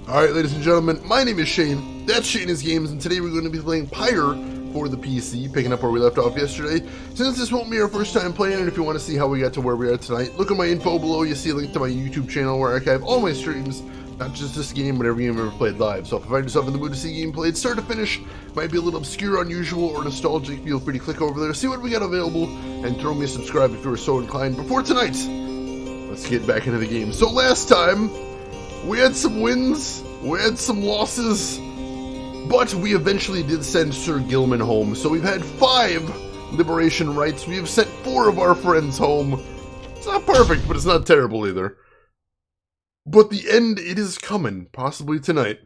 Alright, ladies and gentlemen, my name is Shane, that's Shane's Games, and today we're going to be playing Pyre for the PC, picking up where we left off yesterday. Since this won't be our first time playing it, if you want to see how we got to where we are tonight, look at my info below. You see a link to my YouTube channel where I archive all my streams, not just this game, but every game I've ever played live. So if you find yourself in the mood to see game played start to finish, might be a little obscure, unusual, or nostalgic, feel free to click over there, see what we got available, and throw me a subscribe if you are so inclined. Before tonight, let's get back into the game. So last time, we had some wins, we had some losses, but we eventually did send Sir Gilman home. So we've had 5 Liberation Rites. We have sent 4 of our friends home. It's not perfect, but it's not terrible either. But the end, it is coming, possibly tonight.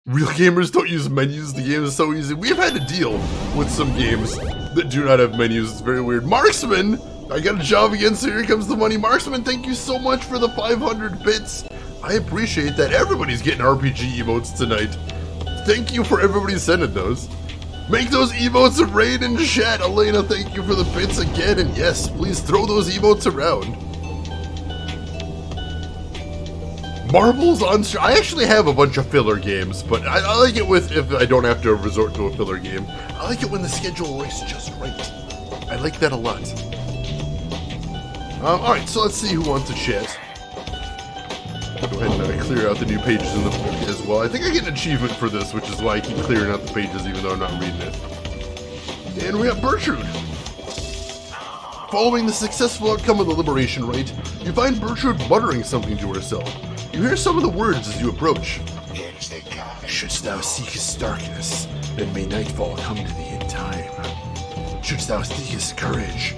Real gamers don't use menus, the game is so easy. We've had to deal with some games that do not have menus, it's very weird. Marksman! I got a job again, so here comes the money. Marksman, thank you so much for the 500 bits. I appreciate that. Everybody's getting RPG emotes tonight. Thank you for everybody sending those. Make those emotes rain in chat. Elena, thank you for the bits again. And yes, please throw those emotes around. Marbles on stream. I actually have a bunch of filler games, but I like it if I don't have to resort to a filler game. I like it when the schedule works just right. I like that a lot. Alright, so let's see who wants to chat. I'll go ahead and clear out the new pages in the book as well. I think I get an achievement for this, which is why I keep clearing out the pages even though I'm not reading it. And we got Bertrude. Following the successful outcome of the Liberation Rite, you find Bertrude muttering something to herself. You hear some of the words as you approach. Shouldst thou seekest darkness, then may nightfall come to thee in time. Shouldst thou seekest courage,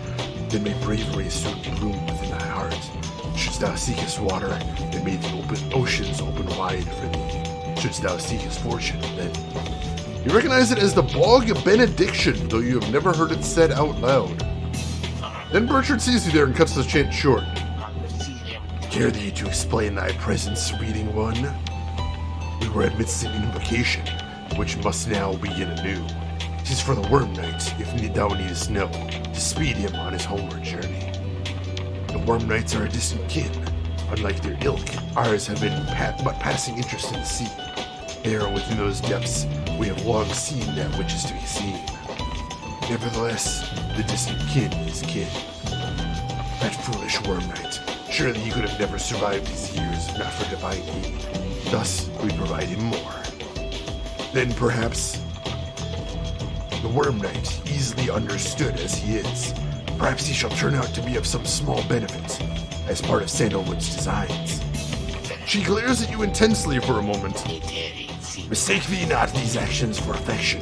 then may bravery soon bloom within thy heart. Shouldst thou seekest water, then may the open oceans open wide for thee. Shouldst thou seekest fortune, then... You recognize it as the Bog Benediction, though you have never heard it said out loud. Then Bertrude sees you there and cuts the chant short. Dare thee to explain thy presence, reading one? We were amidst an invocation, which must now begin anew. 'Tis for the Worm Knight, if thou needest know, to speed him on his homeward journey. The Worm Knights are a distant kin. Unlike their ilk, ours have been but passing interest in the sea. There, within those depths, we have long seen that which is to be seen. Nevertheless, the distant kin is kin. That foolish Worm Knight, surely he could have never survived these years if not for divine need. Thus, we provide him more. Then perhaps... The Worm Knight, easily understood as he is, perhaps he shall turn out to be of some small benefit, as part of Sandalwood's designs. She glares at you intensely for a moment. Mistake thee not these actions for affection,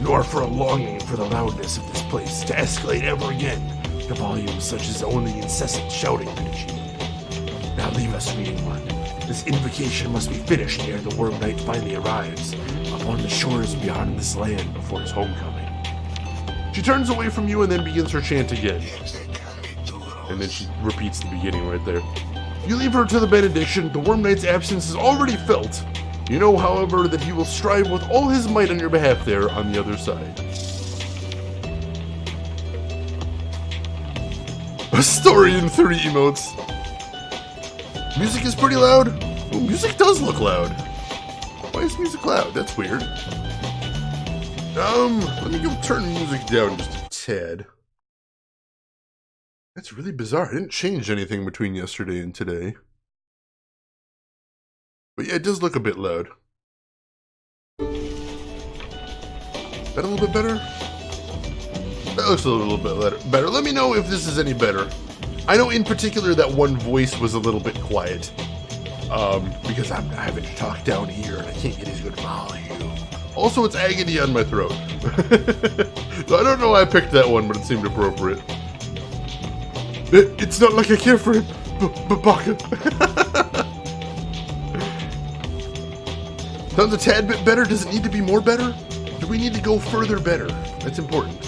nor for a longing for the loudness of this place to escalate ever again to volumes such as only incessant shouting could achieve. Now leave us, reading one. This invocation must be finished ere the Worm Knight finally arrives upon the shores beyond this land before his homecoming. She turns away from you and then begins her chant again. And then she repeats the beginning right there. You leave her to the benediction. The Worm Knight's absence is already felt. You know, however, that he will strive with all his might on your behalf there on the other side. A story in 3 emotes. Music is pretty loud. Ooh, music does look loud. Why is music loud? That's weird. Let me go turn the music down just a tad. That's really bizarre. I didn't change anything between yesterday and today. But yeah, it does look a bit loud. That a little bit better? That looks a little bit better. Let me know if this is any better. I know in particular that one voice was a little bit quiet. Because I'm having to talk down here and I can't get as good volume. Also, it's agony on my throat. So I don't know why I picked that one, but it seemed appropriate. It's not like I care for him, Baka. Sounds a tad bit better. Does it need to be more better? Do we need to go further better? That's important.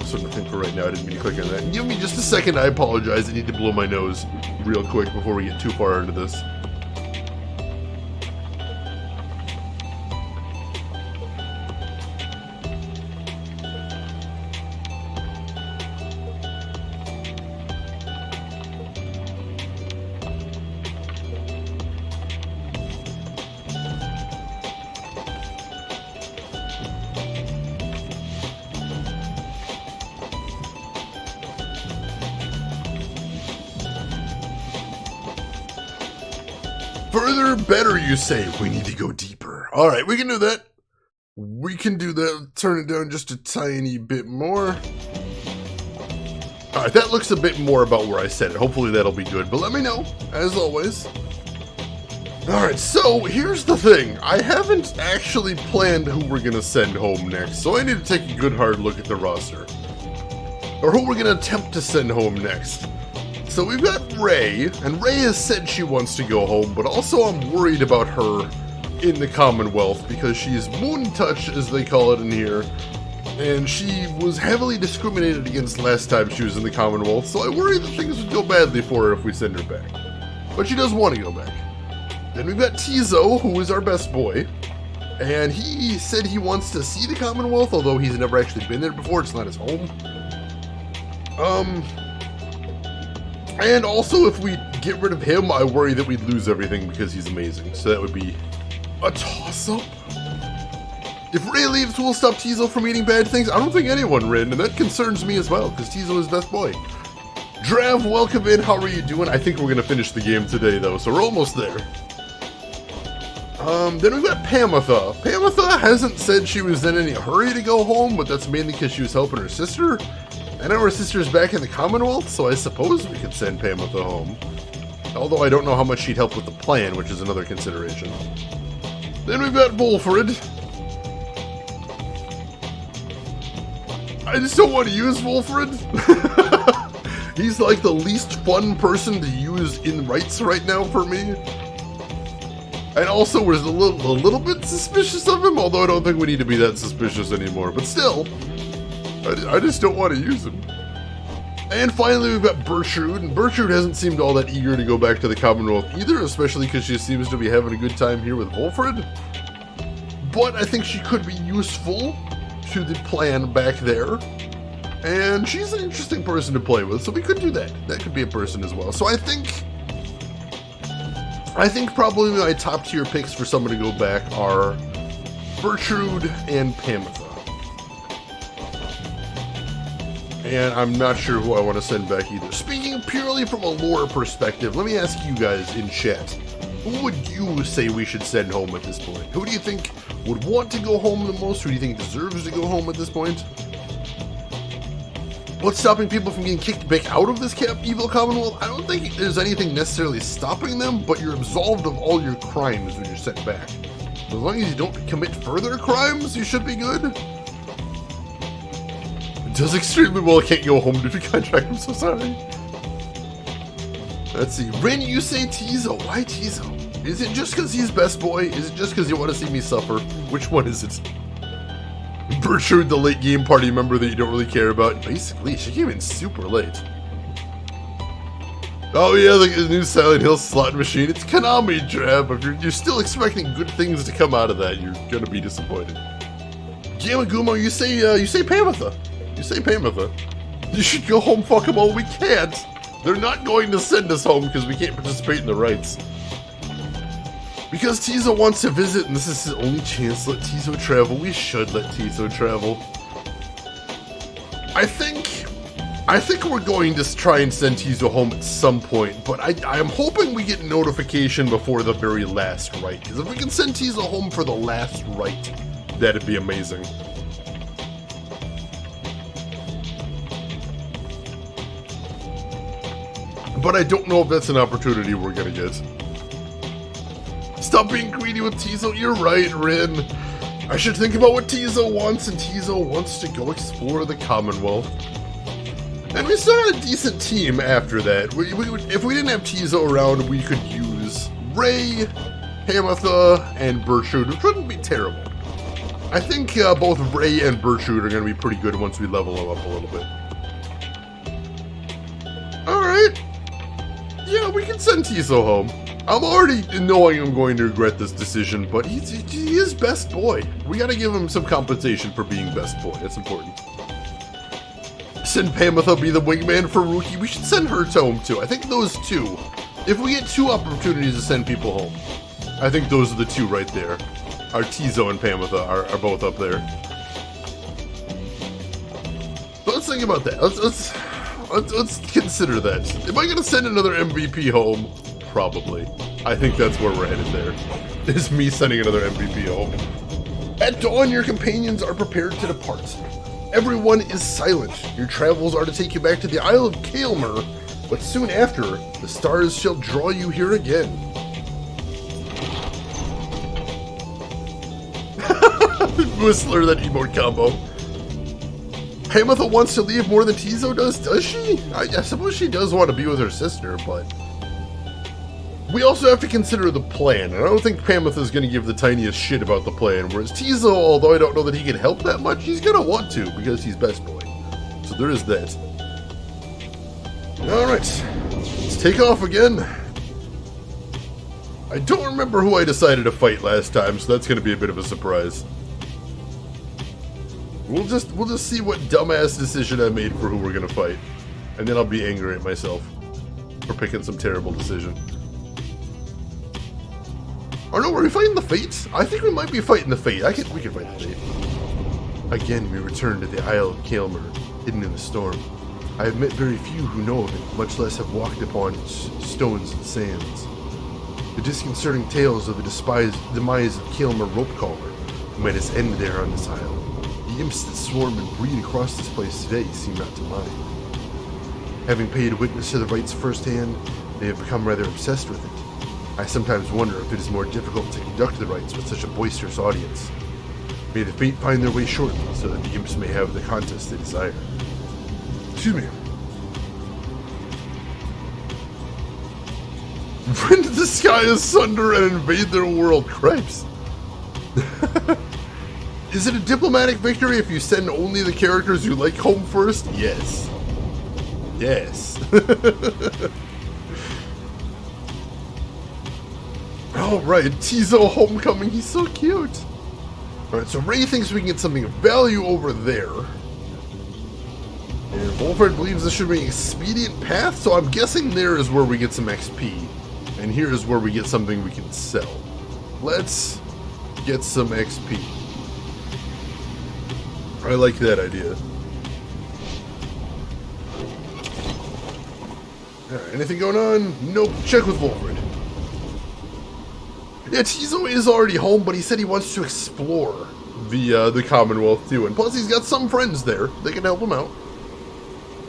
So nothing for right now. I didn't mean to click on that. Give me just a second. I apologize. I need to blow my nose real quick before we get too far into this. Further, better, you say. We need to go deeper. All right, we can do that. We can do that. Turn it down just a tiny bit more. All right, that looks a bit more about where I said it. Hopefully that'll be good, but let me know, as always. All right, so here's the thing. I haven't actually planned who we're gonna send home next, so I need to take a good hard look at the roster. Or who we're gonna attempt to send home next. So we've got Ray, and Ray has said she wants to go home, but also I'm worried about her in the Commonwealth because she's moon touch, as they call it in here, and she was heavily discriminated against last time she was in the Commonwealth, so I worry that things would go badly for her if we send her back. But she does want to go back. Then we've got Tizo, who is our best boy, and he said he wants to see the Commonwealth, although he's never actually been there before, it's not his home. And also if we get rid of him, I worry that we'd lose everything because he's amazing, so that would be a toss-up. If Ray leaves, we'll stop Tizo from eating bad things. I don't think anyone, Rin, and that concerns me as well, because Tizo is best boy. Drav, welcome in. How are you doing? I think we're going to finish the game today, though, so we're almost there. Then we've got Pamitha. Pamitha hasn't said she was in any hurry to go home, but that's mainly because she was helping her sister. I know her sister's back in the Commonwealth, so I suppose we could send Pamitha home. Although I don't know how much she'd help with the plan, which is another consideration. Then we've got Wolfred. I just don't want to use Wolfred. He's like the least fun person to use in rights right now for me. And also was a little bit suspicious of him, although I don't think we need to be that suspicious anymore. But still, I just don't want to use him. And finally we've got Bertrude, and Bertrude hasn't seemed all that eager to go back to the Commonwealth either, especially because she seems to be having a good time here with Wolfred. But I think she could be useful to the plan back there. And she's an interesting person to play with, so we could do that. That could be a person as well. So I think probably my top tier picks for someone to go back are Bertrude and Pamitha. And I'm not sure who I want to send back either. Speaking purely from a lore perspective, let me ask you guys in chat. Who would you say we should send home at this point? Who do you think would want to go home the most? Who do you think deserves to go home at this point? What's stopping people from getting kicked back out of this evil Commonwealth? I don't think there's anything necessarily stopping them, but you're absolved of all your crimes when you're sent back. As long as you don't commit further crimes, you should be good. It does extremely well. I can't go home due to contract. I'm so sorry. Let's see. Rin, you say Tizo. Why Tizo? Is it just because he's best boy? Is it just because you want to see me suffer? Which one is it? Bertrude, the late game party member that you don't really care about. Basically, she came in super late. Oh yeah, the new Silent Hill slot machine. It's Konami, Drab. If you're still expecting good things to come out of that, you're gonna be disappointed. Yamagumo, you say Pamitha. You say Pamitha. You should go home, fuck them all. We can't. They're not going to send us home because we can't participate in the rites. Because Tizo wants to visit, and this is his only chance to let Tizo travel. We should let Tizo travel. I think we're going to try and send Tizo home at some point, but I am hoping we get notification before the very last rite. Because if we can send Tizo home for the last rite, that'd be amazing. But I don't know if that's an opportunity we're gonna get. Stop being greedy with Tizo. You're right, Rin. I should think about what Tizo wants, and Tizo wants to go explore the Commonwealth. And we still had a decent team after that. If we didn't have Tizo around, we could use Ray, Pamitha, and Bertrude, which wouldn't be terrible. I think both Ray and Bertrude are going to be pretty good once we level them up a little bit. Alright. Yeah, we can send Tizo home. I'm already knowing I'm going to regret this decision, but he is best boy. We gotta give him some compensation for being best boy. That's important. Send Pamitha be the wingman for Rookie. We should send her to home too. I think those two. If we get two opportunities to send people home, I think those are the two right there. Our Tizo and Pamitha are both up there. But let's think about that. Let's consider that. Am I gonna send another MVP home? probably. I think that's where we're headed there. Is me sending another MVP home. At dawn, your companions are prepared to depart. Everyone is silent. Your travels are to take you back to the Isle of Kaelmer, but soon after, the stars shall draw you here again. Whistler, that emote combo. Hamatha wants to leave more than Tizo does she? I suppose she does want to be with her sister, but... we also have to consider the plan, and I don't think Hamatha is going to give the tiniest shit about the plan, whereas Tizo, although I don't know that he can help that much, he's going to want to, because he's best boy. So there is that. Alright, let's take off again. I don't remember who I decided to fight last time, so that's going to be a bit of a surprise. We'll just see what dumbass decision I made for who we're gonna fight, and then I'll be angry at myself for picking some terrible decision. Oh no, were we fighting the Fates? I think we might be fighting the Fate. We can fight the Fate. Again, we return to the Isle of Kaelmer, hidden in the storm. I have met very few who know of it, much less have walked upon its stones and sands. The disconcerting tales of the demise of Kaelmer Ropecaller might us end there on this isle. The imps that swarm and breed across this place today seem not to mind. Having paid witness to the rites firsthand, they have become rather obsessed with it. I sometimes wonder if it is more difficult to conduct the rites with such a boisterous audience. May the fate find their way shortly, so that the imps may have the contest they desire. Excuse me. Rend the sky asunder and invade their world. Cripes. Is it a diplomatic victory if you send only the characters you like home first? Yes. Yes. Alright, Tizo homecoming, he's so cute. Alright, so Ray thinks we can get something of value over there. And Wolfred believes this should be an expedient path, so I'm guessing there is where we get some XP. And here is where we get something we can sell. Let's get some XP. I like that idea. Alright, anything going on? Nope. Check with Wolfred. Yeah, Tizo is already home, but he said he wants to explore the Commonwealth too. And plus he's got some friends there. They can help him out.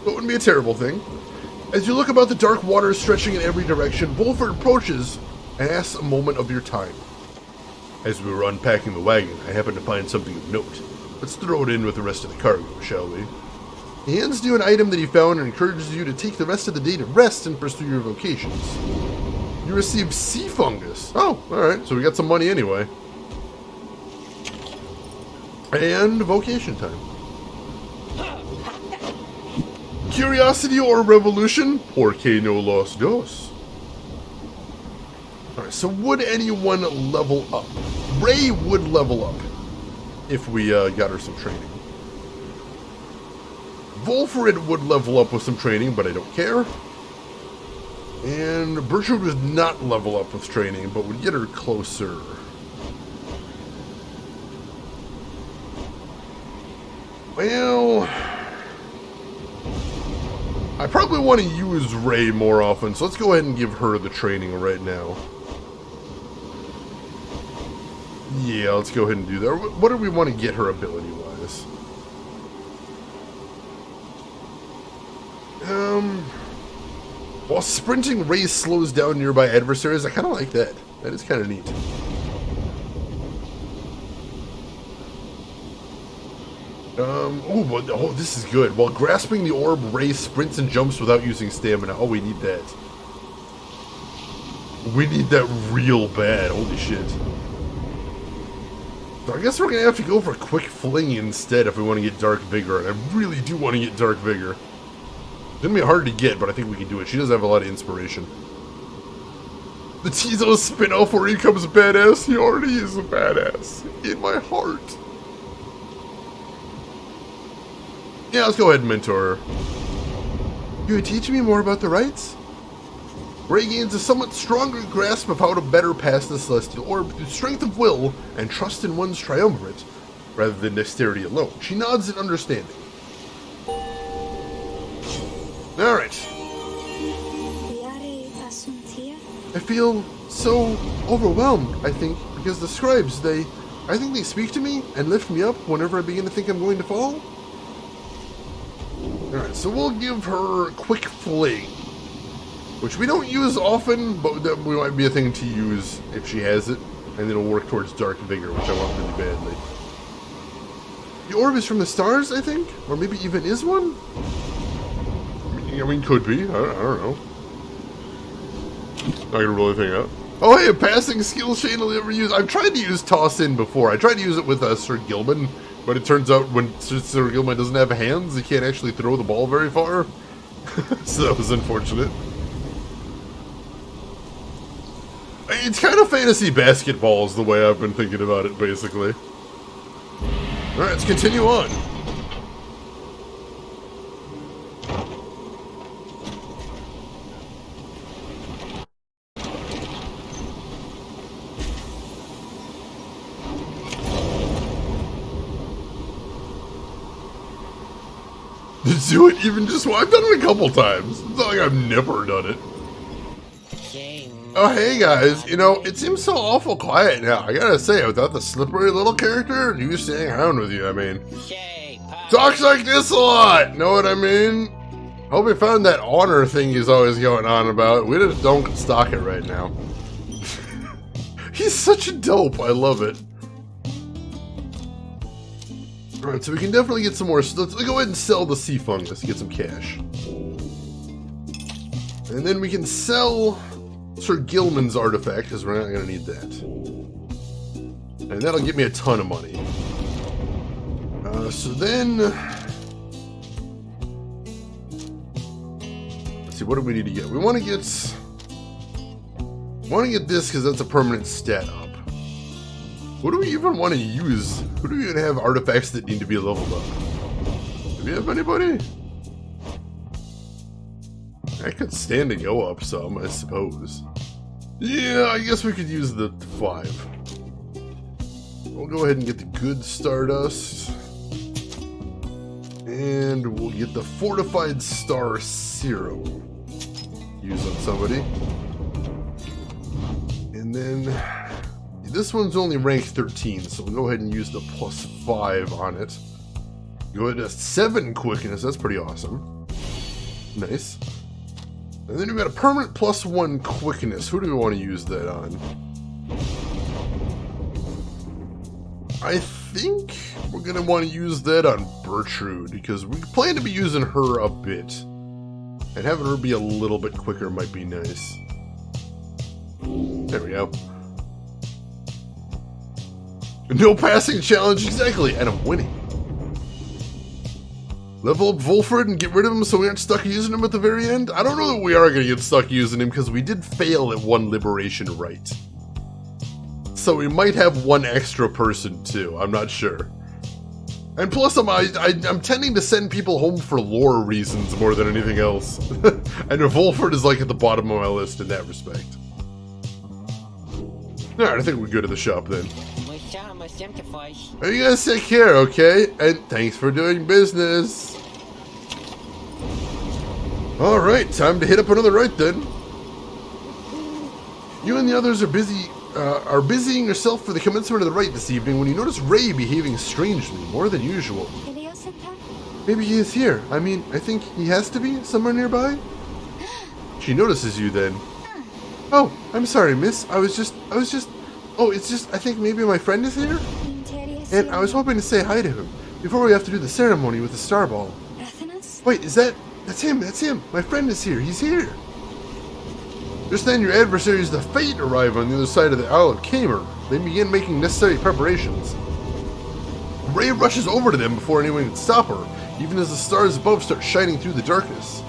That wouldn't be a terrible thing. As you look about the dark waters stretching in every direction, Wolfred approaches and asks a moment of your time. As we were unpacking the wagon, I happened to find something of note. Let's throw it in with the rest of the cargo, shall we? He hands you an item that he found and encourages you to take the rest of the day to rest and pursue your vocations. You received sea fungus. Oh, alright, so we got some money anyway. And vocation time. Curiosity or revolution? Porque no los dos. Alright, so would anyone level up? Ray would level up if we got her some training. Wolfred would level up with some training, but I don't care. And Bertrude would not level up with training, but would get her closer. Well, I probably want to use Ray more often, so let's go ahead and give her the training right now. Yeah, let's go ahead and do that. What do we want to get her ability-wise? While sprinting, Ray slows down nearby adversaries. I kind of like that. That is kind of neat. Oh, this is good. While grasping the orb, Ray sprints and jumps without using stamina. Oh, we need that. We need that real bad. Holy shit. So I guess we're going to have to go for Quick Fling instead if we want to get Dark Vigor. And I really do want to get Dark Vigor. It's going to be hard to get, but I think we can do it. She does have a lot of inspiration. The Tizo spin-off where he comes badass. He already is a badass. In my heart. Yeah, let's go ahead and mentor her. You would teach me more about the rites? Ray gains a somewhat stronger grasp of how to better pass the Celestial Orb through strength of will and trust in one's triumvirate, rather than dexterity alone. She nods in understanding. Alright. I feel so overwhelmed, I think, because the scribes, I think they speak to me and lift me up whenever I begin to think I'm going to fall. Alright, so we'll give her Quick Fling, which we don't use often, but that might be a thing to use if she has it, and it'll work towards Dark Vigor, which I want really badly. The orb is from the stars, I think? Or maybe even is one? I mean, could be. I don't know. Not gonna roll anything out. Oh, hey, a passing skill chain I'll ever use. I've tried to use Toss In before. I tried to use it with Sir Gilman, but it turns out when Sir Gilman doesn't have hands, he can't actually throw the ball very far. So that was unfortunate. It's kind of fantasy basketball is the way I've been thinking about it, basically. Alright, let's continue on. To do it even just I've done it a couple times. It's not like I've never done it. Oh, hey guys, you know, it seems so awful quiet now. I gotta say, without the slippery little character, you staying around with you, I mean. Talks like this a lot, know what I mean? Hope you found that honor thing he's always going on about. We just don't stock it right now. He's such a dope, I love it. Alright, so we can definitely get some more. So let's go ahead and sell the sea fungus to get some cash. And then we can sell Sir Gilman's artifact, because we're not going to need that. And that'll get me a ton of money. So then... Let's see, what do we need to get? We want to get this, because that's a permanent stat up. What do we even want to use? Who do we even have artifacts that need to be leveled up? Do we have anybody? I could stand to go up some, I suppose. Yeah, I guess we could use the 5. We'll go ahead and get the good Stardust. And we'll get the Fortified Star Serum. Use on somebody. And then... This one's only ranked 13, so we'll go ahead and use the +5 on it. Go ahead to 7 quickness, that's pretty awesome. Nice. And then we've got a permanent +1 quickness. Who do we want to use that on? I think we're going to want to use that on Bertrude, because we plan to be using her a bit. And having her be a little bit quicker might be nice. There we go. No passing challenge, exactly, and I'm winning. Level up Volfred and get rid of him so we aren't stuck using him at the very end? I don't know that we are going to get stuck using him because we did fail at one Liberation Rite. So we might have one extra person too, I'm not sure. And plus I'm tending to send people home for lore reasons more than anything else. And Volfred is like at the bottom of my list in that respect. Alright, I think we're good at the shop then. You guys take care, okay? And thanks for doing business. Alright, time to hit up another rite then. You and the others are busying yourself for the commencement of the rite this evening when you notice Ray behaving strangely, more than usual. Maybe he is here. I mean, I think he has to be somewhere nearby. She notices you then. Oh, I'm sorry, miss. I was just... Oh, it's just, I think maybe my friend is here? And I was hoping to say hi to him before we have to do the ceremony with the star ball. Wait, that's him. My friend is here. He's here. Just then your adversaries, the Fate, arrive on the other side of the Isle of Kamer. They begin making necessary preparations. Ray rushes over to them before anyone can stop her, even as the stars above start shining through the darkness.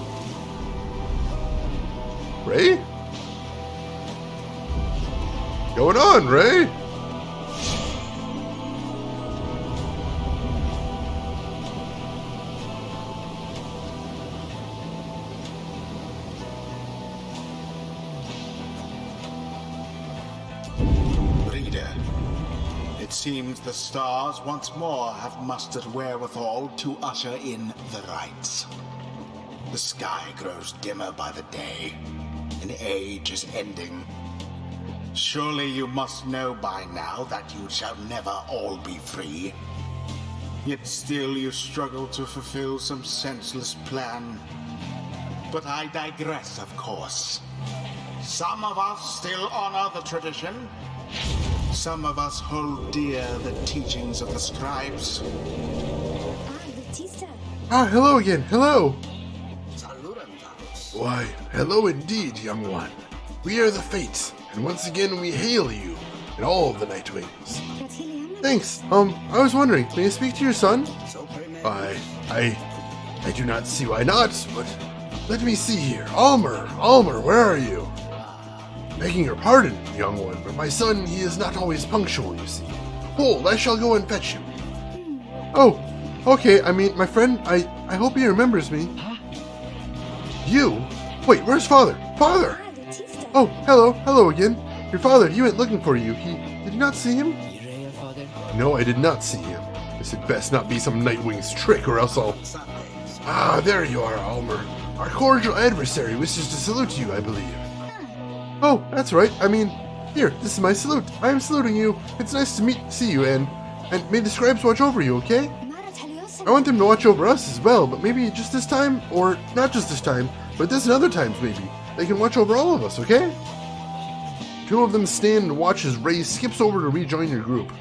Ray? Going on, Ray? Reader, it seems the stars once more have mustered wherewithal to usher in the rites. The sky grows dimmer by the day. An age is ending, Surely you must know by now that you shall never all be free. Yet still you struggle to fulfill some senseless plan. But I digress, of course. Some of us still honor the tradition. Some of us hold dear the teachings of the scribes. Ah, hello again, hello! Why, hello indeed, young one. We are the Fates, and once again we hail you and all of the Nightwings. Thanks. I was wondering, may I speak to your son? I do not see why not, but let me see here. Almer, where are you? Begging your pardon, young one, but my son, he is not always punctual, you see. Hold, I shall go and fetch you. Oh, okay, I mean, my friend, I hope he remembers me. You? Wait, where's father? Father! Oh, hello again. Your father, he went looking for you. Did you not see him? No, I did not see him. This had best not be some Nightwing's trick, or else I'll... Ah, there you are, Almer. Our cordial adversary wishes to salute you, I believe. Oh, that's right. I mean, here, this is my salute. I am saluting you. It's nice to see you, and may the scribes watch over you, okay? I want them to watch over us as well, but maybe just this time, or not just this time, but this and other times maybe. They can watch over all of us, okay? Two of them stand and watch as Ray skips over to rejoin your group.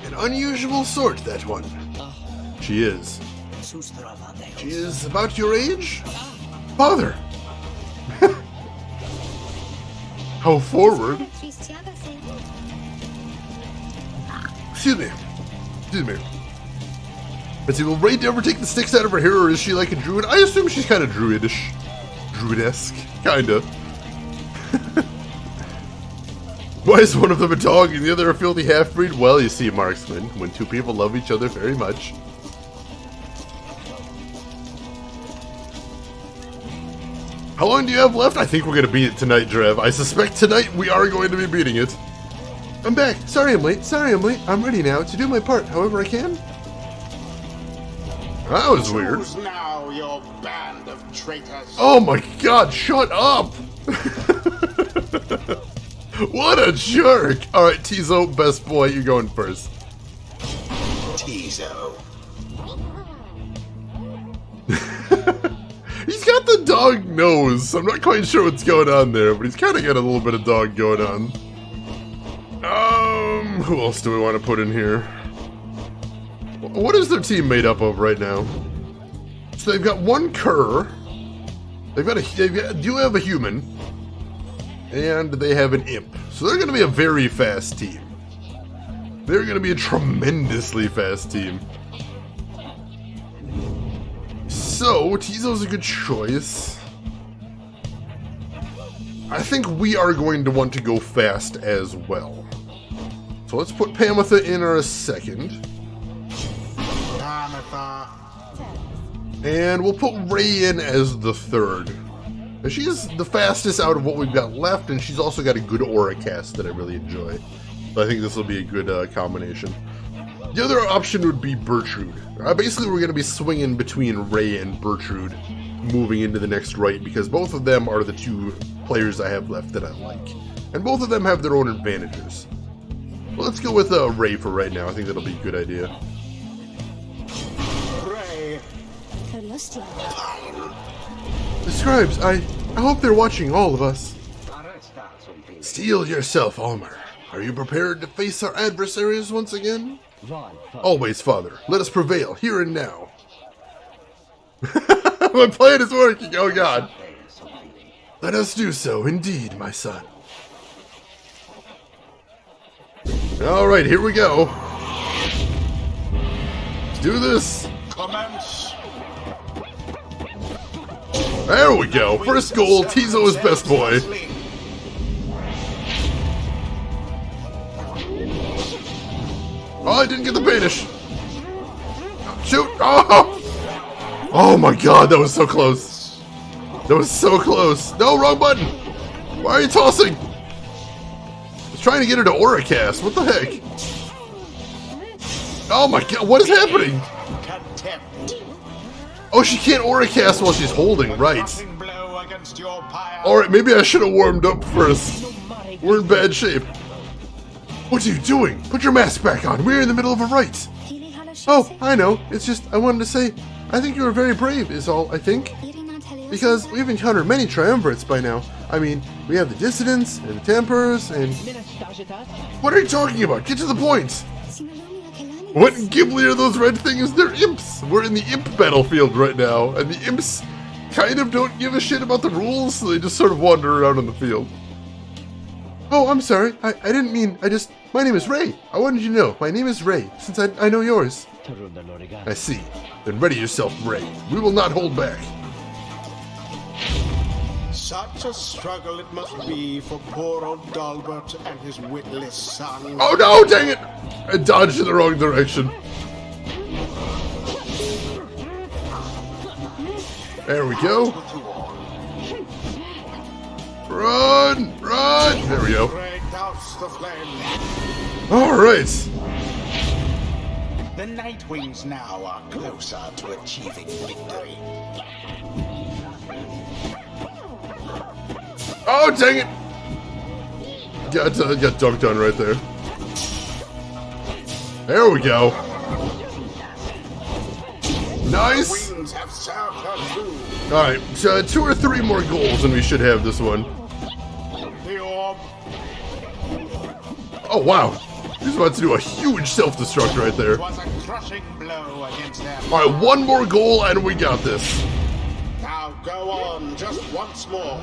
An unusual sort, that one. She is. She is about your age? Father! How forward? Excuse me. Let's see, will Ray ever take the sticks out of her hair, or is she like a druid? I assume she's kind of druidish. Druidesque. Kinda. Why is one of them a dog and the other a filthy half-breed? Well, you see, marksman, when two people love each other very much. How long do you have left? I think we're going to beat it tonight, Drev. I suspect tonight we are going to be beating it. I'm back. Sorry I'm late. I'm ready now to do my part however I can. That was weird. Choose now, your band of traitors. Oh my god, shut up! What a jerk! Alright, Tizo, best boy, you're going first. Tizo. He's got the dog nose. I'm not quite sure what's going on there, but he's kind of got a little bit of dog going on. Who else do we want to put in here? What is their team made up of right now? So they've got one cur. They do have a human. And they have an imp. So they're going to be a very fast team. They're going to be a tremendously fast team. So, Tizo's a good choice. I think we are going to want to go fast as well. So let's put Pamitha in our second. And we'll put Ray in as the third. And she's the fastest out of what we've got left, and she's also got a good aura cast that I really enjoy. So I think this will be a good combination. The other option would be Bertrude. Basically, we're going to be swinging between Ray and Bertrude moving into the next rite, because both of them are the two players I have left that I like. And both of them have their own advantages. Well, let's go with Ray for right now. I think that'll be a good idea. Ray. The scribes, I hope they're watching all of us. Steel yourself, Almer. Are you prepared to face our adversaries once again? Always, Father. Let us prevail, here and now. My plan is working, oh god. Let us do so, indeed, my son. Alright, here we go. Let's do this. Commence. There we go. First goal, Tizo is best boy. Oh, I didn't get the banish. Shoot. Oh! Oh my god, that was so close. That was so close. No, wrong button. Why are you tossing? I was trying to get her to aura cast. What the heck? Oh my god, what is happening? Oh, she can't aura cast while she's holding, right. Alright, maybe I should have warmed up first. We're in bad shape. What are you doing? Put your mask back on. We're in the middle of a rite. Oh, I know. It's just, I wanted to say, I think you were very brave, is all, I think. Because we've encountered many triumvirates by now. I mean, we have the dissidents, and the templars, and... What are you talking about? Get to the point! What Ghibli are those red things? They're imps! We're in the imp battlefield right now, and the imps kind of don't give a shit about the rules, so they just sort of wander around on the field. Oh, I'm sorry. I didn't mean, my name is Ray. I wanted you to know, my name is Ray, since I know yours. I see. Then ready yourself, Ray. We will not hold back. Such a struggle it must be for poor old Dalbert and his witless son. Oh no, dang it! I dodged in the wrong direction. There we go. Run! Run! There we go. Alright. The Nightwings now are closer to achieving victory. Oh, dang it! Got dunked on right there. There we go. Nice! Alright, so 2 or 3 more goals and we should have this one. Oh, wow. He's about to do a huge self-destruct right there. Alright, 1 more goal and we got this. Now go on, just once more.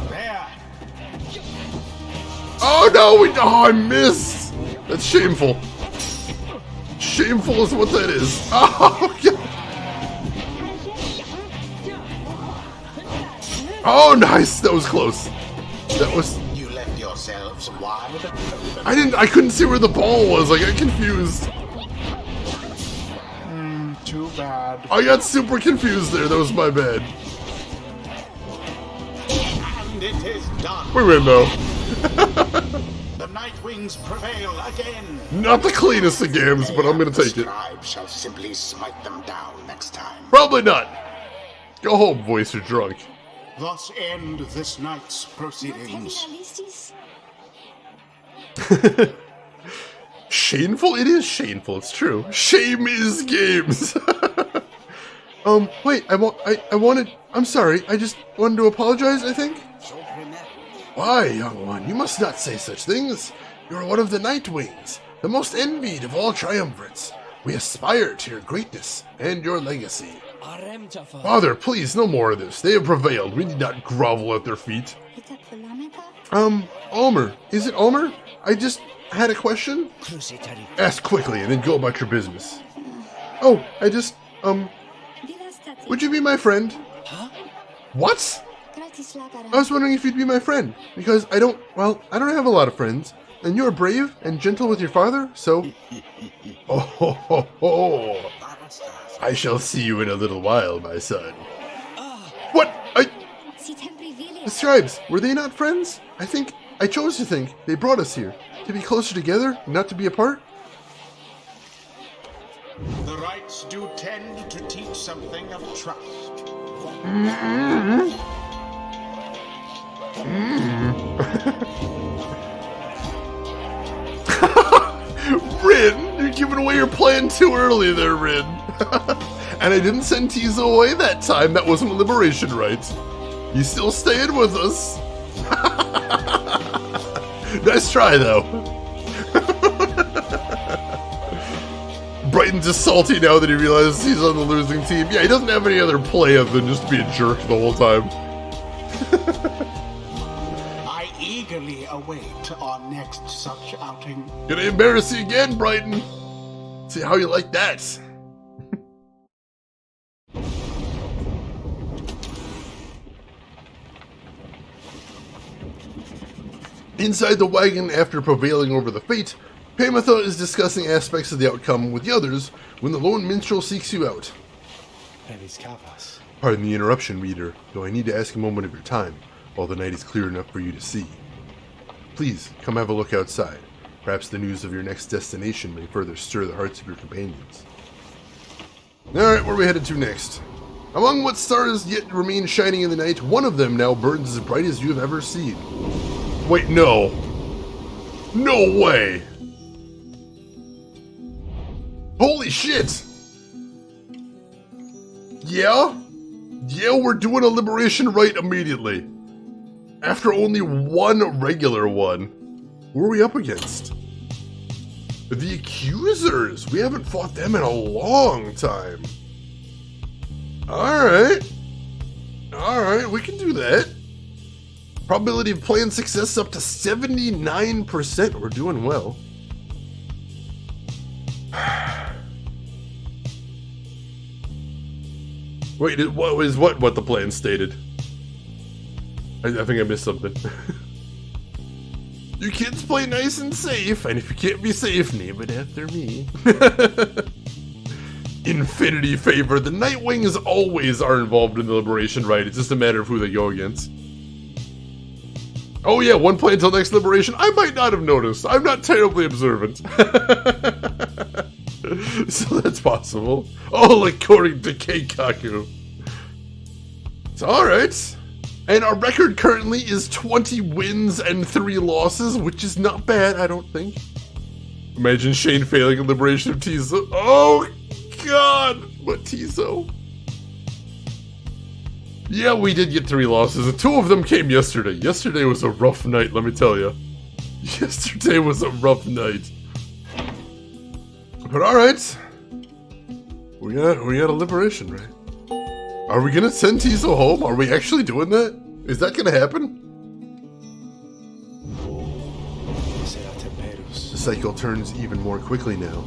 There. Oh no, I missed! That's shameful. Shameful is what that is. Oh, God. Oh, nice! That was close. That was... You left yourselves wide open. I couldn't see where the ball was. I got confused. Too bad. I got super confused there. That was my bad. And it is done. We win, though. The Nightwings prevail again. Not the cleanest of games, but I'm gonna take it. Scribe shall simply smite them down next time. Probably not. Go home, voice. You're drunk. Thus end this night's proceedings. Shameful? It is shameful. It's true. Shame is games. Wait. I'm sorry. I just wanted to apologize, I think. Why, young one? You must not say such things. You are one of the Nightwings, the most envied of all triumvirates. We aspire to your greatness and your legacy. Father, please, no more of this. They have prevailed. We need not grovel at their feet. Ulmer. Is it Ulmer? I just had a question. Ask quickly and then go about your business. Oh, would you be my friend? Huh? What? I was wondering if you'd be my friend, because I don't have a lot of friends, and you're brave and gentle with your father, so... Oh, ho, ho, ho. I shall see you in a little while, my son. What? The scribes, were they not friends? I chose to think they brought us here, to be closer together, not to be apart. The rites do tend to teach something of trust. Rin, you're giving away your plan too early there, Rin. And I didn't send Tizo away that time. That wasn't a Liberation Rite. You still staying with us. Nice try, though. Brighton's just salty now that he realizes he's on the losing team. Yeah, he doesn't have any other play other than just to be a jerk the whole time. I eagerly await our next such outing. Gonna embarrass you again, Brighton. See how you like that. Inside the wagon, after prevailing over the fate, Pamitha is discussing aspects of the outcome with the others when the lone minstrel seeks you out. Pardon the interruption, reader, though I need to ask a moment of your time while the night is clear enough for you to see. Please, come have a look outside. Perhaps the news of your next destination may further stir the hearts of your companions. Alright, where are we headed to next? Among what stars yet remain shining in the night, one of them now burns as bright as you have ever seen. Wait, no. No way! Holy shit! Yeah? Yeah, we're doing a liberation rite immediately. After only one regular one. Who are we up against? The Accusers! We haven't fought them in a long time. Alright. Alright, we can do that. Probability of plan success up to 79%. We're doing well. Wait, what the plan stated? I think I missed something. You kids play nice and safe, and if you can't be safe, name it after me. Infinity favor. The Nightwings always are involved in the Liberation Rite. It's just a matter of who they go against. Oh yeah, one play until next Liberation. I might not have noticed. I'm not terribly observant. So that's possible. Oh, according to Keikaku. It's alright. And our record currently is 20 wins and 3 losses, which is not bad, I don't think. Imagine Shane failing in Liberation of Tizo. Oh, God! What Tizo? Yeah, we did get 3 losses, and 2 of them came yesterday. Yesterday was a rough night, let me tell you. Yesterday was a rough night. But alright. We got a Liberation, right? Are we gonna send Tizo home? Are we actually doing that? Is that gonna happen? The cycle turns even more quickly now,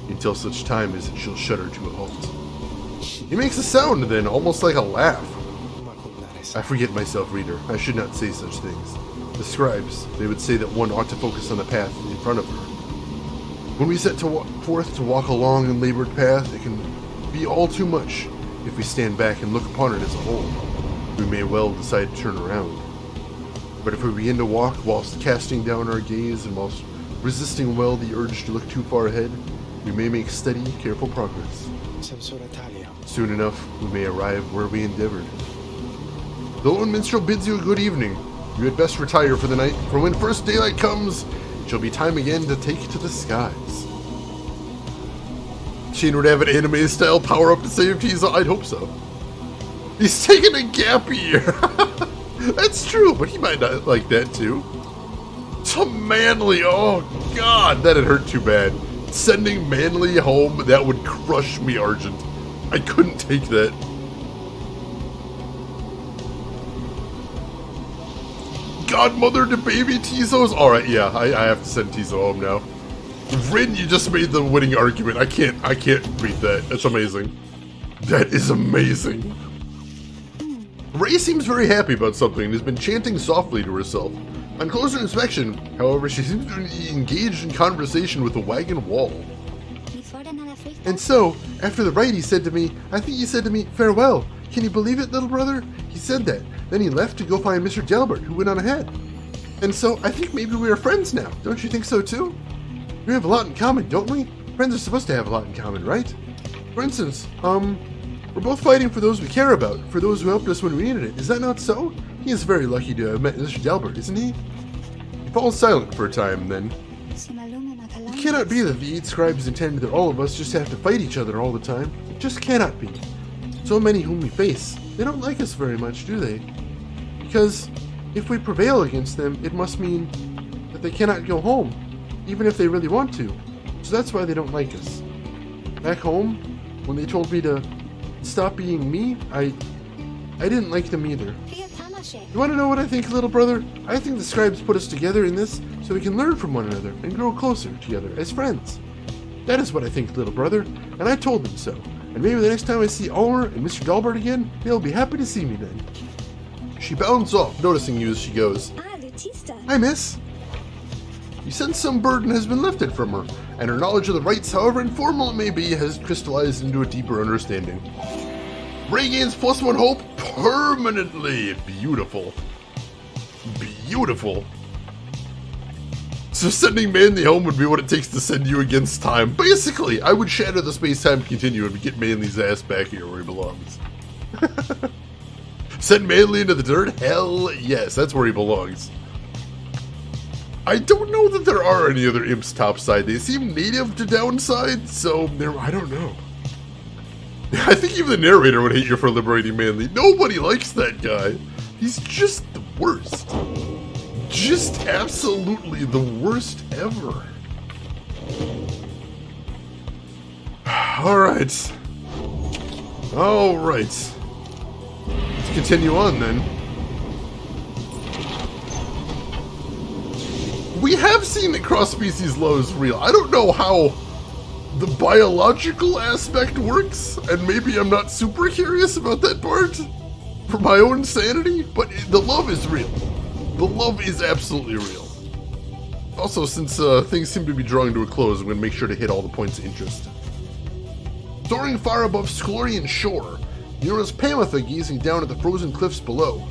until such time as she'll shudder to a halt. He makes a sound then, almost like a laugh. I forget myself, reader. I should not say such things. The scribes, they would say that one ought to focus on the path in front of her. When we set forth to walk along a labored path, it can be all too much. If we stand back and look upon it as a whole, we may well decide to turn around. But if we begin to walk whilst casting down our gaze and whilst resisting well the urge to look too far ahead, we may make steady, careful progress. Soon enough, we may arrive where we endeavored. The lone minstrel bids you a good evening. You had best retire for the night, for when first daylight comes, it shall be time again to take to the skies. Shane would have an anime-style power-up to save Tizo. I'd hope so. He's taking a gap year. That's true, but he might not like that too. So Manly, oh God, that'd hurt too bad. Sending Manly home, that would crush me, Argent. I couldn't take that. Godmother to baby Tizo's? Alright, yeah, I have to send Tizo home now. Rin, you just made the winning argument. I can't beat that. That's amazing. That is amazing. Ray seems very happy about something and has been chanting softly to herself. On closer inspection, however, she seems to be engaged in conversation with the wagon wall. And so, after the rite, he said to me, I think he said to me, farewell. Can you believe it, little brother? He said that. Then he left to go find Mr. Delbert, who went on ahead. And so, I think maybe we are friends now. Don't you think so too? We have a lot in common, don't we? Friends are supposed to have a lot in common, right? For instance, we're both fighting for those we care about, for those who helped us when we needed it. Is that not so? He is very lucky to have met Mr. Delbert, isn't he? He falls silent for a time, then. It cannot be that the 8 scribes intend that all of us just have to fight each other all the time. It just cannot be. So many whom we face, they don't like us very much, do they? Because if we prevail against them, it must mean that they cannot go home, even if they really want to. So that's why they don't like us. Back home, when they told me to stop being me, I didn't like them either. You want to know what I think, little brother? I think the scribes put us together in this so we can learn from one another and grow closer together as friends. That is what I think, little brother, and I told them so. And maybe the next time I see Ulmer and Mr. Delbert again, they'll be happy to see me then. She bounds off, noticing you as she goes. Hi, miss. You sense some burden has been lifted from her, and her knowledge of the rites, however informal it may be, has crystallized into a deeper understanding. Ray gains +1 hope permanently. Beautiful. Beautiful. So sending Manly home would be what it takes to send you against time. Basically, I would shatter the space-time continuum and get Manly's ass back here where he belongs. Send Manly into the dirt? Hell yes, that's where he belongs. I don't know that there are any other imps topside. They seem native to downside, so I don't know. I think even the narrator would hate you for liberating Manly. Nobody likes that guy. He's just the worst. Just absolutely the worst ever. Alright. Alright. Let's continue on then. We have seen that cross-species love is real. I don't know how the biological aspect works, and maybe I'm not super curious about that part for my own sanity, but the love is real. The love is absolutely real. Also, since things seem to be drawing to a close, I'm going to make sure to hit all the points of interest. Soaring far above Sklorian shore, you notice Pamatha gazing down at the frozen cliffs below.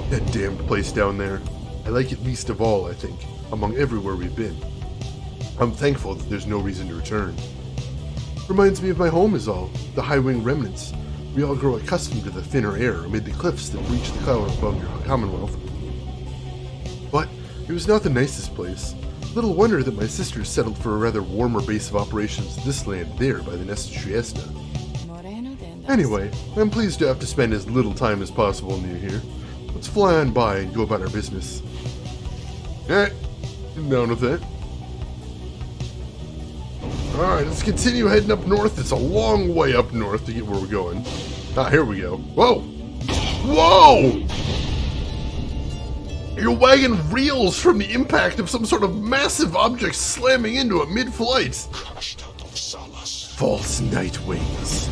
That damned place down there. I like it least of all, I think, among everywhere we've been. I'm thankful that there's no reason to return. Reminds me of my home is all, the high-wing remnants. We all grow accustomed to the thinner air amid the cliffs that reach the cloud above your commonwealth. But it was not the nicest place. Little wonder that my sisters settled for a rather warmer base of operations this land there by the Nest Trieste. Anyway, I'm pleased to have to spend as little time as possible near here. Let's fly on by and go about our business. Alright, I'm down with that. Alright, let's continue heading up north. It's a long way up north to get where we're going. Ah, here we go. Whoa! Whoa! Your wagon reels from the impact of some sort of massive object slamming into it mid-flight. False night wings.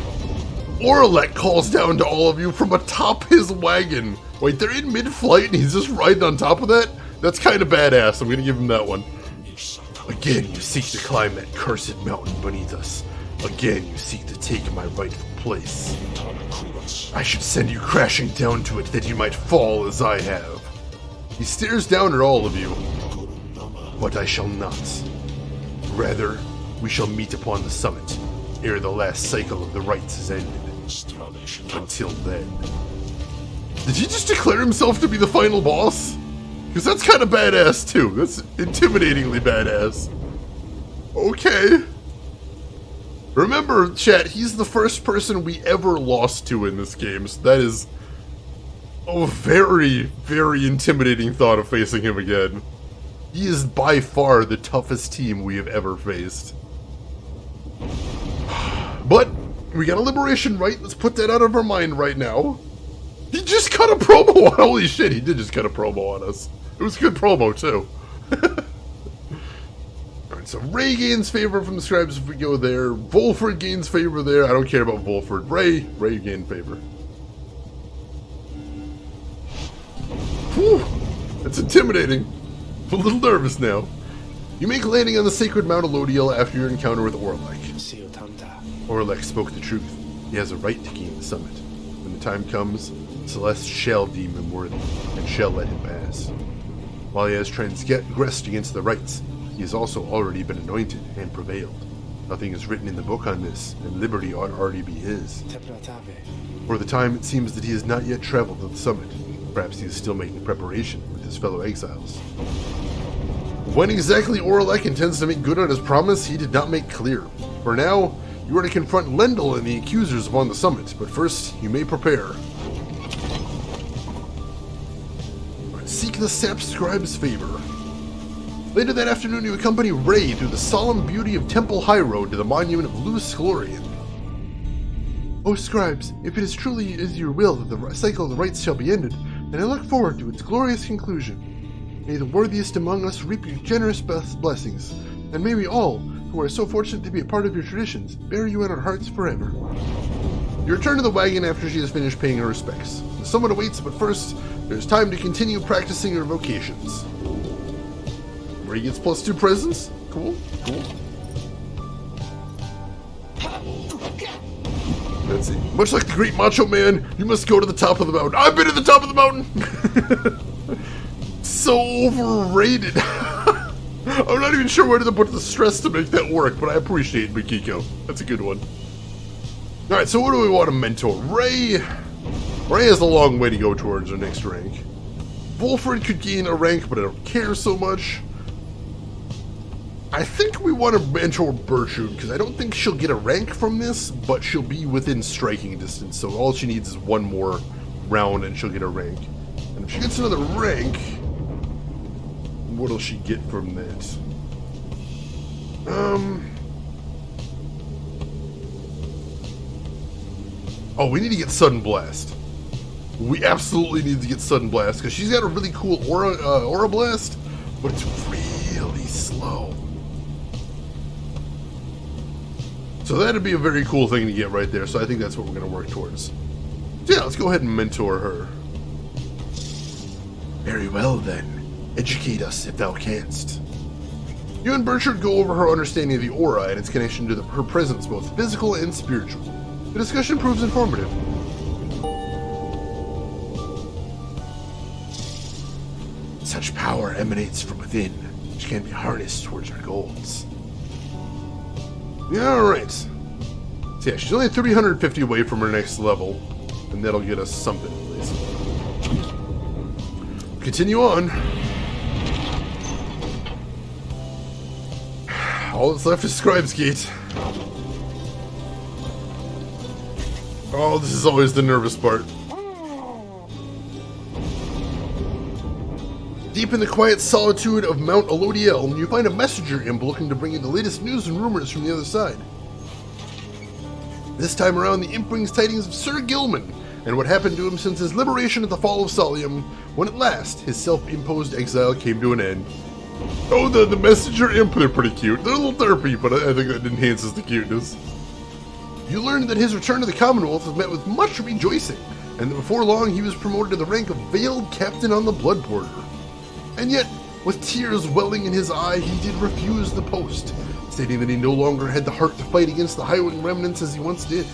Oralek calls down to all of you from atop his wagon. Wait, they're in mid-flight and he's just riding on top of that? That's kind of badass. I'm gonna give him that one. Again, you seek to climb that cursed mountain beneath us. Again, you seek to take my rightful place. I should send you crashing down to it that you might fall as I have. He stares down at all of you. But I shall not. Rather, we shall meet upon the summit, ere the last cycle of the rites is ended. Until then. Did he just declare himself to be the final boss? Because that's kind of badass too. That's intimidatingly badass. Okay. Remember, chat, he's the first person we ever lost to in this game, so that is a very, very intimidating thought of facing him again. He is by far the toughest team we have ever faced. But we got a Liberation Rite. Let's put that out of our mind right now. He just cut a promo on. Holy shit, he did just cut a promo on us. It was a good promo, too. Alright, so Ray gains favor from the scribes if we go there. Volford gains favor there. I don't care about Volford. Ray gained favor. Whew, that's intimidating. I'm a little nervous now. You make landing on the sacred Mount Elodiel after your encounter with Oralek. Oralek spoke the truth. He has a right to gain the summit. When the time comes, Celeste shall deem him worthy, and shall let him pass. While he has transgressed against the rites, he has also already been anointed and prevailed. Nothing is written in the book on this, and liberty ought already be his. For the time, it seems that he has not yet traveled to the summit. Perhaps he is still making preparation with his fellow exiles. When exactly Oralek intends to make good on his promise, he did not make clear. For now, you are to confront Lendl and the accusers upon the summit, but first, you may prepare. Seek the Sap Scribe's favor. Later that afternoon, you accompany Ray through the solemn beauty of Temple High Road to the monument of Lewis Sklorian. O Scribes, if it is truly is your will that the cycle of the rites shall be ended, then I look forward to its glorious conclusion. May the worthiest among us reap your generous blessings, and may we all, who are so fortunate to be a part of your traditions, bear you in our hearts forever. You return to the wagon after she has finished paying her respects. The summit awaits, but first, there's time to continue practicing your vocations. Ray gets +2 presents. Cool. Let's see. Much like the great Macho Man, you must go to the top of the mountain. I've been to the top of the mountain! So overrated. I'm not even sure where to put the stress to make that work, but I appreciate Mikiko. That's a good one. Alright, so what do we want to mentor? Ray Rhea has a long way to go towards her next rank. Wolfred could gain a rank, but I don't care so much. I think we want to mentor Bertrude, because I don't think she'll get a rank from this, but she'll be within striking distance, so all she needs is one more round and she'll get a rank. And if she gets another rank, what'll she get from that? Oh, we need to get Sudden Blast. We absolutely need to get Sudden Blast, because she's got a really cool Aura Blast, but it's really slow. So that'd be a very cool thing to get right there, so I think that's what we're going to work towards. So yeah, let's go ahead and mentor her. Very well then. Educate us if thou canst. You and Bertrude go over her understanding of the aura and its connection to her presence, both physical and spiritual. The discussion proves informative. Such power emanates from within, which can be harnessed towards her goals. Yeah, alright. So yeah, she's only 350 away from her next level, and that'll get us something at least. Continue on. All that's left is Scribe's Gate. Oh, this is always the nervous part. Deep in the quiet solitude of Mount Elodiel, you find a messenger imp looking to bring you the latest news and rumors from the other side. This time around, the imp brings tidings of Sir Gilman, and what happened to him since his liberation at the fall of Solium, when at last his self-imposed exile came to an end. Oh, the messenger imp, they're pretty cute. They're a little derpy, but I think that enhances the cuteness. You learn that his return to the Commonwealth was met with much rejoicing, and that before long he was promoted to the rank of Veiled Captain on the Blood Porter. And yet, with tears welling in his eye, he did refuse the post, stating that he no longer had the heart to fight against the Highwing remnants as he once did.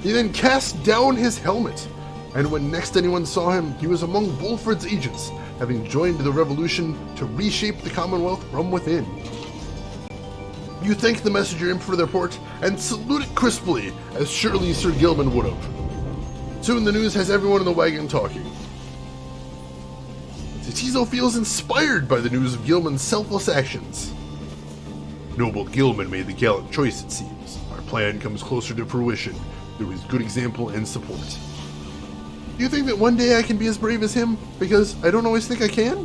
He then cast down his helmet, and when next anyone saw him, he was among Wolfred's agents, having joined the revolution to reshape the Commonwealth from within. You thank the messenger imp for their report, and salute it crisply, as surely Sir Gilman would have. Soon the news has everyone in the wagon talking. Tizo feels inspired by the news of Gilman's selfless actions. Noble Gilman made the gallant choice, it seems. Our plan comes closer to fruition through his good example and support. Do you think that one day I can be as brave as him? Because I don't always think I can?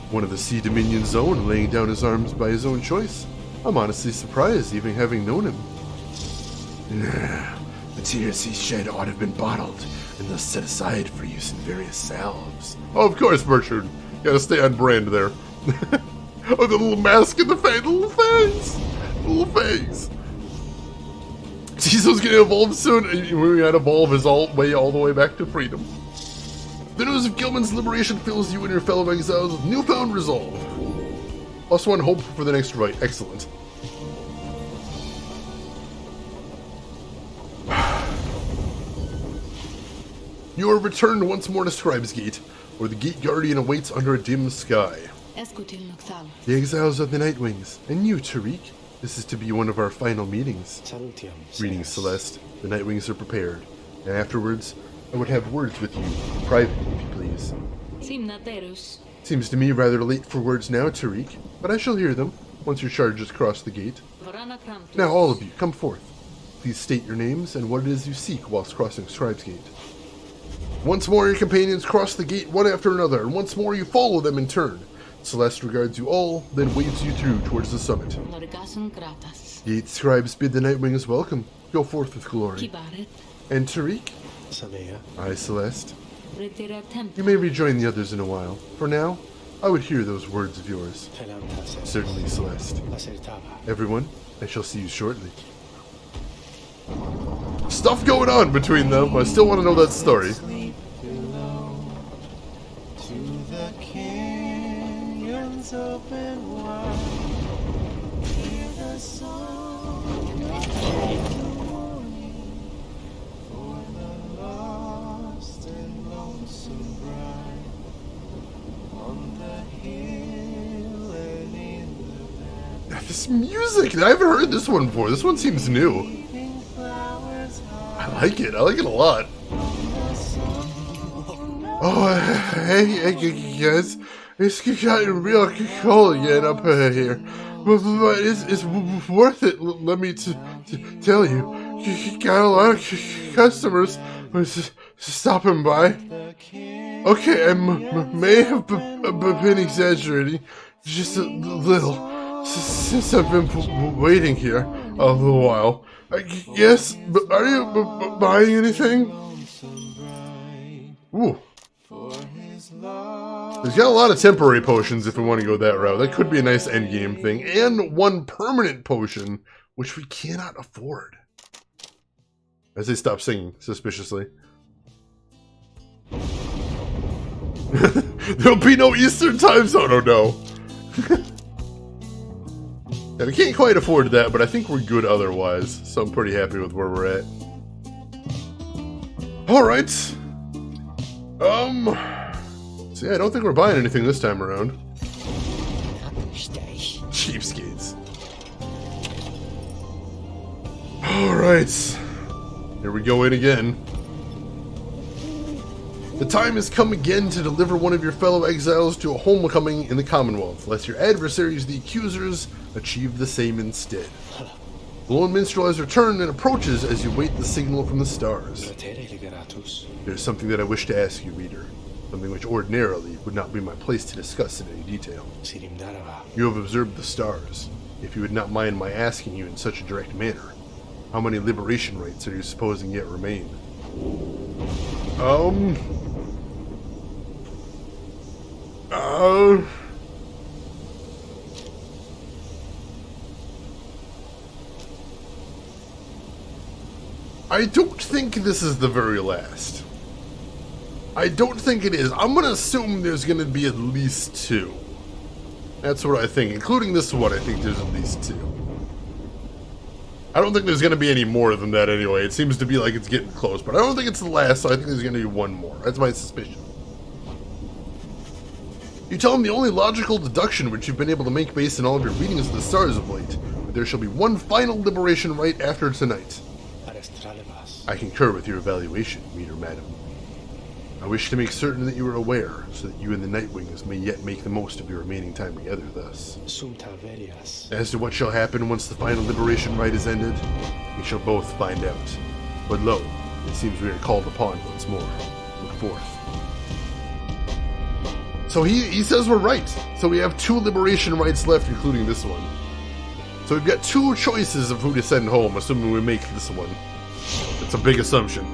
One of the Sea Dominion's own, laying down his arms by his own choice. I'm honestly surprised, even having known him. The tears he shed ought to have been bottled, and thus set aside for use in various salves. Oh, of course, Bertrude. Gotta stay on brand there. Oh, the little mask and the little fangs! Little fangs! Tizo's gonna evolve soon, and we gotta evolve his way all the way back to freedom. The news of Gilman's liberation fills you and your fellow exiles with newfound resolve. +1 hope for the next rite. Excellent. You are returned once more to Scribe's Gate, where the Gate Guardian awaits under a dim sky. The exiles of the Nightwings, and you, Tariq. This is to be one of our final meetings. Greetings, Celeste. The Nightwings are prepared, and afterwards, I would have words with you, privately, if you please. Seems to me rather late for words now, Tariq, but I shall hear them, once your charges cross the gate. Now all of you, come forth. Please state your names and what it is you seek whilst crossing Scribe's Gate. Once more your companions cross the gate one after another, and once more you follow them in turn. Celeste regards you all, then waves you through towards the summit. Gate scribes bid the Nightwings welcome. Go forth with glory. And Tariq? Aye, Celeste. You may rejoin the others in a while. For now, I would hear those words of yours. Certainly, Celeste. Everyone, I shall see you shortly. Stuff going on between them. I still want to know that story. This music, I haven't heard this one before. This one seems new. I like it a lot. Oh, hey, guys. It's gotten real cold again up here. But it's worth it, let me tell you. Got a lot of customers stopping by. Okay, I may have been exaggerating just a little since I've been waiting here a little while. I guess, but are you buying anything? Ooh. There's got a lot of temporary potions if we want to go that route. That could be a nice endgame thing. And one permanent potion, which we cannot afford. As they stop singing suspiciously. There'll be no Eastern time zone, oh no. Yeah, we can't quite afford that, but I think we're good otherwise. So I'm pretty happy with where we're at. Alright. So yeah, I don't think we're buying anything this time around. Cheapskates. Alright. Here we go in again. The time has come again to deliver one of your fellow exiles to a homecoming in the Commonwealth, lest your adversaries, the accusers, achieve the same instead. The lone minstrel has returned and approaches as you wait the signal from the stars. There's something that I wish to ask you, reader. Something which ordinarily would not be my place to discuss in any detail. You have observed the stars. If you would not mind my asking you in such a direct manner, how many liberation rites are you supposing yet remain? I don't think this is the very last. I don't think it is. I'm gonna assume there's gonna be at least 2. That's what I think. Including this one, I think there's at least 2. I don't think there's gonna be any more than that anyway. It seems to be like it's getting close, but I don't think it's the last, so I think there's gonna be one more. That's my suspicion. You tell him the only logical deduction which you've been able to make based on all of your readings of the stars of late, that there shall be one final liberation rite after tonight. I concur with your evaluation, reader madam. I wish to make certain that you are aware, so that you and the Nightwings may yet make the most of your remaining time together thus. As to what shall happen once the final liberation rite is ended, we shall both find out. But lo, it seems we are called upon once more. Look forth. So he says we're right. So we have 2 liberation rites left, including this one. So we've got 2 choices of who to send home, assuming we make this one. It's a big assumption.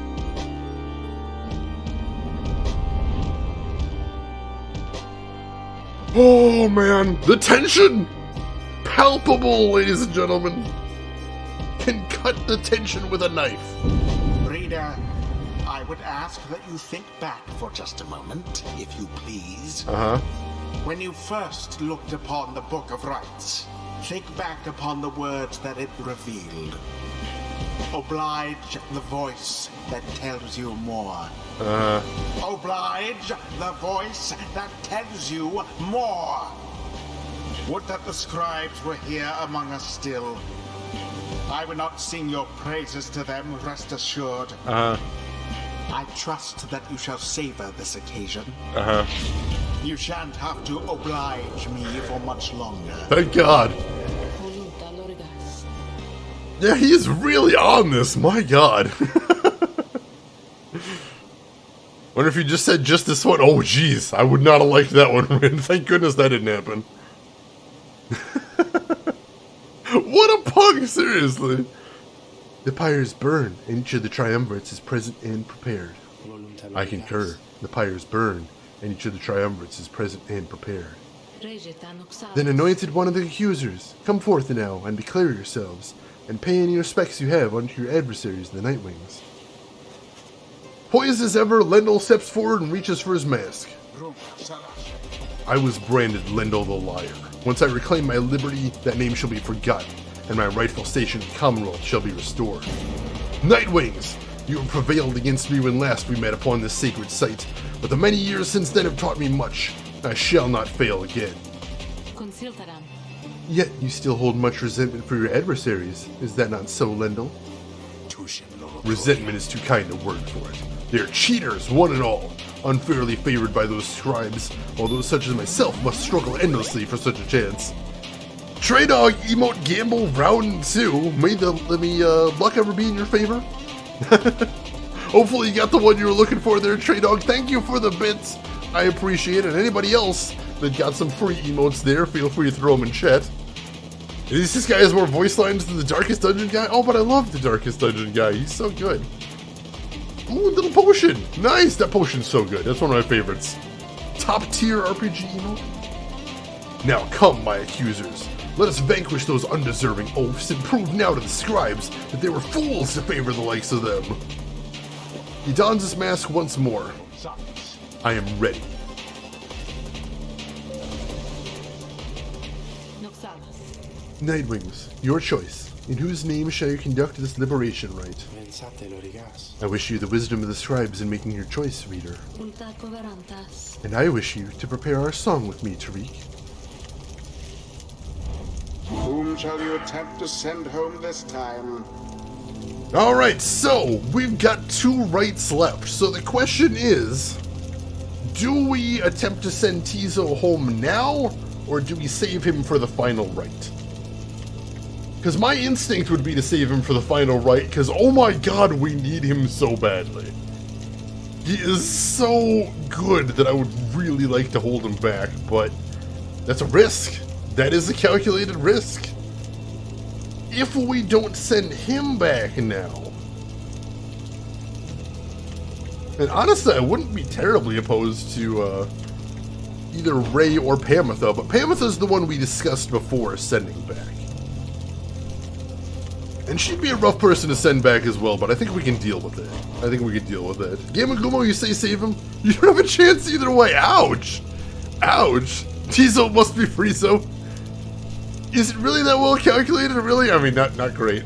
Oh man, the tension! Palpable, ladies and gentlemen. Can cut the tension with a knife. Reader, I would ask that you think back for just a moment, if you please. When you first looked upon the Book of Rites, think back upon the words that it revealed. Oblige the voice that tells you more. Oblige the voice that tells you more. Would that the scribes were here among us still. I would not sing your praises to them, rest assured. I trust that you shall savor this occasion. You shan't have to oblige me for much longer. Thank God. Yeah, he is really on this, my God. Wonder if you just said just this one. Oh, jeez, I would not have liked that one, man. Thank goodness that didn't happen. What a punk, seriously. The pyres burn, and each of the triumvirates is present and prepared. I concur. The pyres burn, and each of the triumvirates is present and prepared. Then, anointed one of the accusers, come forth now and declare yourselves, and pay any respects you have unto your adversaries, the Nightwings. Poised as ever, Lendl steps forward and reaches for his mask. I was branded Lendl the Liar. Once I reclaim my liberty, that name shall be forgotten, and my rightful station in the Commonwealth shall be restored. Nightwings, you have prevailed against me when last we met upon this sacred site, but the many years since then have taught me much. I shall not fail again. Yet you still hold much resentment for your adversaries. Is that not so, Lendl? Resentment is too kind a word for it. They are cheaters, one and all. unfairly favored by those scribes, although such as myself must struggle endlessly for such a chance. Trey Dog Emote Gamble Round 2. May the luck ever be in your favor. Hopefully you got the one you were looking for there, Trey Dog. Thank you for the bits. I appreciate it. And anybody else that got some free emotes there, feel free to throw them in chat. At least this guy has more voice lines than the Darkest Dungeon guy. Oh, but I love the Darkest Dungeon guy. He's so good. Ooh, little potion. Nice. That potion's so good. That's one of my favorites. Top tier RPG emote. Now come, my accusers. Let us vanquish those undeserving oafs and prove now to the scribes that they were fools to favor the likes of them. He dons his mask once more. I am ready. Nightwings, your choice. In whose name shall you conduct this liberation rite? I wish you the wisdom of the scribes in making your choice, reader. And I wish you to prepare our song with me, Tariq. Whom shall you attempt to send home this time? Alright, so we've got 2 rites left. So the question is, do we attempt to send Tizo home now, or do we save him for the final rite? Because my instinct would be to save him for the final rite, because oh my god, we need him so badly. He is so good that I would really like to hold him back, but that's a risk. That is a calculated risk. If we don't send him back now... And honestly, I wouldn't be terribly opposed to either Ray or Pamitha, but Pamitha's the one we discussed before sending back. And she'd be a rough person to send back as well, but I think we can deal with it. I think we can deal with it. Gamagumo, you say save him? You don't have a chance either way. Ouch! Ouch! Tizo must be Friso. Is it really that well calculated? Really? I mean, not great.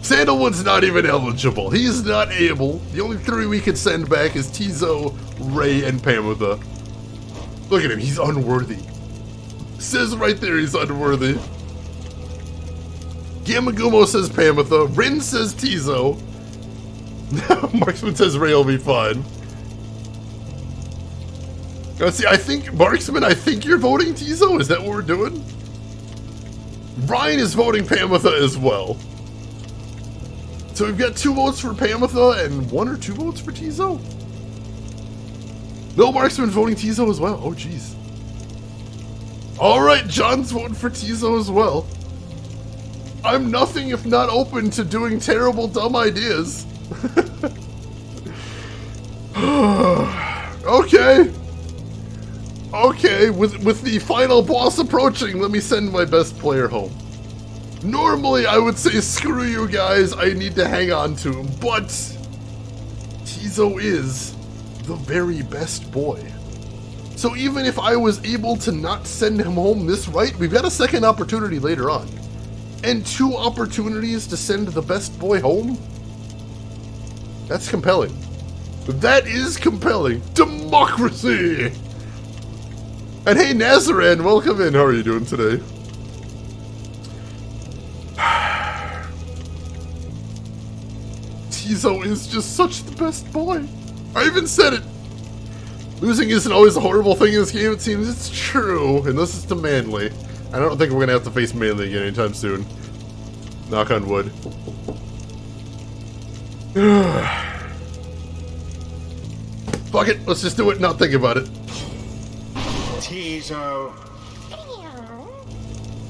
Sandalwood's not even eligible. He's not able. The only 3 we could send back is Tizo, Ray, and Pamitha. Look at him. He's unworthy. Says right there he's unworthy. Gamagumo says Pamitha. Rin says Tizo. Marksman says Ray will be fine. Let's see, I think, Marksman, I think you're voting Tizo? Is that what we're doing? Ryan is voting Pamitha as well. So we've got 2 votes for Pamitha and 1 or 2 votes for Tizo? No, Marksman voting Tizo as well. Oh, jeez. Alright, John's voting for Tizo as well. I'm nothing if not open to doing terrible, dumb ideas. Okay. Okay, with the final boss approaching, let me send my best player home. Normally, I would say, screw you guys, I need to hang on to him, but Tizo is the very best boy. So even if I was able to not send him home this right, we've got a second opportunity later on. And 2 opportunities to send the best boy home? That's compelling. That is compelling. Democracy! And hey, Nazaran, welcome in. How are you doing today? Tizo is just such the best boy. I even said it. Losing isn't always a horrible thing in this game, it seems. It's true, unless it's to Manly. I don't think we're gonna have to face Manly again anytime soon. Knock on wood. Fuck it, let's just do it and not think about it. Tizo.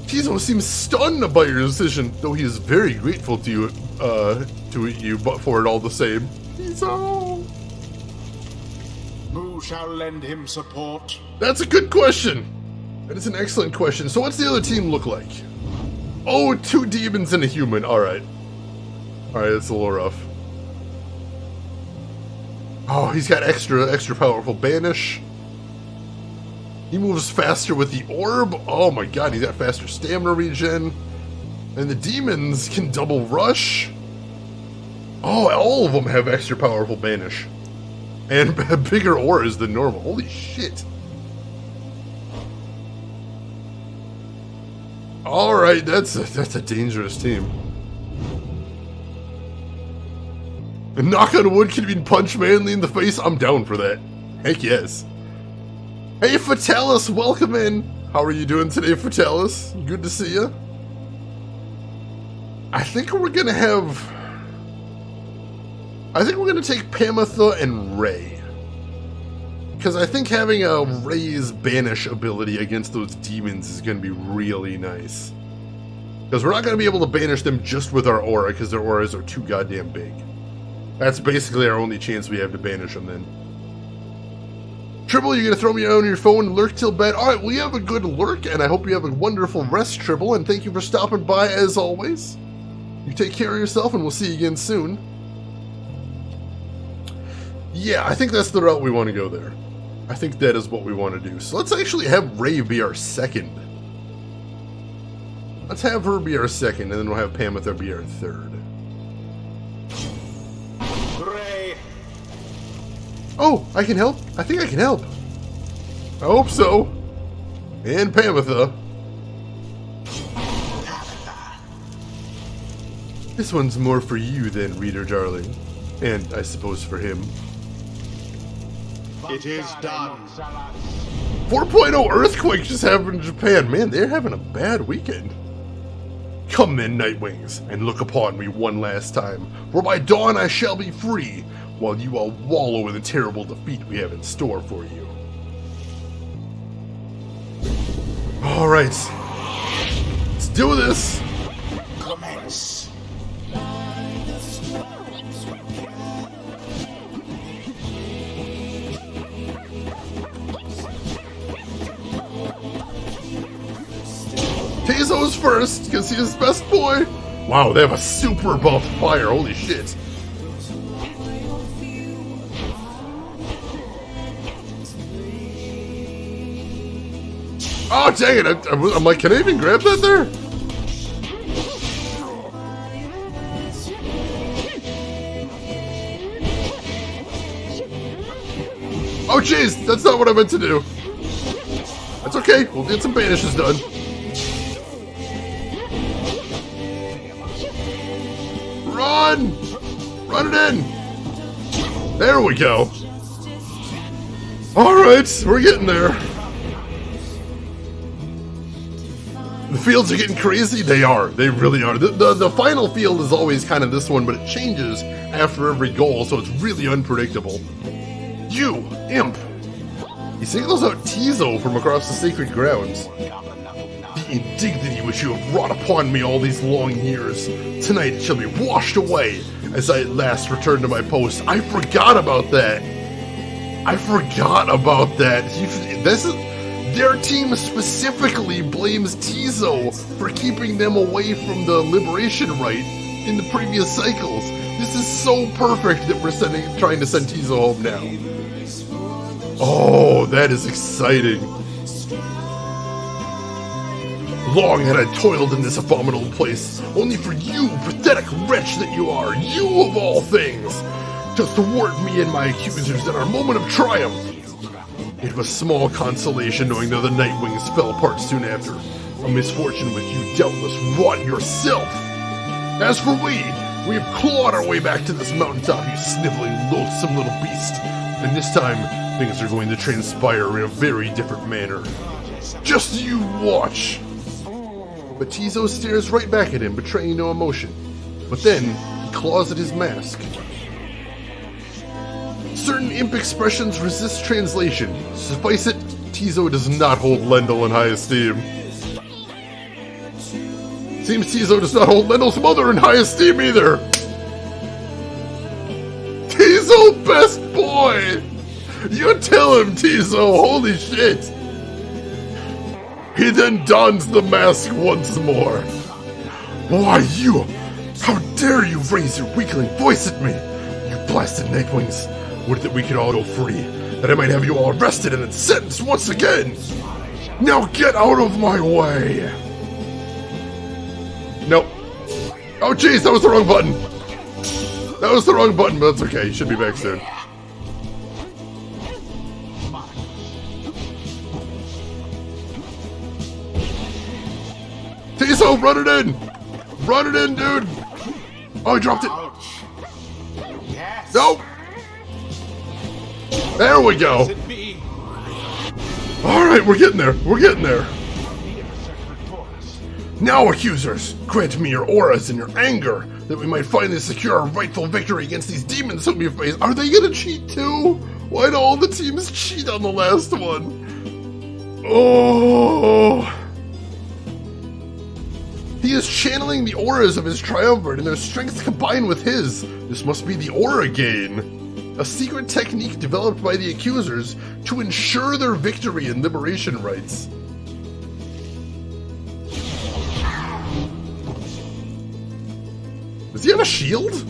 Tizo seems stunned by your decision, though he is very grateful to you, but for it all the same. Tizo. Who shall lend him support? That's a good question. That is an excellent question. So what's the other team look like? Oh, 2 demons and a human. Alright. Alright, that's a little rough. Oh, he's got extra powerful banish. He moves faster with the orb. Oh my god, he's got faster stamina regen. And the demons can double rush. Oh, all of them have extra powerful banish. And bigger auras than normal. Holy shit. Alright, that's a dangerous team. And knock on wood can mean punch Manly in the face. I'm down for that. Heck yes. Hey, Fatalis, welcome in. How are you doing today, Fatalis? Good to see you. I think we're gonna take Pamitha and Ray. Because I think having a Ray's Banish ability against those demons is gonna be really nice. Because we're not gonna be able to banish them just with our aura, because their auras are too goddamn big. That's basically our only chance we have to banish them then. Tribble, you're gonna throw me on your phone and lurk till bed? Alright, well, you have a good lurk, and I hope you have a wonderful rest, Tribble, and thank you for stopping by as always. You take care of yourself, and we'll see you again soon. Yeah, I think that's the route we want to go there. I think that is what we want to do. So let's actually have Ray be our second. Let's have her be our second, and then we'll have Pamitha be our third. Ray! Oh, I can help? I think I can help. I hope so. And Pamitha. This one's more for you then, reader darling. And I suppose for him. It is done. 4.0 earthquake just happened in Japan. Man, they're having a bad weekend. Come then, Nightwings, and look upon me one last time, for by dawn I shall be free, while you all wallow in the terrible defeat we have in store for you. Alright. Let's do this. Commence. Tizo's first, because he's best boy. Wow, they have a super buff Pyre, holy shit. Oh, dang it, I'm like, can I even grab that there? Oh, jeez, that's not what I meant to do. That's okay, we'll get some banishes done. Run! Run it in! There we go. Alright, we're getting there. The fields are getting crazy? They are. They really are. The final field is always kind of this one, but it changes after every goal, so it's really unpredictable. You, imp! He singles out Tizo from across the sacred grounds. The indignity which you have wrought upon me all these long years, tonight it shall be washed away as I at last return to my post. I forgot about that. I forgot about that. Their team specifically blames Tizo for keeping them away from the Liberation Rite in the previous cycles. This is so perfect that we're trying to send Tizo home now. Oh, that is exciting. Long had I toiled in this abominable place, only for you, pathetic wretch that you are, you of all things, to thwart me and my accusers in our moment of triumph. It was small consolation knowing that the Nightwings fell apart soon after, a misfortune which you doubtless wrought yourself. As for we have clawed our way back to this mountaintop, you sniveling, loathsome little beast, and this time things are going to transpire in a very different manner. Just you watch! But Tizo stares right back at him, betraying no emotion. But then, he claws at his mask. Certain imp expressions resist translation. Suffice it, Tizo does not hold Lendl in high esteem. Seems Tizo does not hold Lendl's mother in high esteem either. Tizo, best boy! You tell him, Tizo, holy shit! He then dons the mask once more. Why, you! How dare you raise your weakling voice at me! You blasted Nightwings! Would that we could all go free, that I might have you all arrested and then sentenced once again! Now get out of my way! Nope. Oh jeez, that was the wrong button! That was the wrong button, but that's okay, he should be back soon. Tizo, run it in! Run it in, dude! Oh, he dropped it! Yes. No! There we go. It be Alright, we're getting there. We're getting there. Now, accusers, grant me your auras and your anger, that we might finally secure our rightful victory against these demons whom we face. Are they gonna cheat too? Why do all the teams cheat on the last one? Oh! He is channeling the auras of his triumvirate, and their strengths combine with his. This must be the Aura Gain, a secret technique developed by the accusers to ensure their victory in Liberation Rites. Does he have a shield?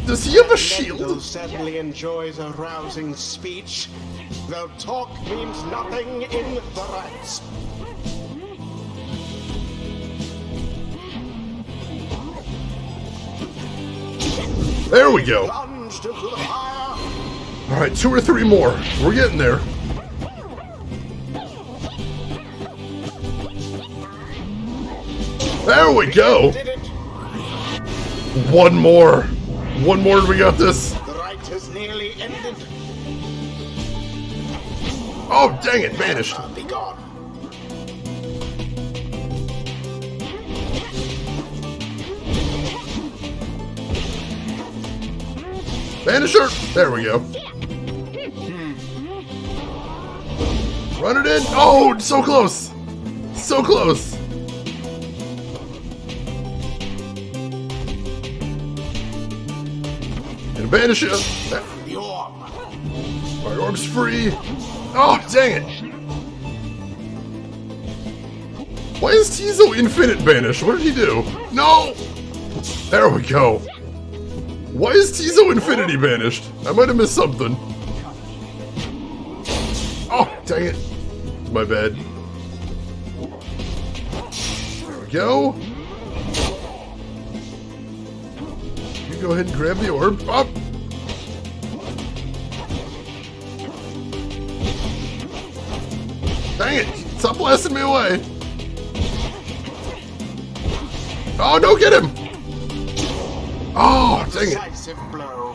Does he have a shield? Mendel certainly enjoys a rousing speech, though talk means nothing in the rites. There we go. Plunged into the fire. Alright, 2 or 3 more. We're getting there. There we go. Did it. One more. One more and we got this. The rite has nearly ended. Oh, dang it, vanished. Be gone. Vanisher! There we go. Run it in. Oh, so close. So close. And Vanisher. The orb. My orb's free. Oh, dang it. Why is Tizo Infinite Vanish? What did he do? No! There we go. Why is Tizo Infinity vanished? I might have missed something. Oh, dang it. My bad. There we go. You go ahead and grab the orb. Up. Dang it. Stop blasting me away. Oh, don't get him. Oh, dang it. Decisive blow.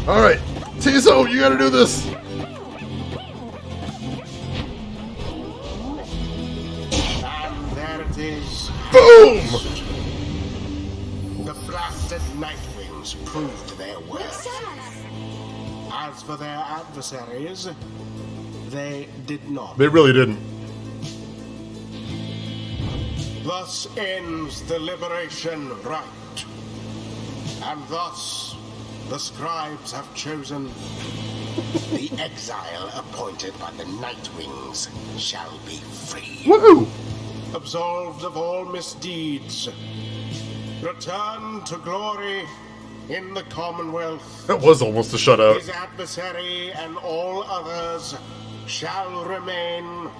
Alright, Tizo, you gotta do this. And there it is. Boom! The blasted Nightwings proved their worth. As for their adversaries, they did not. They really didn't. Thus ends the Liberation Rite. And thus, the scribes have chosen the exile appointed by the Nightwings shall be free. Woo! Absolved of all misdeeds. Return to glory in the Commonwealth. That was almost a shutout. His adversary and all others shall remain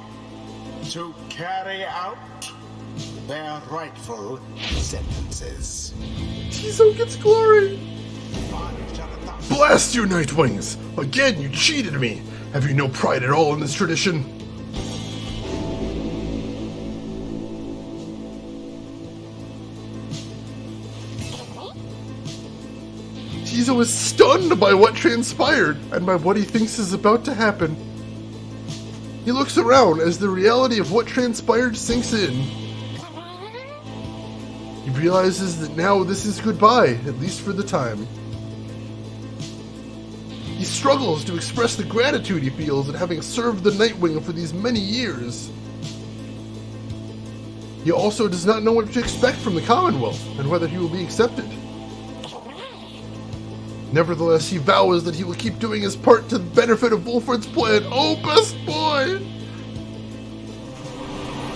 to carry out their rightful sentences. Tizo gets glory. Blast you, Nightwings! Again, you cheated me. Have you no pride at all in this tradition? Tizo is stunned by what transpired and by what he thinks is about to happen. He looks around as the reality of what transpired sinks in. He realizes that now this is goodbye, at least for the time. He struggles to express the gratitude he feels at having served the Nightwing for these many years. He also does not know what to expect from the Commonwealth and whether he will be accepted. Nevertheless, he vows that he will keep doing his part to the benefit of Wolford's plan. Oh, best boy!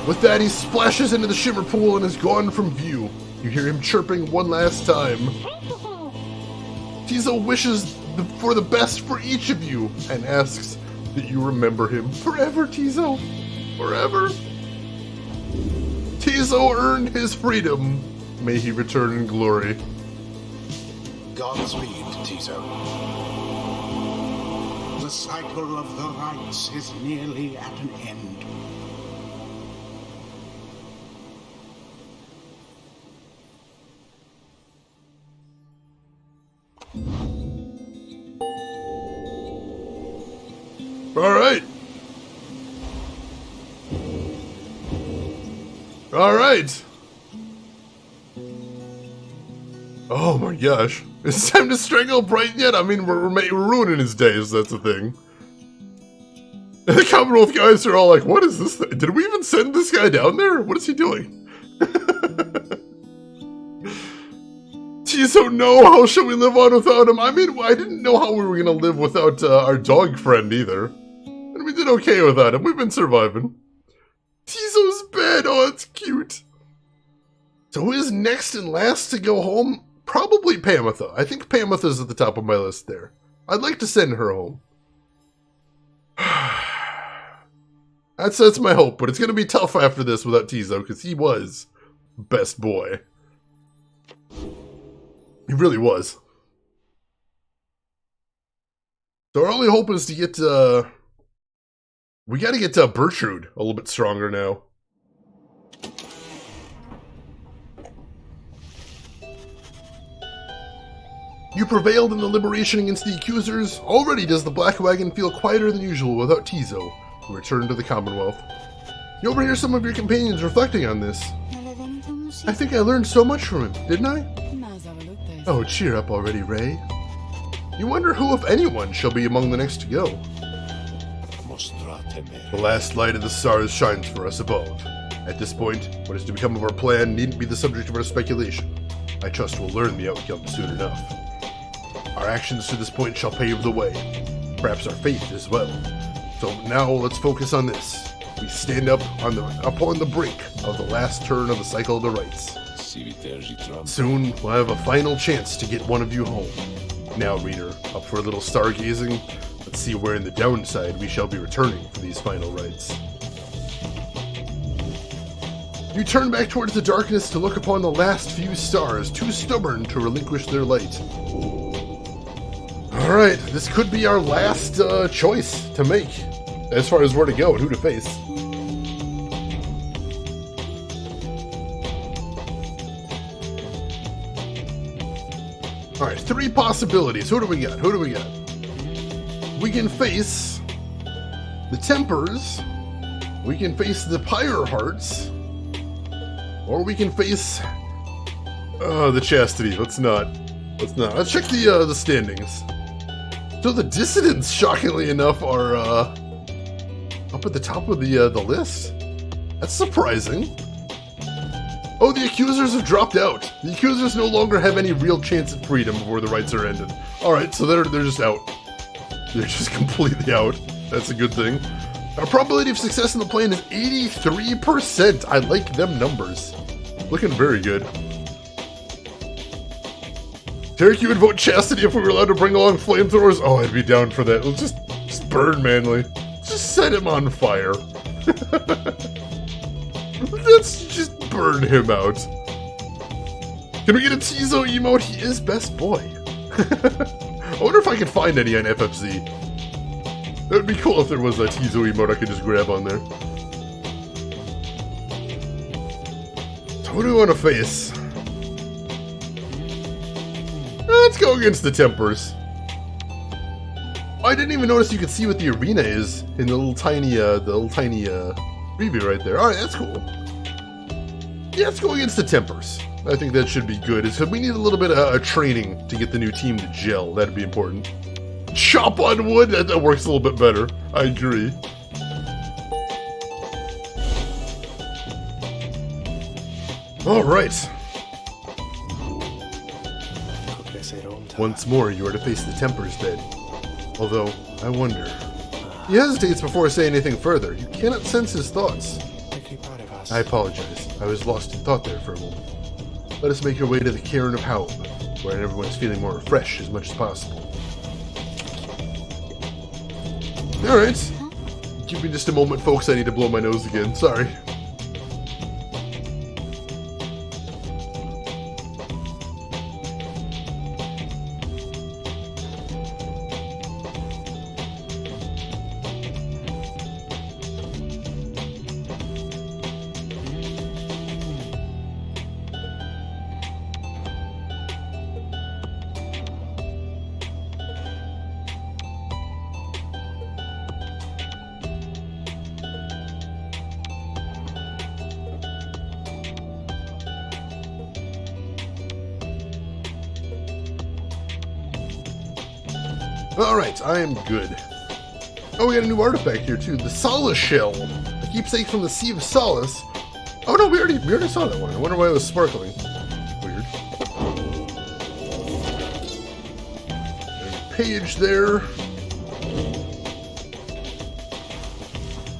With that, he splashes into the Shimmer Pool and is gone from view. You hear him chirping one last time. Tizo wishes for the best for each of you and asks that you remember him forever, Tizo. Forever. Tizo earned his freedom. May he return in glory. Godspeed, Tizo. The cycle of the rites is nearly at an end. Alright. Alright. Oh my gosh. It's time to strangle Bright yet? I mean, we're ruining his days, that's the thing. And the Commonwealth guys are all like, what is this thing? Did we even send this guy down there? What is he doing? Tizo, no, how shall we live on without him? I mean, I didn't know how we were going to live without our dog friend either. And we did okay without him. We've been surviving. Tizo's bed. Oh, it's cute. So who is next and last to go home? Probably Pamitha. I think Pamitha's at the top of my list there. I'd like to send her home. That's my hope, but it's going to be tough after this without Tizo, because he was best boy. He really was. So our only hope is to get, we got to get Bertrude a little bit stronger now. You prevailed in the liberation against the accusers. Already does the Black Wagon feel quieter than usual without Tizo, who returned to the Commonwealth. You overhear some of your companions reflecting on this. I think I learned so much from him, didn't I? Oh, cheer up already, Ray. You wonder who, if anyone, shall be among the next to go. The last light of the stars shines for us above. At this point, what is to become of our plan needn't be the subject of our speculation. I trust we'll learn the outcome soon enough. Our actions to this point shall pave the way. Perhaps our fate as well. So now let's focus on this. We stand up upon the brink of the last turn of the cycle of the rites. Soon we'll have a final chance to get one of you home. Now, reader, up for a little stargazing? Let's see where in the downside we shall be returning for these final rites. You turn back towards the darkness to look upon the last few stars, too stubborn to relinquish their light. Alright, this could be our last choice to make, as far as where to go and who to face. Alright, 3 possibilities. Who do we got? Who do we got? We can face the Tempers, we can face the Pyre Hearts, or we can face the Chastity. Let's not. Let's check the standings. So the Dissidents, shockingly enough, are up at the top of the list. That's surprising. Oh, the Accusers have dropped out. The Accusers no longer have any real chance at freedom before the rites are ended. Alright, so they're just out. They're just completely out. That's a good thing. Our probability of success in the plan is 83%. I like them numbers. Looking very good. Derek, you would vote Chastity if we were allowed to bring along flamethrowers? Oh, I'd be down for that. Let's just burn Manly. Just set him on fire. Let's just burn him out. Can we get a Tizo emote? He is best boy. I wonder if I could find any on FFZ. That would be cool if there was a Tizo emote I could just grab on there. So who do we want to face? Let's go against the Tempers. I didn't even notice you could see what the arena is in the little tiny preview right there. Alright, that's cool. Yeah, let's go against the Tempers. I think that should be good. So we need a little bit of training to get the new team to gel. That'd be important. Chop on wood? That works a little bit better. I agree. Alright. Once more, you are to face the Tempers then. Although, I wonder. He hesitates before saying anything further. You cannot sense his thoughts. I apologize. I was lost in thought there for a moment. Let us make our way to the Cairn of Haub, where everyone is feeling more refreshed as much as possible. Alright. Give me just a moment, folks. I need to blow my nose again. Sorry. Alright, I am good. Oh, we got a new artifact here too, the Solace Shell. The keepsake from the Sea of Solace. Oh no, we already saw that one. I wonder why it was sparkling. Weird. And page there.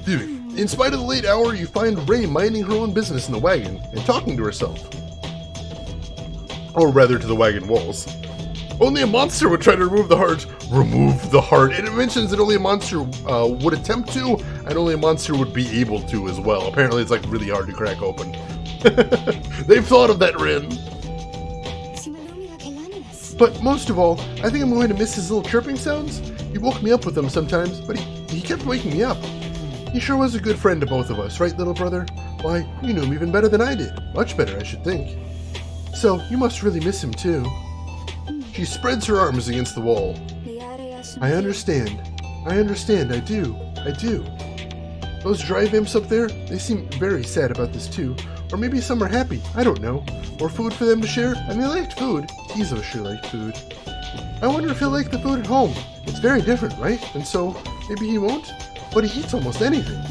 Dude, in spite of the late hour, you find Ray minding her own business in the wagon and talking to herself. Or rather, to the wagon walls. Only a monster would try to remove the heart. Remove the heart. And it mentions that only a monster would attempt to, and only a monster would be able to as well. Apparently it's like really hard to crack open. They've thought of that, Rin. But most of all, I think I'm going to miss his little chirping sounds. He woke me up with them sometimes, but he kept waking me up. He sure was a good friend to both of us, right, little brother? Why, you knew him even better than I did. Much better, I should think. So, you must really miss him too. She spreads her arms against the wall. I understand, I do. Those dry imps up there, they seem very sad about this too. Or maybe some are happy, I don't know. Or food for them to share, and they liked food. Tizo sure liked food. I wonder if he'll like the food at home. It's very different, right? And so, maybe he won't? But he eats almost anything.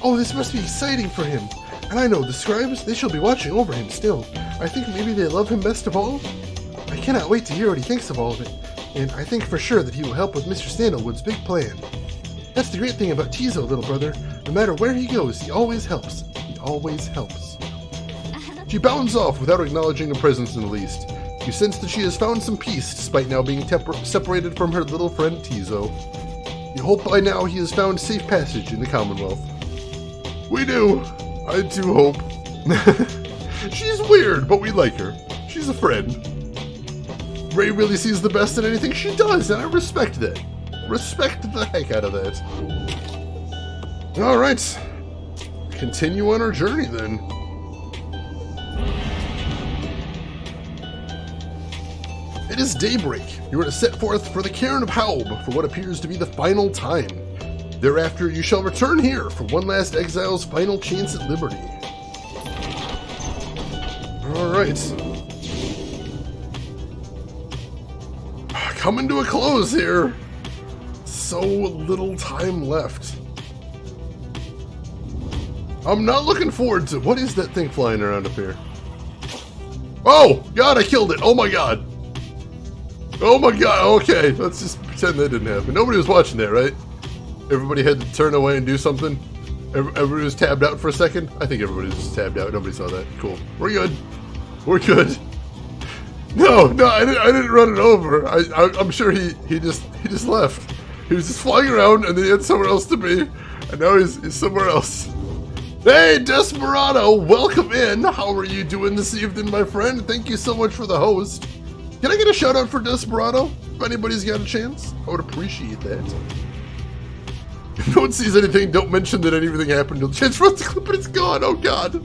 Oh, this must be exciting for him. And I know, the scribes, they shall be watching over him still. I think maybe they love him best of all. I cannot wait to hear what he thinks of all of it. And I think for sure that he will help with Mr. Sandalwood's big plan. That's the great thing about Tizo, little brother. No matter where he goes, he always helps. He always helps. She bounds off without acknowledging her presence in the least. You sense that she has found some peace despite now being separated from her little friend Tizo. You hope by now he has found safe passage in the Commonwealth. We do. I do hope. She's weird, but we like her. She's a friend. Ray really sees the best in anything she does, and I respect that. Respect the heck out of that. Alright. Continue on our journey then. It is daybreak. You are to set forth for the Cairn of Haub for what appears to be the final time. Thereafter, you shall return here for one last exile's final chance at liberty. Alright. Coming to a close here. So little time left. I'm not looking forward to... What is that thing flying around up here? Oh! God, I killed it! Oh my god! Oh my god, okay. Let's just pretend that didn't happen. Nobody was watching that, right? Everybody had to turn away and do something? Everybody was tabbed out for a second? I think everybody was just tabbed out. Nobody saw that. Cool. We're good. We're good. No, I didn't run it over. I'm sure he just left. He was just flying around and then he had somewhere else to be. And now he's somewhere else. Hey, Desperado, welcome in. How are you doing this evening, my friend? Thank you so much for the host. Can I get a shout out for Desperado? If anybody's got a chance, I would appreciate that. If no one sees anything, don't mention that anything happened. You'll chance for us to clip it, it's gone. Oh god.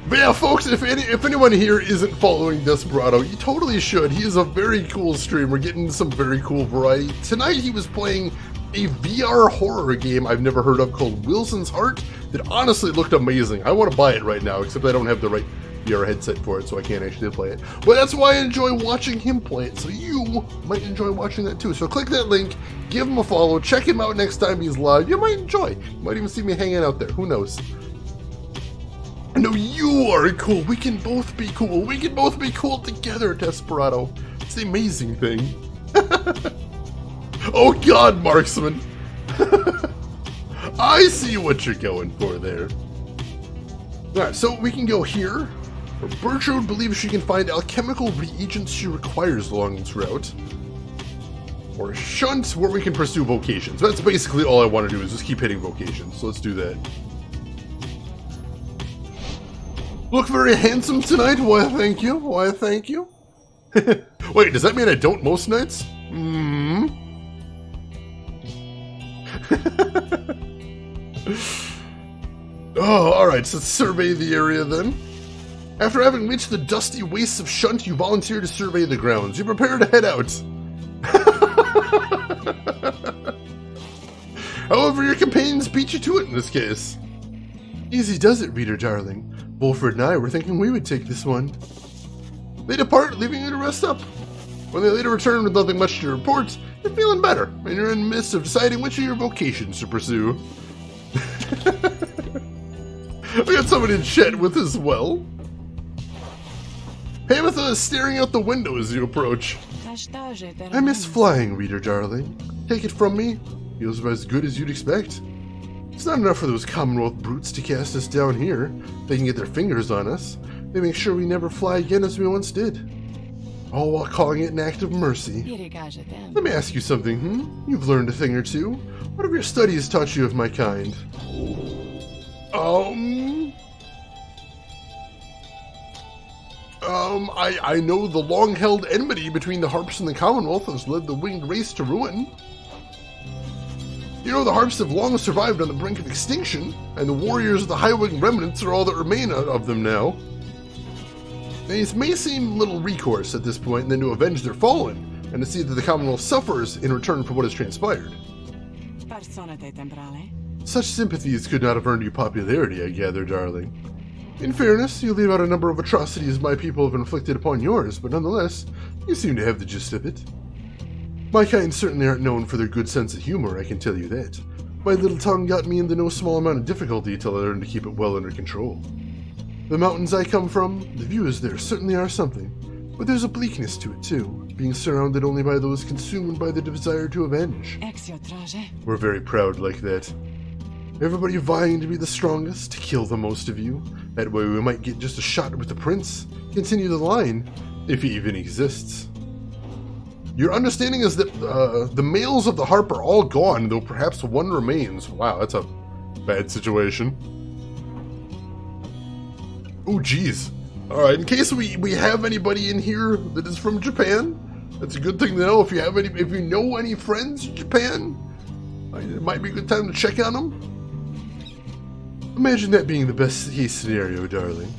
But yeah, folks, if anyone here isn't following Desperado, you totally should. He is a very cool streamer, getting some very cool variety. Tonight he was playing a VR horror game I've never heard of called Wilson's Heart that honestly looked amazing. I want to buy it right now, except I don't have the right VR headset for it, so I can't actually play it. But that's why I enjoy watching him play it, so you might enjoy watching that too. So click that link, give him a follow, check him out next time he's live. You might enjoy. You might even see me hanging out there. Who knows? No, you are cool. We can both be cool. We can both be cool together, Desperado. It's the amazing thing. Oh god, Marksman. I see what you're going for there. Alright, so we can go here, where Bertrude believes she can find alchemical reagents she requires along this route. Or Shunt, where we can pursue vocations. That's basically all I want to do, is just keep hitting vocations. So let's do that. Look very handsome tonight. Why, thank you. Why, thank you. Wait, does that mean I don't most nights? Oh, alright, so let's survey the area then. After having reached the dusty wastes of Shunt, you volunteer to survey the grounds. You prepare to head out. However, your companions beat you to it in this case. Easy does it, reader darling. Wolford and I were thinking we would take this one. They depart, leaving you to rest up. When they later return with nothing much to report, you're feeling better, and you're in the midst of deciding which of your vocations to pursue. We got someone in chat with as well. Hamatha is staring out the window as you approach. I miss flying, reader darling. Take it from me, feels about as good as you'd expect. It's not enough for those Commonwealth brutes to cast us down here. They can get their fingers on us. They make sure we never fly again as we once did. All while calling it an act of mercy. Let me ask you something, You've learned a thing or two. What have your studies taught you of my kind? I know the long-held enmity between the Harps and the Commonwealth has led the winged race to ruin. You know, the Harps have long survived on the brink of extinction, and the warriors of the high-wing remnants are all that remain of them now. It may seem little recourse at this point than to avenge their fallen, and to see that the Commonwealth suffers in return for what has transpired. Such sympathies could not have earned you popularity, I gather, darling. In fairness, you leave out a number of atrocities my people have inflicted upon yours, but nonetheless, you seem to have the gist of it. My kind certainly aren't known for their good sense of humor, I can tell you that. My little tongue got me into no small amount of difficulty till I learned to keep it well under control. The mountains I come from, the views there certainly are something, but there's a bleakness to it too, being surrounded only by those consumed by the desire to avenge. We're very proud like that. Everybody vying to be the strongest, to kill the most of you. That way we might get just a shot with the prince. Continue the line, if he even exists. Your understanding is that the males of the harp are all gone, though perhaps one remains. Wow, that's a bad situation. Oh, geez. Alright, in case we have anybody in here that is from Japan, that's a good thing to know. If you know any friends in Japan, it might be a good time to check on them. Imagine that being the best case scenario, darling.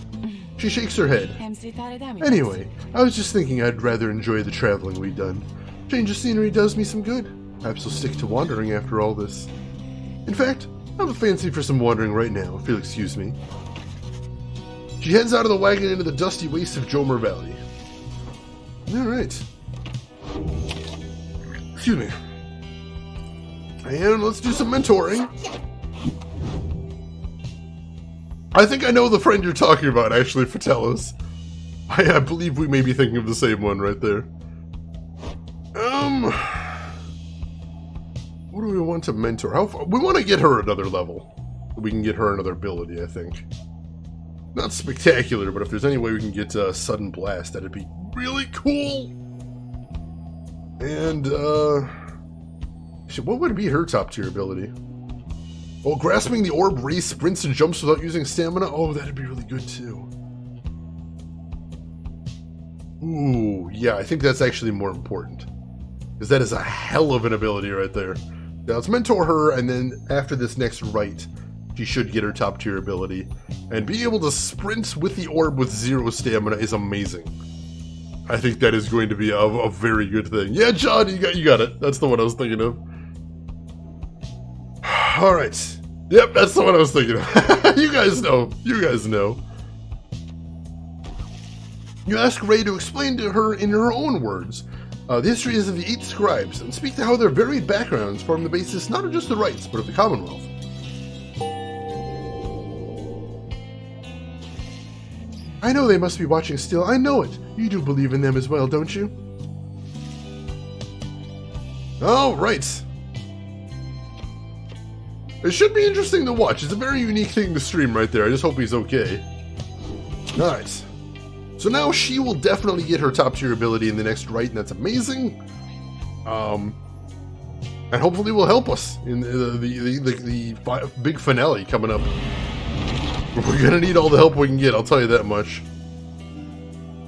She shakes her head. Anyway, I was just thinking I'd rather enjoy the traveling we've done. Change of scenery does me some good. Perhaps I'll stick to wandering after all this. In fact, I have a fancy for some wandering right now, if you'll excuse me. She heads out of the wagon into the dusty wastes of Jomer Valley. Alright. Excuse me. And let's do some mentoring. I think I know the friend you're talking about, actually, Fatellis. I believe we may be thinking of the same one right there. What do we want to mentor? How far? We want to get her another level. We can get her another ability, I think. Not spectacular, but if there's any way we can get Sudden Blast, that'd be really cool. And, what would be her top tier ability? Oh, grasping the orb race sprints and jumps without using stamina? Oh, that'd be really good too. Ooh, yeah, I think that's actually more important. Because that is a hell of an ability right there. Now let's mentor her, and then after this next rite, she should get her top tier ability. And being able to sprint with the orb with 0 stamina is amazing. I think that is going to be a very good thing. Yeah, John, you got it. That's the one I was thinking of. Alright. Yep, that's the one I was thinking of. You guys know. You guys know. You ask Ray to explain to her in her own words the histories of the 8 scribes and speak to how their varied backgrounds form the basis not of just the rites, but of the Commonwealth. I know they must be watching still. I know it. You do believe in them as well, don't you? All right. It should be interesting to watch. It's a very unique thing to stream right there. I just hope he's okay. Alright. So now she will definitely get her top tier ability in the next rite, and that's amazing. And hopefully will help us in the big finale coming up. We're gonna need all the help we can get, I'll tell you that much.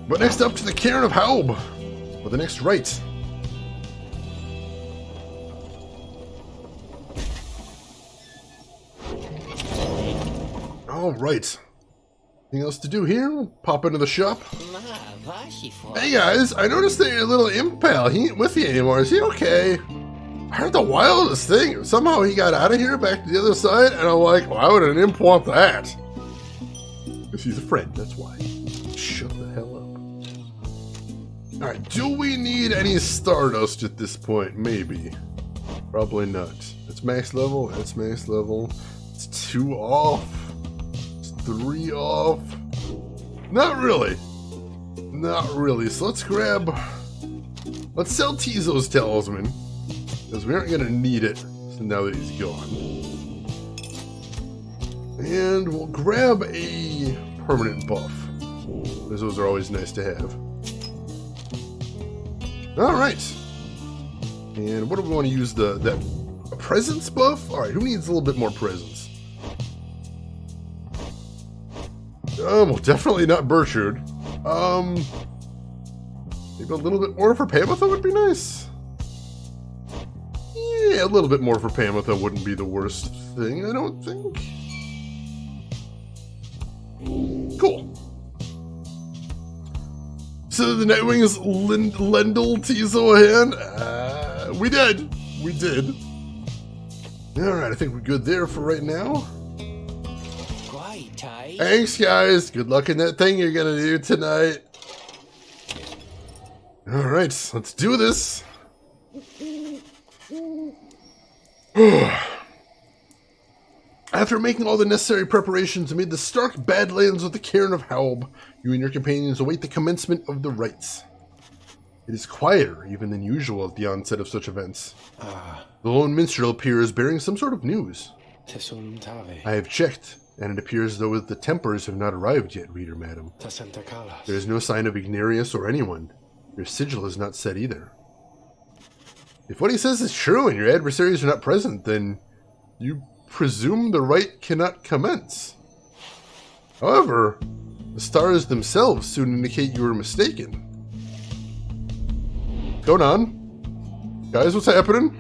But next up to the Cairn of Haub for the next rite. Alright. Anything else to do here? We'll pop into the shop. Hey guys, I noticed that your little imp pal, he ain't with you anymore. Is he okay? I heard the wildest thing. Somehow he got out of here back to the other side, and I'm like, why would an imp want that? Because he's a friend, that's why. Shut the hell Alright, do we need any Stardust at this point? Maybe. Probably not. It's max level, that's max level. It's 2 off. It's 3 off. Not really. Not really. So let's grab... Let's sell Tizo's Talisman. Because we aren't going to need it now that he's gone. And we'll grab a permanent buff. Because those are always nice to have. Alright. And what do we want to use that presence buff? Alright, who needs a little bit more presence? Well, definitely not Bertrude. Maybe a little bit more for Pamitha would be nice. Yeah, a little bit more for Pamitha wouldn't be the worst thing, I don't think. Cool. So the Nightwing's Lendl Tizo a hand? We did. We did. Alright, I think we're good there for right now. Thanks, guys. Good luck in that thing you're gonna do tonight. Alright, let's do this. After making all the necessary preparations amid the stark badlands of the Cairn of Haub, you and your companions await the commencement of the rites. It is quieter even than usual at the onset of such events. The lone minstrel appears bearing some sort of news. I have checked, and it appears as though the Tempers have not arrived yet, reader madam. There is no sign of Ignarius or anyone. Your sigil is not set either. If what he says is true and your adversaries are not present, then you presume the rite cannot commence. However, the stars themselves soon indicate you were mistaken. Going on. Guys, what's happening?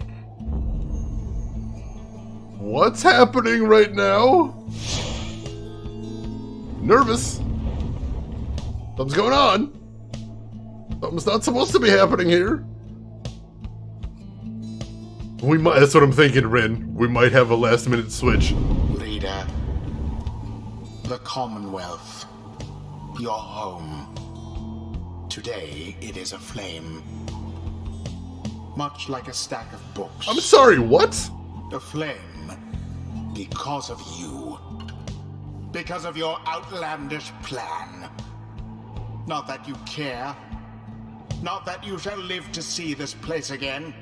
What's happening right now? Nervous. Something's going on. Something's not supposed to be happening here. We might, that's what I'm thinking, Rin. We might have a last minute switch. Reader, the Commonwealth, your home. Today it is aflame. Much like a stack of books. I'm sorry, what? Aflame because of you. Because of your outlandish plan. Not that you care. Not that you shall live to see this place again.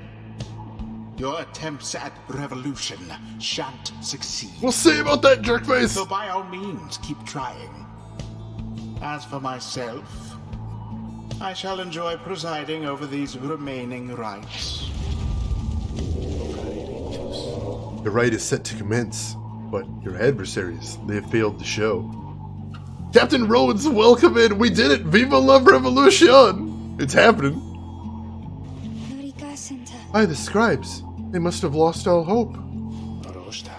Your attempts at revolution shan't succeed. We'll see about that, jerkface! So by all means, keep trying. As for myself, I shall enjoy presiding over these remaining rites. The rite is set to commence, but your adversaries, they have failed to show. Captain Rhodes, welcome in! We did it! Viva la Revolution! It's happening. By the scribes, they must have lost all hope.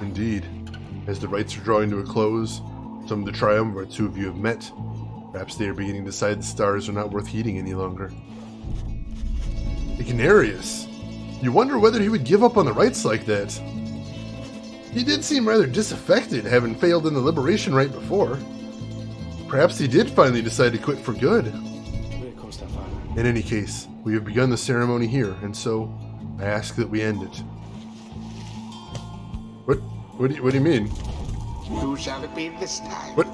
Indeed. As the rites are drawing to a close, some of the triumvirates who of you have met, perhaps they are beginning to decide the stars are not worth heeding any longer. Ignarius. You wonder whether he would give up on the rites like that. He did seem rather disaffected, having failed in the Liberation Rite before. Perhaps he did finally decide to quit for good. In any case, we have begun the ceremony here, and so I ask that we end it. What do you mean? Who shall it be this time? What?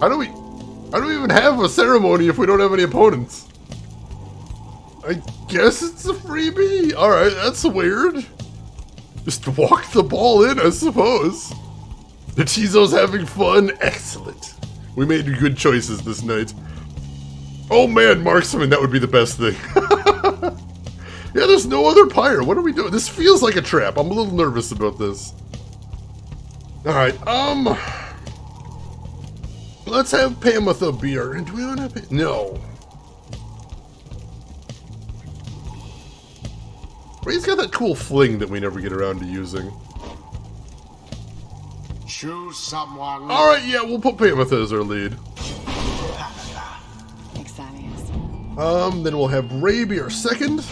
How do we even have a ceremony if we don't have any opponents? I guess it's a freebie. Alright, that's weird. Just walk the ball in, I suppose. The Tizo's having fun. Excellent. We made good choices this night. Oh man, Marksman, that would be the best thing. Yeah, there's no other Pyre. What are we doing? This feels like a trap. I'm a little nervous about this. Alright, let's have Pamitha beer. And do we want to no. Ray's got that cool fling that we never get around to using. Choose someone. Alright, yeah, we'll put Pamitha as our lead. Then we'll have Ray be our second.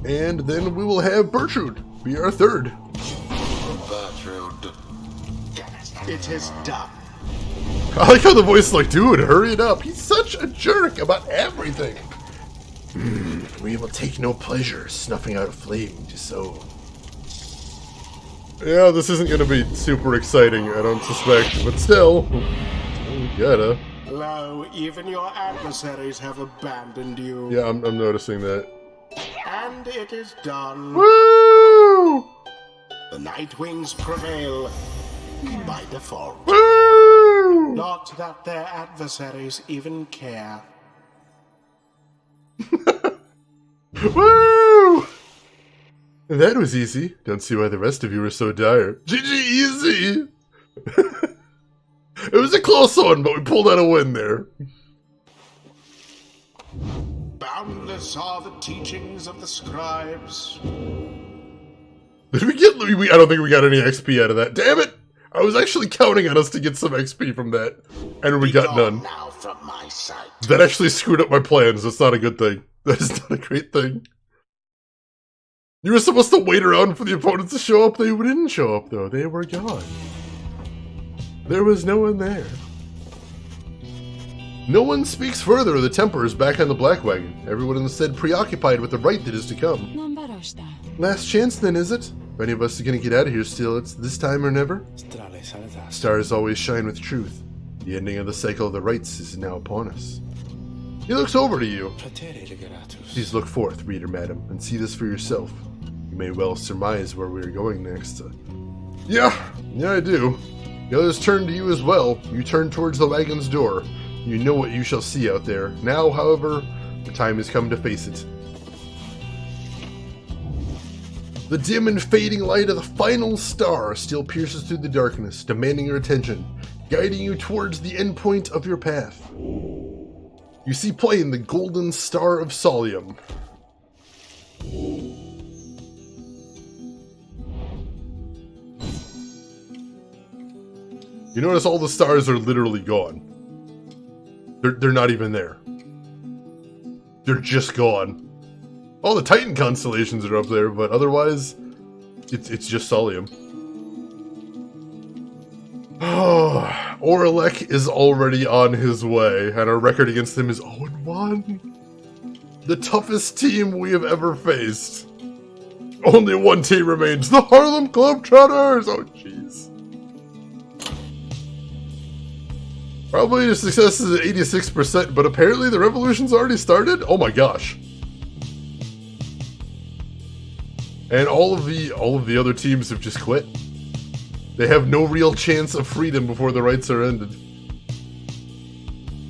And then we will have Bertrude be our third. Bertrude. It is done. I like how the voice is like, dude, hurry it up. He's such a jerk about everything. We will take no pleasure snuffing out a flame to sow. Yeah, this isn't going to be super exciting, I don't suspect, but still, we gotta. Lo, even your adversaries have abandoned you. Yeah, I'm noticing that. And it is done. Woo! The Nightwings prevail by default. Woo! Not that their adversaries even care. Woo! That was easy. Don't see why the rest of you are so dire. GG easy! It was a close one, but we pulled out a win there. Boundless are the teachings of the scribes. Did we get... I don't think we got any XP out of that. Damn it! I was actually counting on us to get some XP from that. And we got none. Now from my sight. That actually screwed up my plans. That's not a good thing. That is not a great thing. You were supposed to wait around for the opponents to show up. They didn't show up, though. They were gone. There was no one there. No one speaks further of the Templars back on the Black Wagon. Everyone instead preoccupied with the rite that is to come. Last chance then, is it? If any of us are gonna get out of here still, it's this time or never. Stars always shine with truth. The ending of the cycle of the rites is now upon us. He looks over to you. Please look forth, reader madam, and see this for yourself. You may well surmise where we are going next. Yeah, I do. The others turn to you as well. You turn towards the wagon's door. You know what you shall see out there. Now, however, the time has come to face it. The dim and fading light of the final star still pierces through the darkness, demanding your attention, guiding you towards the endpoint of your path. You see plain the golden star of Solium. You notice all the stars are literally gone. They're not even there. They're just gone. All the Titan constellations are up there, but otherwise, it's just Solium. Oh, Oralek is already on his way, and our record against him is 0-1. The toughest team we have ever faced. Only one team remains, the Harlem Globetrotters! Oh, jeez. Probably the success is at 86%, but apparently the revolution's already started? Oh my gosh. And all of the other teams have just quit. They have no real chance of freedom before the rites are ended.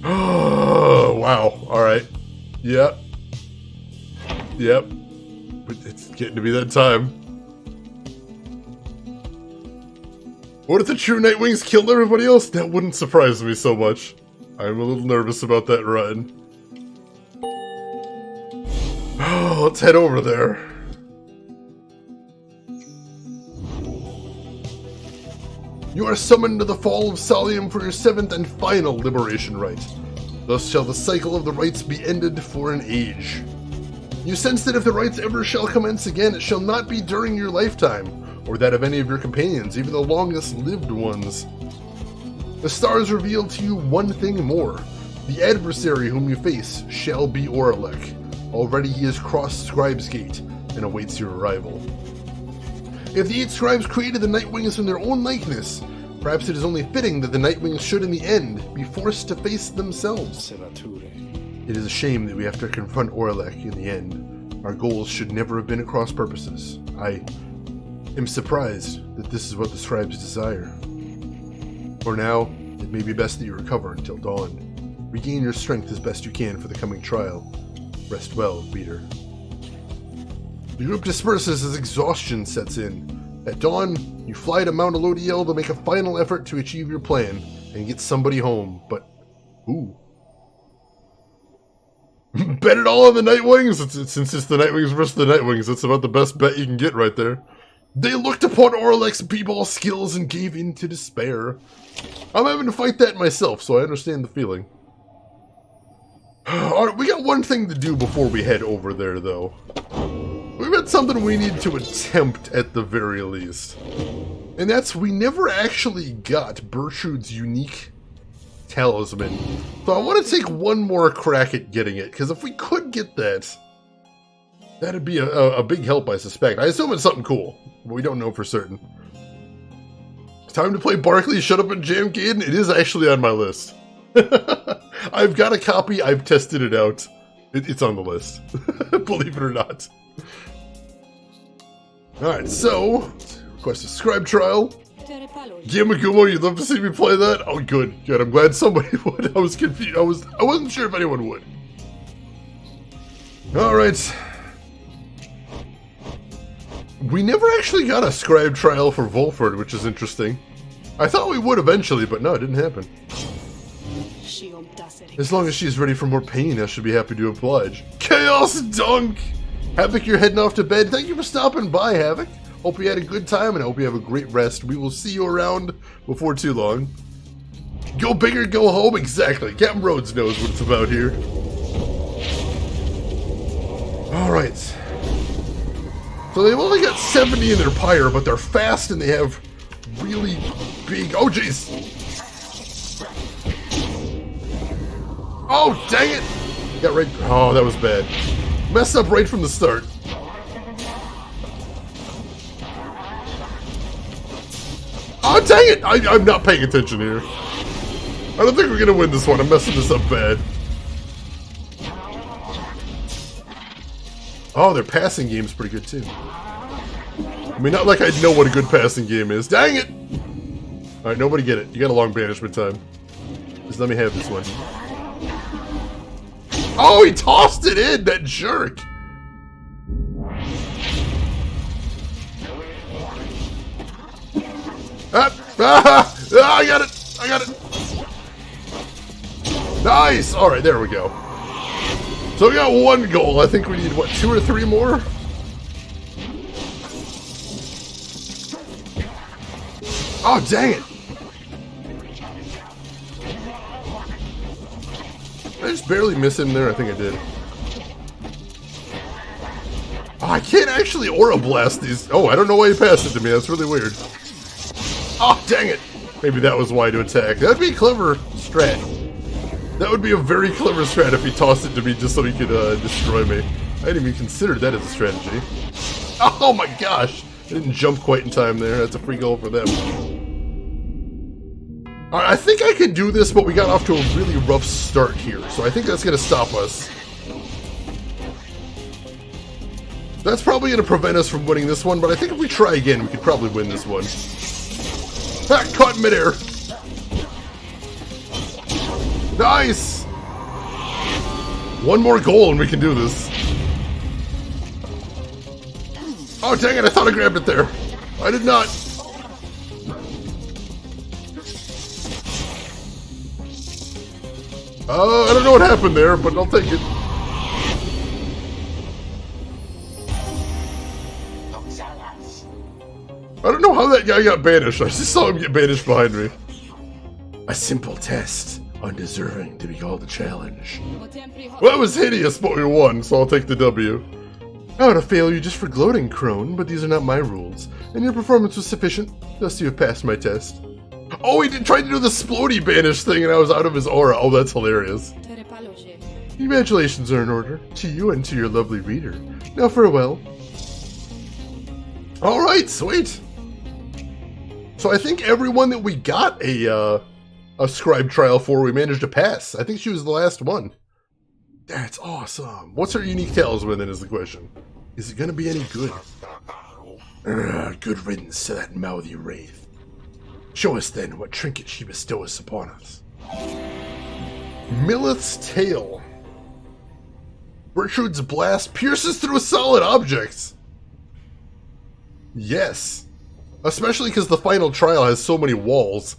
Oh, wow. Alright. Yep. Yep. But it's getting to be that time. What if the true Nightwings killed everybody else? That wouldn't surprise me so much. I'm a little nervous about that run. Oh, let's head over there. You are summoned to the fall of Solium for your 7th and final Liberation Rite. Thus shall the cycle of the rites be ended for an age. You sense that if the rites ever shall commence again, it shall not be during your lifetime, or that of any of your companions, even the longest-lived ones. The stars reveal to you one thing more. The adversary whom you face shall be Oralek. Already he has crossed Scribe's Gate, and awaits your arrival. If the 8 scribes created the Nightwings in their own likeness, perhaps it is only fitting that the Nightwings should in the end be forced to face themselves. It is a shame that we have to confront Oralek in the end. Our goals should never have been at cross purposes. I am surprised that this is what the scribes desire. For now, it may be best that you recover until dawn. Regain your strength as best you can for the coming trial. Rest well, reader. The group disperses as exhaustion sets in. At dawn, you fly to Mount Elodiel to make a final effort to achieve your plan and get somebody home, but who? Bet it all on the Nightwings! Since it's the Nightwings versus the Nightwings, that's about the best bet you can get right there. They looked upon Oralek's b-ball skills and gave in to despair. I'm having to fight that myself, so I understand the feeling. Alright, we got one thing to do before we head over there, though. We've got something we need to attempt at the very least. And that's, we never actually got Bertrude's unique talisman. So I want to take one more crack at getting it, because if we could get that, that'd be a big help, I suspect. I assume it's something cool, but we don't know for certain. It's time to play Barkley Shut Up and Jam Gaiden. It is actually on my list. I've got a copy. I've tested it out. It's on the list. Believe it or not. Alright, so request a scribe trial. Gimagumo, you'd love to see me play that? Oh, good. Good. I'm glad somebody would. I was confused. I wasn't sure if anyone would. Alright. We never actually got a scribe trial for Volford, which is interesting. I thought we would eventually, but no, it didn't happen. As long as she's ready for more pain, I should be happy to oblige. Chaos Dunk! Havoc, you're heading off to bed. Thank you for stopping by, Havoc. Hope you had a good time, and I hope you have a great rest. We will see you around before too long. Go big or go home? Exactly. Captain Rhodes knows what it's about here. Alright. So they've only got 70 in their Pyre, but they're fast and they have really big... Oh, jeez! Oh, dang it! Got right... Oh, that was bad. Messed up right from the start. Oh, dang it! I'm not paying attention here. I don't think we're gonna win this one. I'm messing this up bad. Oh, their passing game's pretty good, too. I mean, not like I know what a good passing game is. Dang it! Alright, nobody get it. You got a long banishment time. Just let me have this one. Oh, he tossed it in, that jerk! I got it! I got it! Nice! Alright, there we go. So we got one goal. I think we need, what, 2 or 3 more? Oh, dang it! Did I just barely miss him there? I think I did. Oh, I can't actually Aura Blast these. Oh, I don't know why he passed it to me. That's really weird. Oh, dang it! Maybe that was why to attack. That'd be a clever strat. That would be a very clever strat if he tossed it to me just so he could destroy me. I didn't even consider that as a strategy. Oh my gosh! I didn't jump quite in time there. That's a free goal for them. Alright, I think I can do this, but we got off to a really rough start here. So I think that's going to stop us. That's probably going to prevent us from winning this one, but I think if we try again, we could probably win this one. Ah, caught midair. Nice! One more goal and we can do this. Oh, dang it, I thought I grabbed it there. I did not. I don't know what happened there, but I'll take it. I don't know how that guy got banished. I just saw him get banished behind me. A simple test, undeserving to be called a challenge. Well, it was hideous, but we won, so I'll take the W. I ought to fail you just for gloating, Crone, but these are not my rules, and your performance was sufficient, thus you have passed my test. Oh, he tried to do the splody banish thing and I was out of his aura. Oh, that's hilarious. Congratulations are in order, to you and to your lovely reader. Now farewell. Alright, sweet. So I think everyone that we got a scribe trial for, we managed to pass. I think she was the last one. That's awesome. What's her unique talisman then is the question. Is it going to be any good? Good riddance to that mouthy wraith. Show us then what trinket she bestows upon us. Millith's Tail. Bertrude's Blast pierces through solid objects. Yes. Especially because the final trial has so many walls.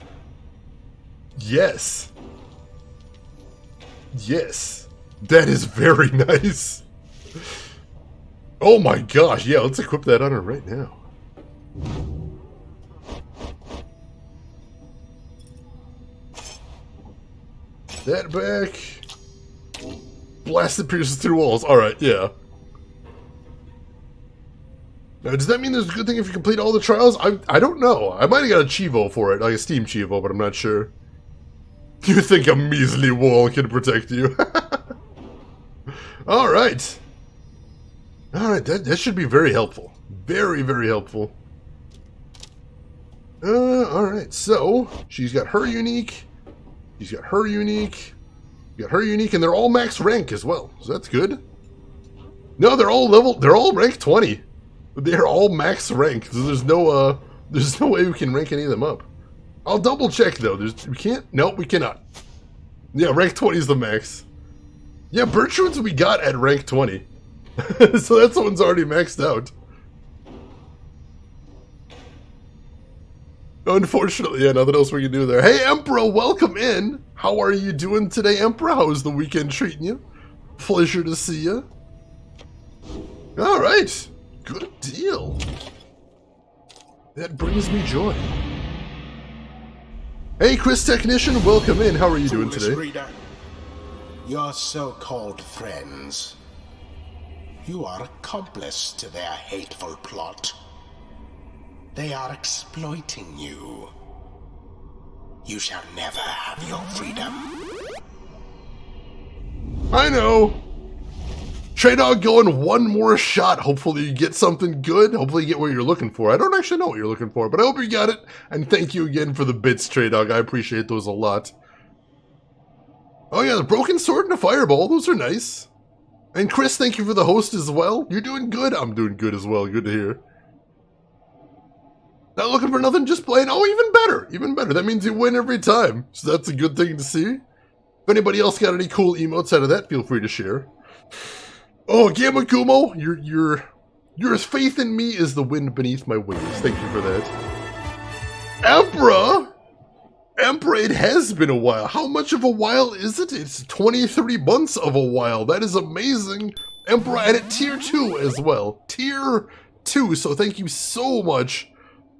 Yes. Yes. That is very nice. Oh my gosh. Yeah, let's equip that on her right now. That back. Blasted pierces through walls. Alright, yeah. Now, does that mean there's a good thing if you complete all the trials? I don't know. I might have got a Chivo for it, like a Steam Chivo, but I'm not sure. You think a measly wall can protect you? Alright. Alright, that should be very helpful. Very, very helpful. Alright, so she's got her unique. She's got her unique. Got her unique, and they're all max rank as well. So that's good. No, they're all rank 20. They're all max rank. So there's no way we can rank any of them up. I'll double check though. We can't. Nope, we cannot. Yeah, rank 20 is the max. Yeah, Bertrude's we got at rank 20. So that one's already maxed out. Unfortunately, yeah, nothing else we can do there. Hey, Emperor, welcome in. How are you doing today, Emperor? How is the weekend treating you? Pleasure to see you. All right, good deal. That brings me joy. Hey, Chris Technician, welcome in. How are you doing today? Reader, your so-called friends. You are accomplice to their hateful plot. They are exploiting you. You shall never have your freedom. I know. Trey Dog going one more shot. Hopefully you get something good. Hopefully you get what you're looking for. I don't actually know what you're looking for, but I hope you got it. And thank you again for the bits, Trey Dog. I appreciate those a lot. Oh yeah, the broken sword and a fireball. Those are nice. And Chris, thank you for the host as well. You're doing good. I'm doing good as well. Good to hear. Not looking for nothing, just playing. Oh, even better. Even better. That means you win every time. So that's a good thing to see. If anybody else got any cool emotes out of that, feel free to share. Oh, Gamma Kumo, your faith in me is the wind beneath my wings. Thank you for that. Emperor, it has been a while. How much of a while is it? It's 23 months of a while. That is amazing. Emperor, and at tier 2 as well. Tier 2, so thank you so much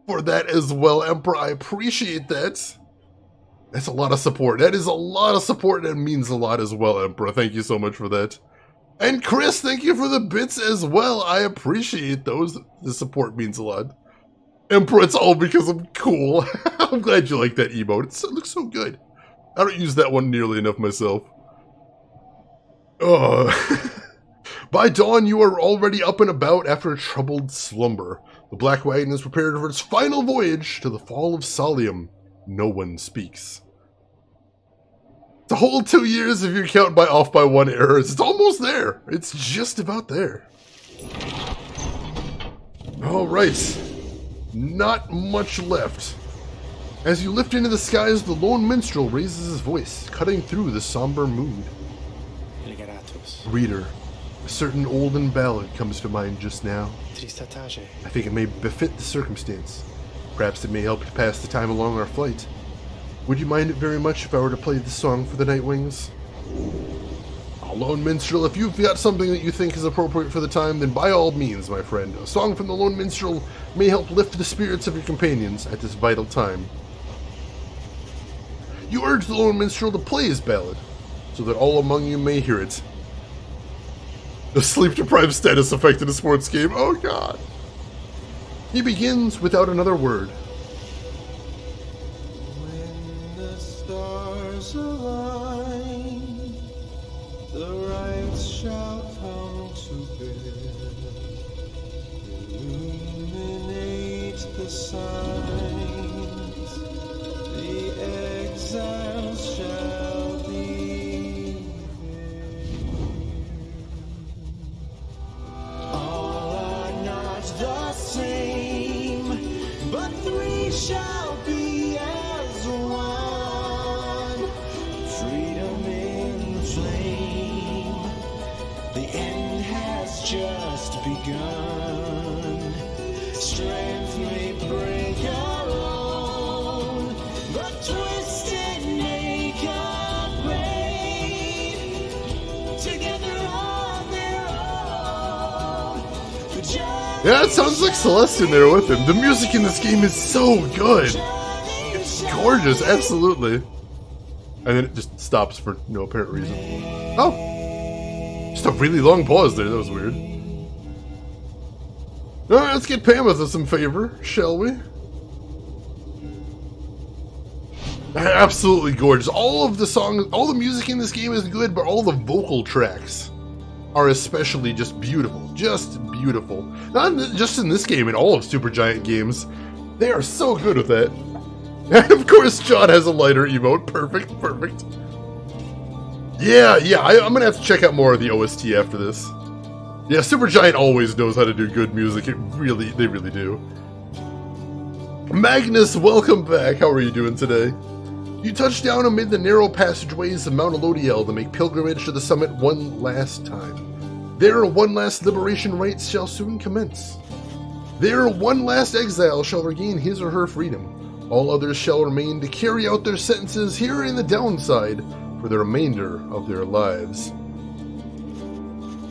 for that as well, Emperor. I appreciate that. That's a lot of support. That is a lot of support, and it means a lot as well, Emperor. Thank you so much for that. And Chris, thank you for the bits as well. I appreciate those. The support means a lot. Emperor, it's all because I'm cool. I'm glad you like that emote. It looks so good. I don't use that one nearly enough myself. By dawn, you are already up and about after a troubled slumber. The Black Wagon is prepared for its final voyage to the fall of Solium. No one speaks. It's a whole 2 years if you count off by one errors. It's almost there. It's just about there. Alright. Not much left. As you lift into the skies, the lone minstrel raises his voice, cutting through the somber mood. Reader, a certain olden ballad comes to mind just now. I think it may befit the circumstance. Perhaps it may help to pass the time along our flight. Would you mind it very much if I were to play this song for the Nightwings? Oh, Lone Minstrel, if you've got something that you think is appropriate for the time, then by all means, my friend. A song from the Lone Minstrel may help lift the spirits of your companions at this vital time. You urge the Lone Minstrel to play his ballad, so that all among you may hear it. The sleep-deprived status effect in a sports game. Oh, God. He begins without another word. When the stars align, the rites shall come to bear. Illuminate the signs, the exiles shall be there. All are not the same, but three shall be as one. Freedom in flame, the end has just begun. Strength may break our own, but twisted make a brain. Together on their own. Yeah, it sounds like Celeste in there with him. The music in this game is so good. It's gorgeous, absolutely. And then it just stops for no apparent reason. Oh. Just a really long pause there, that was weird. Alright, let's get Pam with us some favor, shall we? Absolutely gorgeous. All of the songs, all the music in this game is good, but all the vocal tracks are especially just beautiful. Just beautiful. Not just in this game, in all of Supergiant games. They are so good with that. And of course, John has a lighter emote. Perfect, perfect. Yeah, I'm gonna have to check out more of the OST after this. Yeah, Supergiant always knows how to do good music. They really do. Magnus, welcome back. How are you doing today? You touch down amid the narrow passageways of Mount Elodiel to make pilgrimage to the summit one last time. There, one last liberation rites shall soon commence. There, one last exile shall regain his or her freedom. All others shall remain to carry out their sentences here in the downside for the remainder of their lives.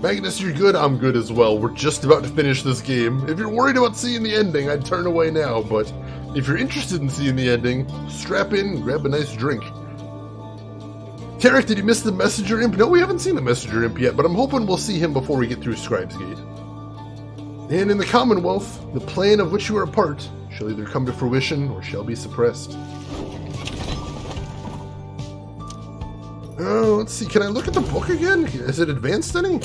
Magnus, you're good, I'm good as well. We're just about to finish this game. If you're worried about seeing the ending, I'd turn away now, but if you're interested in seeing the ending, strap in and grab a nice drink. Tarek, did you miss the Messenger Imp? No, we haven't seen the Messenger Imp yet, but I'm hoping we'll see him before we get through Scribe's Gate. And in the Commonwealth, the plan of which you are a part shall either come to fruition or shall be suppressed. Let's see, can I look at the book again? Is it advanced any?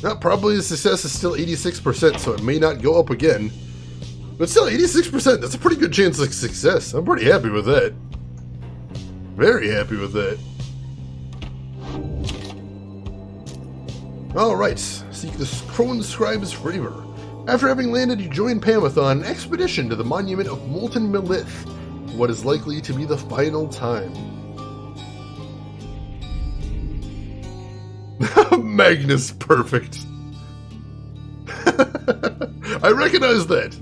No, probably the success is still 86%, so it may not go up again. But still, 86%, that's a pretty good chance of success. I'm pretty happy with that. Very happy with that. Alright, seek the Crone Scribe's favor. After having landed, you join Pamath on an expedition to the monument of Molten Melith, what is likely to be the final time. Magnus, perfect. I recognize that.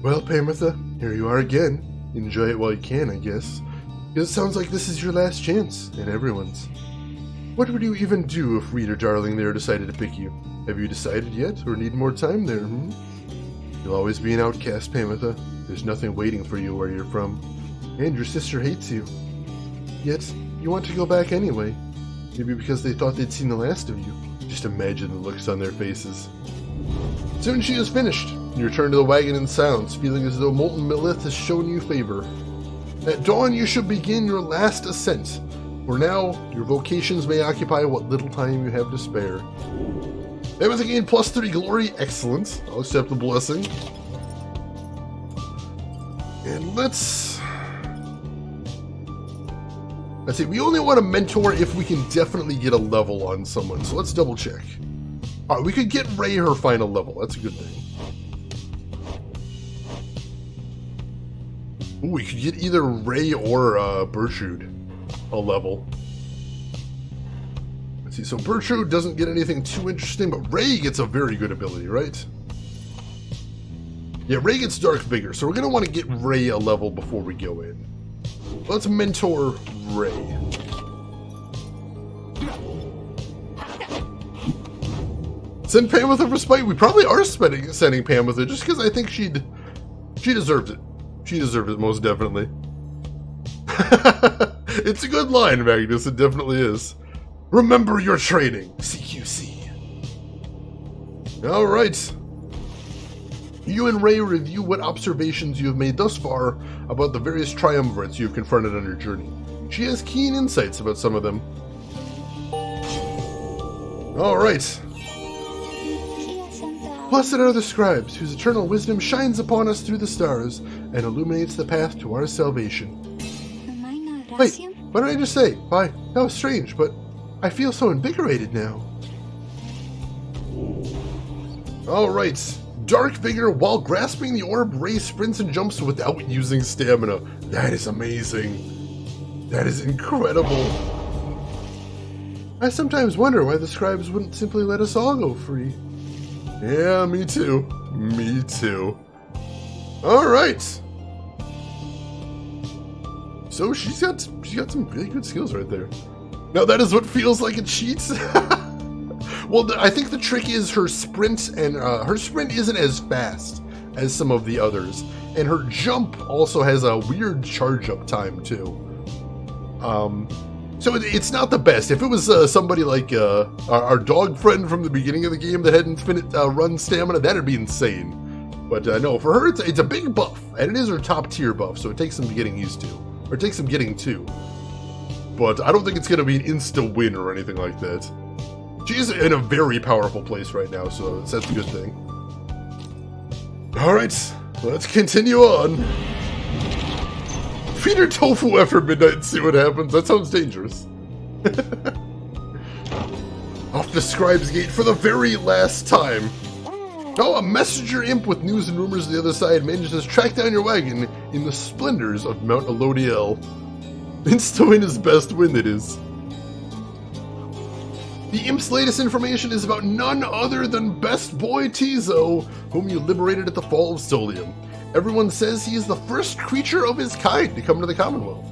Well, Pamatha, here you are again. Enjoy it while you can, I guess. Because it sounds like this is your last chance, and everyone's. What would you even do if Reader Darling there decided to pick you? Have you decided yet, or need more time there, You'll always be an outcast, Pamatha. There's nothing waiting for you where you're from. And your sister hates you. Yet, you want to go back anyway. Maybe because they thought they'd seen the last of you. Just imagine the looks on their faces. Soon she is finished. You return to the wagon in sounds, feeling as though Molten Melith has shown you favor. At dawn you shall begin your last ascent. For now, your vocations may occupy what little time you have to spare. Everything gained +3 glory, excellent. I'll accept the blessing. And let's see, we only want to mentor if we can definitely get a level on someone, so let's double check. Alright, we could get Ray her final level, that's a good thing. Ooh, we could get either Ray or Bertrude a level. Let's see, so Bertrude doesn't get anything too interesting, but Ray gets a very good ability, right? Yeah, Ray gets Dark Vigor, so we're going to want to get Ray a level before we go in. Let's mentor Ray. Send Pam with a respite. We probably are sending Pam with it just because I think she deserves it. She deserves it most definitely. It's a good line, Magnus. It definitely is. Remember your training, CQC. All right. You and Ray review what observations you have made thus far about the various triumvirates you have confronted on your journey. She has keen insights about some of them. Alright. Blessed are the scribes, whose eternal wisdom shines upon us through the stars and illuminates the path to our salvation. Wait, what did I just say? Why, that was strange, but I feel so invigorated now. Alright. Dark Vigor while grasping the orb, Ray sprints and jumps without using stamina. That is amazing. That is incredible. I sometimes wonder why the scribes wouldn't simply let us all go free. Yeah, me too. Me too. Alright. So she's got some really good skills right there. Now that is what feels like a cheat. Well, I think the trick is her sprint, and her sprint isn't as fast as some of the others, and her jump also has a weird charge-up time too. So it's not the best. If it was somebody like our dog friend from the beginning of the game that had infinite run stamina, that'd be insane. But no, for her, it's a big buff, and it is her top tier buff, so it takes some getting used to, or it takes some getting to. But I don't think it's going to be an insta win or anything like that. She's in a very powerful place right now, so that's a good thing. Alright, let's continue on. Feed her tofu after midnight and see what happens. That sounds dangerous. Off the Scribe's Gate for the very last time. Oh, a messenger imp with news and rumors on the other side manages to track down your wagon in the splendors of Mount Elodiel. Insta-win is best win, it is. The imp's latest information is about none other than Best Boy Tizo, whom you liberated at the fall of Solium. Everyone says he is the first creature of his kind to come to the Commonwealth.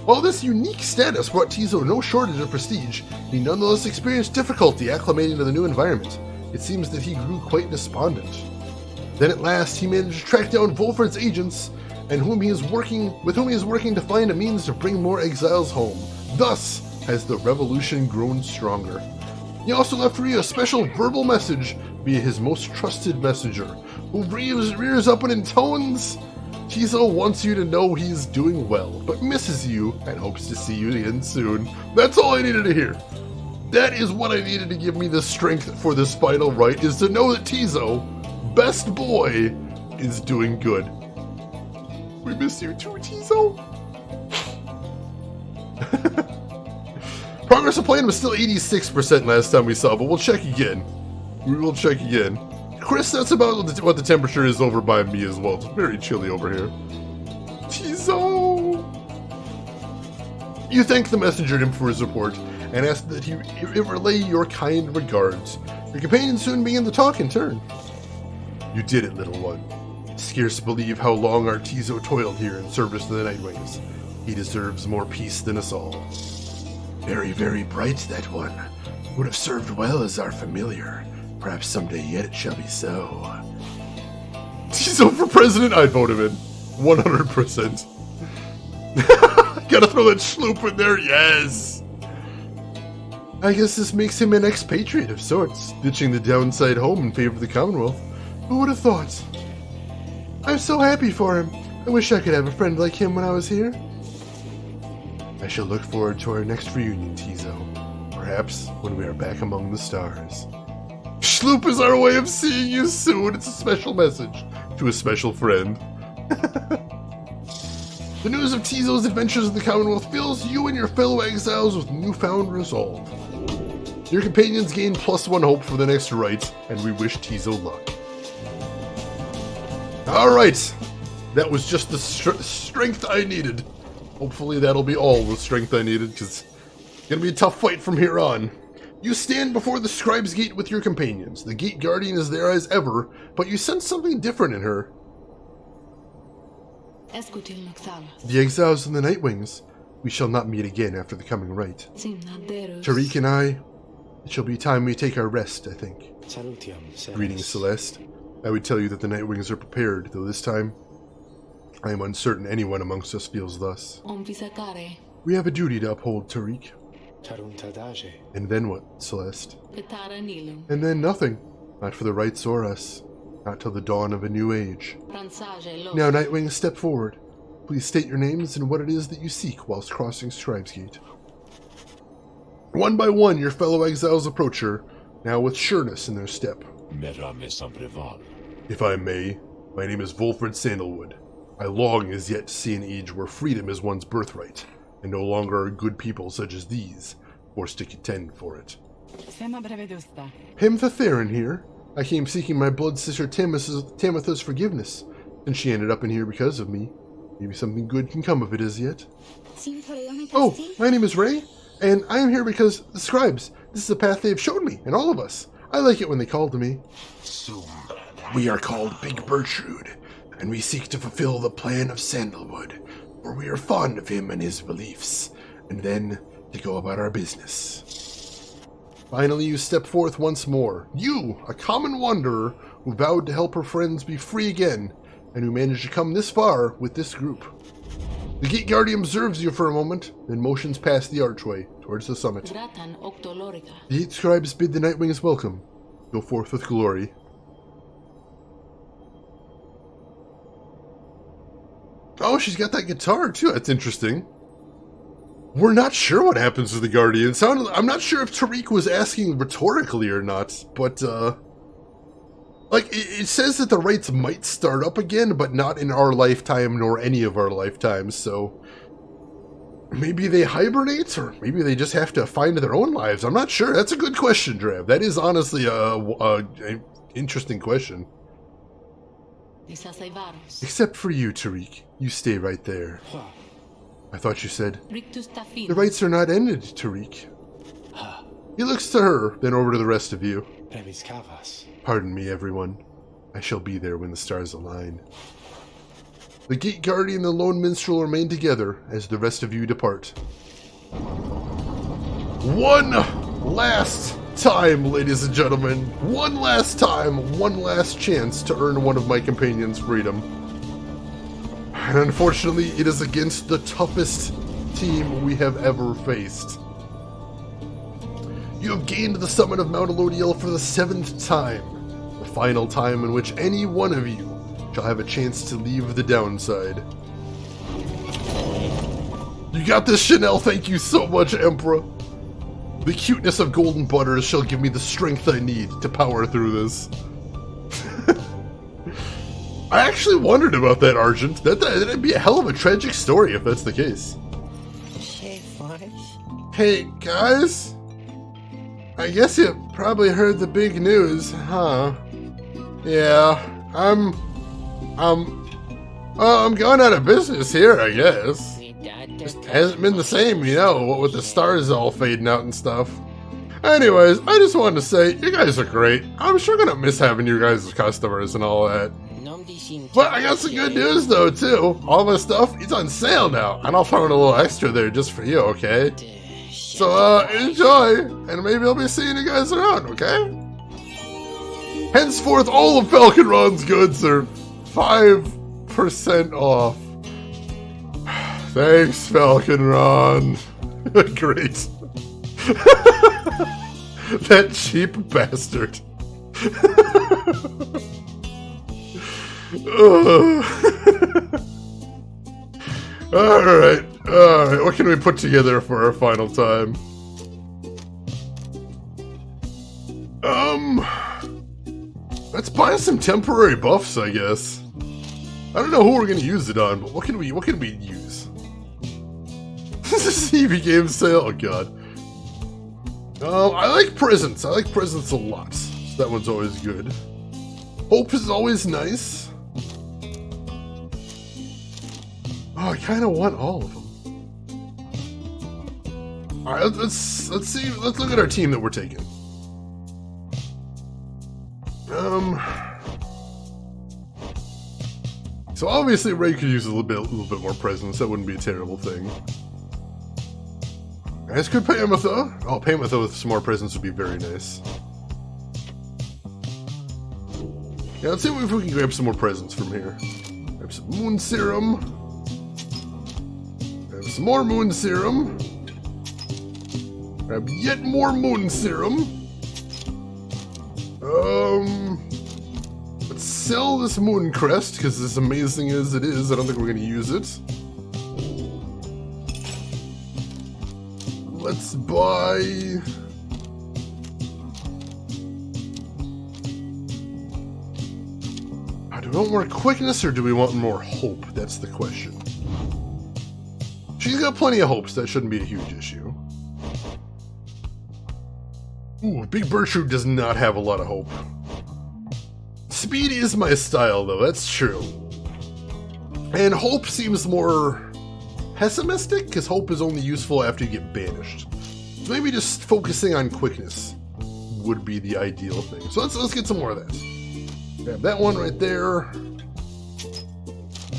While this unique status brought Tizo no shortage of prestige, he nonetheless experienced difficulty acclimating to the new environment. It seems that he grew quite despondent. Then at last he managed to track down Volfred's agents, and with whom he is working to find a means to bring more exiles home. Thus has the revolution grown stronger. He also left Rhea a special verbal message via his most trusted messenger, who rears up and intones, Tizo wants you to know he's doing well, but misses you and hopes to see you again soon. That's all I needed to hear. That is what I needed to give me the strength for this final rite, is to know that Tizo, Best Boy, is doing good. We miss you too, Tizo. Progress of plan was still 86% last time we saw, but we'll check again. We will check again. Chris, that's about what the temperature is over by me as well. It's very chilly over here. Tizo! You thank the messenger imp for his report, and ask that he relay your kind regards. Your companions soon begin to talk in turn. You did it, little one. Scarce believe how long our Tizo toiled here in service to the Nightwings. He deserves more peace than us all. Very, very bright, that one. Would have served well as our familiar. Perhaps someday yet it shall be so. Tizo for president? I'd vote him in. 100%. Gotta throw that schloop in there, yes! I guess this makes him an expatriate of sorts, ditching the downside home in favor of the Commonwealth. Who would have thought? I'm so happy for him. I wish I could have a friend like him when I was here. I shall look forward to our next reunion, Tizo. Perhaps when we are back among the stars. Schloop is our way of seeing you soon. It's a special message to a special friend. The news of Tizo's adventures in the Commonwealth fills you and your fellow exiles with newfound resolve. Your companions gain +1 hope for the next rite, and we wish Tizo luck. Alright, that was just the strength I needed. Hopefully that'll be all the strength I needed, because it's going to be a tough fight from here on. You stand before the Scribe's Gate with your companions. The Gate Guardian is there as ever, but you sense something different in her. The exiles and the Nightwings. We shall not meet again after the coming rite. Tariq and I, it shall be time we take our rest, I think. Greetings, Celeste. I would tell you that the Nightwings are prepared, though this time, I am uncertain anyone amongst us feels thus. We have a duty to uphold, Tariq. And then what, Celeste? And then nothing. Not for the rites or us. Not till the dawn of a new age. Now, Nightwing, step forward. Please state your names and what it is that you seek whilst crossing Scribe's Gate. One by one, your fellow exiles approach her, now with sureness in their step. If I may, my name is Volfred Sandalwood. I long as yet to see an age where freedom is one's birthright, and no longer are good people such as these forced to contend for it. Him the Theron here. I came seeking my blood sister Tamitha's forgiveness, and she ended up in here because of me. Maybe something good can come of it as yet. Oh, my name is Ray, and I am here because the scribes, this is a path they've showed me, and all of us. I like it when they call to me. We are called Big Bertrude, and we seek to fulfill the plan of Sandalwood, for we are fond of him and his beliefs, and then to go about our business. Finally, you step forth once more. You, a common wanderer who vowed to help her friends be free again, and who managed to come this far with this group. The Gate Guardian observes you for a moment, then motions past the archway towards the summit. The 8 scribes bid the Nightwings welcome. Go forth with glory. Oh, she's got that guitar too. That's interesting. We're not sure what happens to the Guardian. I'm not sure if Tariq was asking rhetorically or not, but like it says that the rites might start up again, but not in our lifetime nor any of our lifetimes. So maybe they hibernate, or maybe they just have to find their own lives. I'm not sure. That's a good question, Drav. That is honestly a interesting question. Except for you, Tariq. You stay right there. I thought you said, the rites are not ended, Tariq. He looks to her, then over to the rest of you. Pardon me, everyone. I shall be there when the stars align. The Gate Guardian and the Lone Minstrel remain together as the rest of you depart. One last time, ladies and gentlemen. One last time, one last chance to earn one of my companions' freedom. And unfortunately, it is against the toughest team we have ever faced. You have gained the summit of Mount Elodiel for the 7th time, the final time in which any one of you shall have a chance to leave the downside. You got this, Chanel. Thank you so much, Emperor. The cuteness of golden butters shall give me the strength I need to power through this. I actually wondered about that, Argent. That'd be a hell of a tragic story if that's the case. Hey, guys? I guess you probably heard the big news, huh? Yeah, I'm going out of business here, I guess. Just hasn't been the same, you know, what with the stars all fading out and stuff. Anyways, I just wanted to say, you guys are great. I'm sure gonna miss having you guys as customers and all that. But I got some good news though too. All my stuff is on sale now, and I'll throw in a little extra there just for you, okay? So enjoy, and maybe I'll be seeing you guys around, okay? Henceforth, all of Falconron's goods are 5% off. Thanks, Falconron. Great. That cheap bastard. Alright, what can we put together for our final time? Let's buy some temporary buffs, I guess. I don't know who we're gonna use it on, but what can we use? This is an EV game sale, oh god. I like presents. I like presents a lot. So that one's always good. Hope is always nice. Oh, I kind of want all of them. All right, let's see. Let's look at our team that we're taking. So obviously Ray could use a little bit more presence. That wouldn't be a terrible thing. Guys, could Pamatha. Oh, Pamatha with some more presence would be very nice. Yeah, let's see if we can grab some more presents from here. Grab some moon serum. Grab some more moon serum. Grab yet more moon serum. Let's sell this moon crest, because as amazing as it is, I don't think we're going to use it. Let's buy... Do we want more quickness or do we want more hope? That's the question. She's got plenty of hopes, that shouldn't be a huge issue. Ooh, Big Bertrude does not have a lot of hope. Speed is my style though, that's true. And hope seems more pessimistic, because hope is only useful after you get banished. So maybe just focusing on quickness would be the ideal thing. So let's get some more of that. Grab that one right there.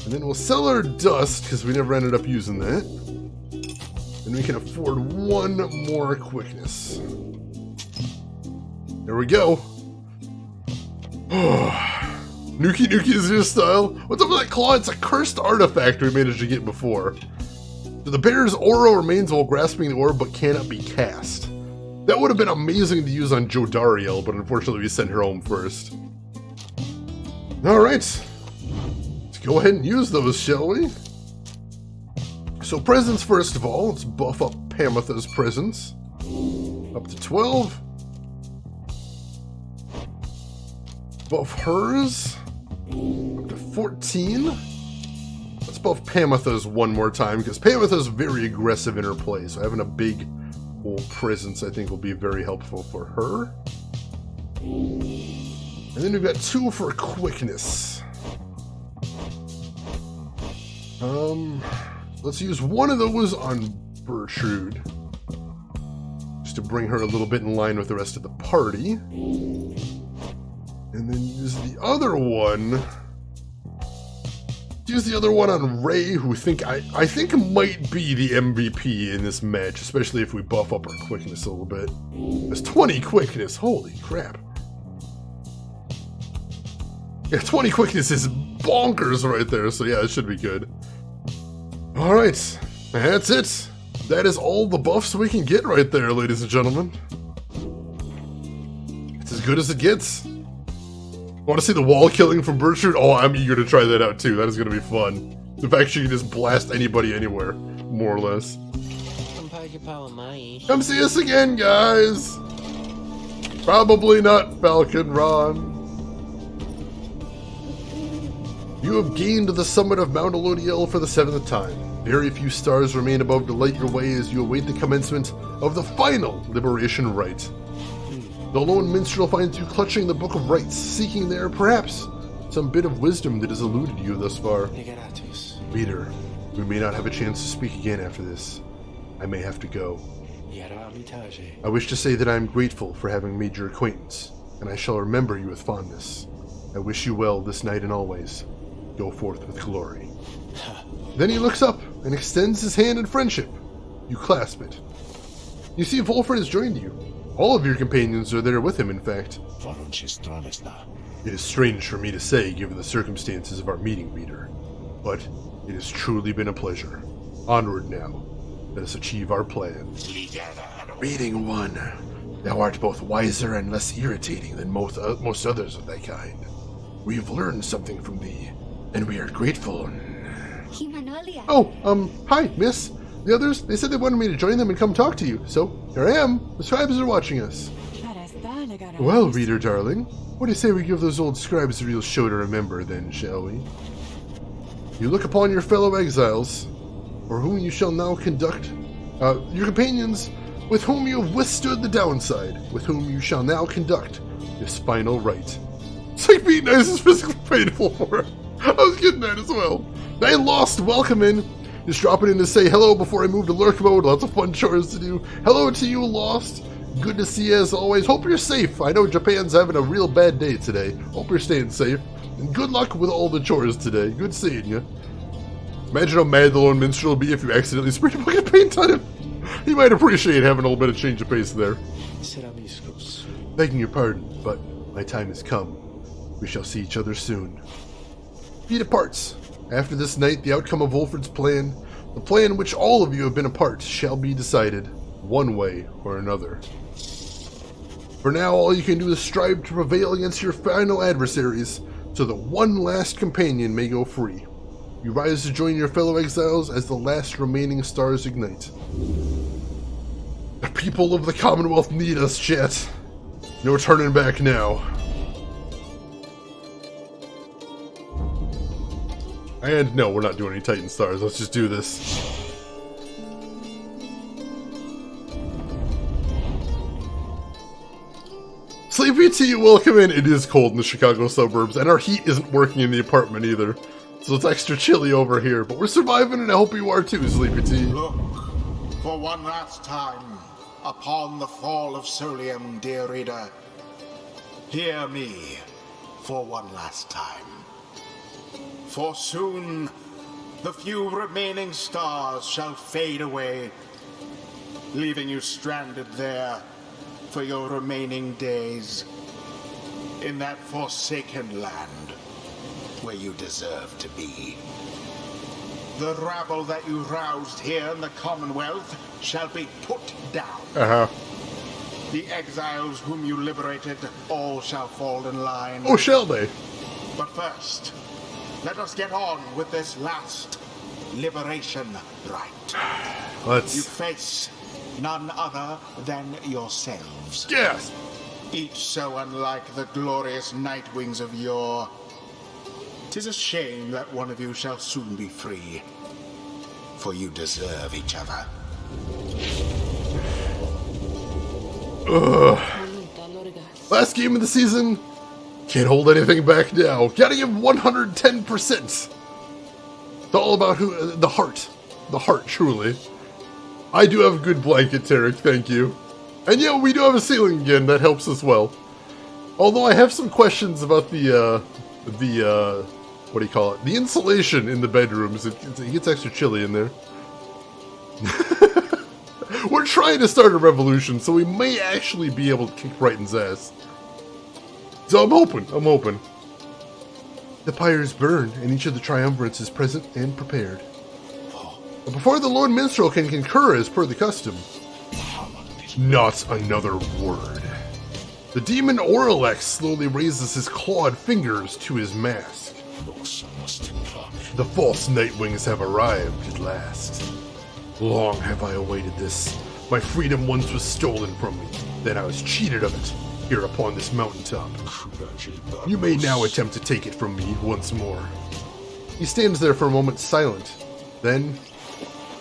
And then we'll sell our dust, because we never ended up using that. And we can afford one more quickness. There we go. Nuki Nuki is your style. What's up with that claw? It's a cursed artifact we managed to get before. So the bear's aura remains while grasping the orb, but cannot be cast. That would have been amazing to use on Jodariel, but unfortunately we sent her home first. Alright. Let's go ahead and use those, shall we? So presence first of all. Let's buff up Pamitha's presence. Up to 12. Buff hers. Up to 14. Let's buff Pamitha's one more time, because Pamitha's very aggressive in her play, so having a big old presence I think will be very helpful for her. And then we've got 2 for quickness. Let's use one of those on Bertrude, just to bring her a little bit in line with the rest of the party. And then use the other one. Use the other one on Ray, who I think might be the MVP in this match, especially if we buff up our quickness a little bit. There's 20 quickness, holy crap. Yeah, 20 quickness is bonkers right there, so yeah, it should be good. Alright, that's it. That is all the buffs we can get right there, ladies and gentlemen. It's as good as it gets. Want to see the wall killing from Bertrude? Oh, I'm eager to try that out too. That is going to be fun. The fact she can just blast anybody anywhere, more or less. Come see us again, guys! Probably not Falcon Ron. You have gained the summit of Mount Elodiel for the 7th time. Very few stars remain above to light your way as you await the commencement of the final Liberation Rite. The lone minstrel finds you clutching the Book of Rites, seeking there, perhaps, some bit of wisdom that has eluded you thus far. Reader, we may not have a chance to speak again after this. I may have to go. I wish to say that I am grateful for having made your acquaintance, and I shall remember you with fondness. I wish you well this night and always. Go forth with glory. Then he looks up and extends his hand in friendship. You clasp it. You see Wolfred has joined you. All of your companions are there with him, in fact. It is strange for me to say, given the circumstances of our meeting, Reader, but it has truly been a pleasure. Onward now. Let us achieve our plan. Reading one, thou art both wiser and less irritating than most others of thy kind. We have learned something from thee, and we are grateful. Oh, hi, miss. The others, they said they wanted me to join them and come talk to you, so here I am. The scribes are watching us. Well, Reader darling, what do you say we give those old scribes a real show to remember then, shall we? You look upon your fellow exiles, for whom you shall now conduct, your companions, with whom you have withstood the downside, with whom you shall now conduct this final rite. It's like being nice is physically painful for her. I was getting that as well. I lost welcome in. Just dropping in to say hello before I move to lurk mode. Lots of fun chores to do. Hello to you, Lost. Good to see you as always. Hope you're safe. I know Japan's having a real bad day today. Hope you're staying safe. And good luck with all the chores today. Good seeing you. Imagine how mad the lone minstrel will be if you accidentally sprayed a bucket of paint on him. He might appreciate having a little bit of change of pace there. Begging your pardon, but my time has come. We shall see each other soon. He departs. After this night, the outcome of Wolfred's plan, the plan in which all of you have been a part, shall be decided, one way or another. For now, all you can do is strive to prevail against your final adversaries, so that one last companion may go free. You rise to join your fellow exiles as the last remaining stars ignite. The people of the Commonwealth need us, chat. No turning back now. And no, we're not doing any Titan Stars. Let's just do this. Sleepy Tea, welcome in. It is cold in the Chicago suburbs, and our heat isn't working in the apartment either. So it's extra chilly over here, but we're surviving, and I hope you are too, Sleepy Tea. Look, for one last time, upon the fall of Solium, dear reader. Hear me for one last time. For soon, the few remaining stars shall fade away, leaving you stranded there for your remaining days in that forsaken land where you deserve to be. The rabble that you roused here in the Commonwealth shall be put down. The exiles whom you liberated, all shall fall in line. Oh, shall they? But first, let us get on with this last Liberation Rite. You Let's face none other than yourselves. gasp. Each so unlike the glorious Nightwings of yore. 'Tis a shame that one of you shall soon be free, for you deserve each other. Last game of the season. Can't hold anything back now. Gotta give 110%. It's all about the heart. The heart, truly. I do have a good blanket, Tarek, thank you. And yeah, we do have a ceiling again, that helps as well. Although I have some questions about the what do you call it? The insulation in the bedrooms. It gets extra chilly in there. We're trying to start a revolution, so we may actually be able to kick Brighton's ass. So I'm hoping. The pyres burn, and each of the triumvirates is present and prepared. But before the Lord Minstrel can concur as per the custom, not another word. The demon Orlex slowly raises his clawed fingers to his mask. The false Nightwings have arrived at last. Long have I awaited this. My freedom once was stolen from me, then I was cheated of it, here upon this mountaintop. You may now attempt to take it from me once more. He stands there for a moment silent. Then,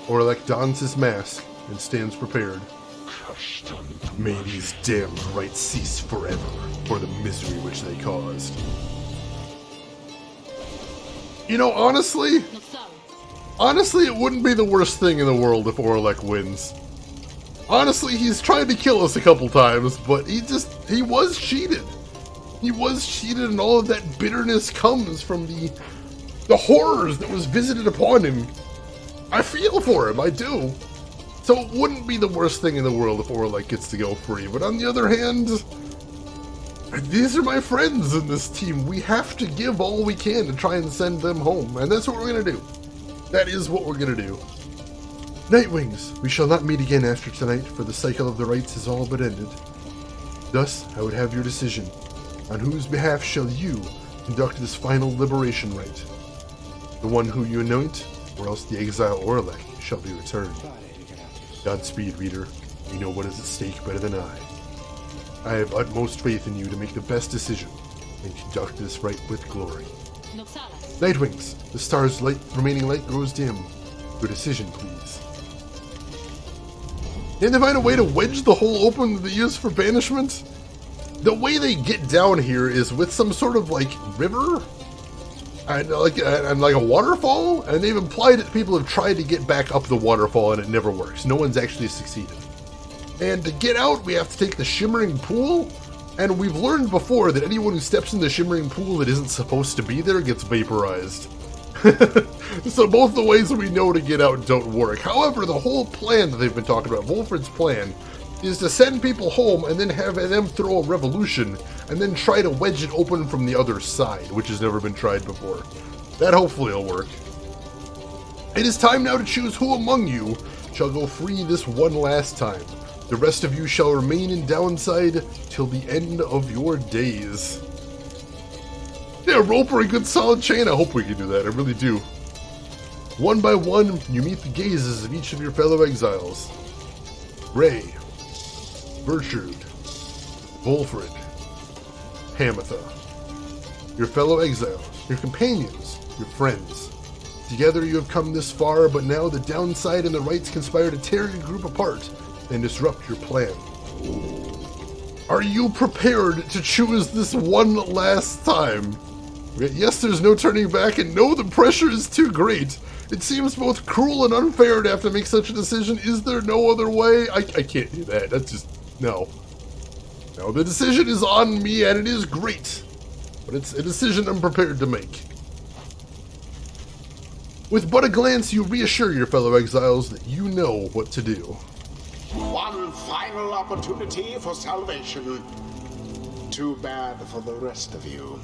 Orlex dons his mask and stands prepared. May these damned rites cease forever for the misery which they caused. You know, honestly, it wouldn't be the worst thing in the world if Orlex wins. Honestly, he's tried to kill us a couple times, but he was cheated. He was cheated, and all of that bitterness comes from the horrors that was visited upon him. I feel for him, I do. So it wouldn't be the worst thing in the world if Orlex gets to go free, but on the other hand, these are my friends in this team. We have to give all we can to try and send them home, and that's what we're gonna do. That is what we're gonna do. Nightwings, we shall not meet again after tonight, for the cycle of the rites is all but ended. Thus, I would have your decision. On whose behalf shall you conduct this final liberation rite? The one who you anoint, or else the exile Orlex shall be returned. Godspeed, reader. You know what is at stake better than I. I have utmost faith in you to make the best decision and conduct this rite with glory. Nightwings, the star's remaining light grows dim. Your decision, please. Can they find a way to wedge the hole open that they use for banishment? The way they get down here is with some sort of like river and like a waterfall, and they've implied that people have tried to get back up the waterfall and it never works. No one's actually succeeded. And to get out, we have to take the shimmering pool, and we've learned before that anyone who steps in the shimmering pool that isn't supposed to be there gets vaporized. So both the ways we know to get out don't work. However, the whole plan that they've been talking about, Wolfred's plan, is to send people home and then have them throw a revolution and then try to wedge it open from the other side, which has never been tried before. That hopefully will work. It is time now to choose who among you shall go free this one last time. The rest of you shall remain in Downside till the end of your days. Yeah, rope or a good solid chain. I hope we can do that. I really do. One by one, you meet the gazes of each of your fellow exiles. Ray, Bertrude, Wolfred, Hamatha. Your fellow exiles, your companions, your friends. Together you have come this far, but now the Downside and the Rites conspire to tear your group apart and disrupt your plan. Are you prepared to choose this one last time? Yes, there's no turning back, and no, the pressure is too great. It seems both cruel and unfair to have to make such a decision. Is there no other way? I can't do that. That's just, no. No, the decision is on me, and it is great. But it's a decision I'm prepared to make. With but a glance, you reassure your fellow exiles that you know what to do. One final opportunity for salvation. Too bad for the rest of you.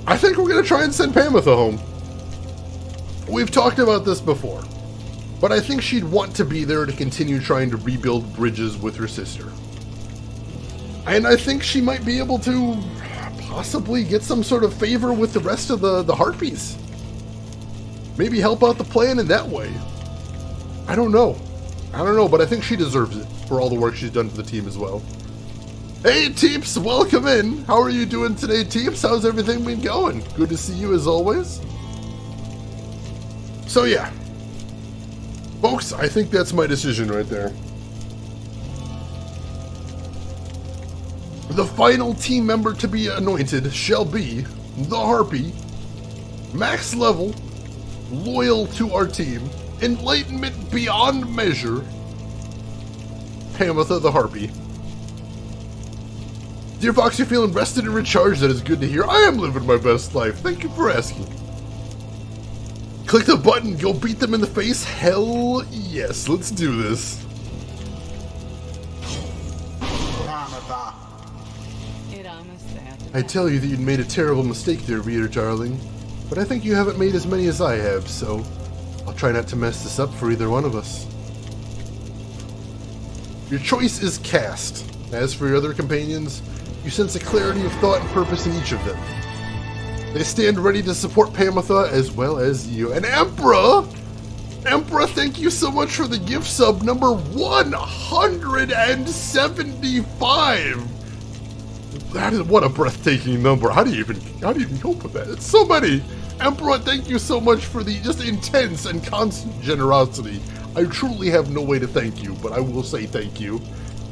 I think we're going to try and send Pamitha home. We've talked about this before, but I think she'd want to be there to continue trying to rebuild bridges with her sister. And I think she might be able to possibly get some sort of favor with the rest of the Harpies. maybe help out the plan in that way. I don't know, but I think she deserves it for all the work she's done for the team as well. Hey Teeps, welcome in. How are you doing today, Teeps? How's everything been going? Good to see you as always. So yeah, folks, I think that's my decision right there. The final team member to be anointed shall be the Harpy, max level, loyal to our team, enlightenment beyond measure, Pamitha the Harpy. Dear Fox, you're feeling rested and recharged. That is good to hear. I am living my best life. Thank you for asking. Click the button. Go beat them in the face. Hell yes. Let's do this. I tell you that you'd made a terrible mistake there, reader darling. But I think you haven't made as many as I have, so I'll try not to mess this up for either one of us. Your choice is cast. As for your other companions, you sense a clarity of thought and purpose in each of them. They stand ready to support Pamitha as well as you. And Emperor, thank you so much for the gift sub number 175. That is what a breathtaking number. How do you even cope with that? It's so many. Emperor, thank you so much for the just intense and constant generosity. I truly have no way to thank you, but I will say thank you.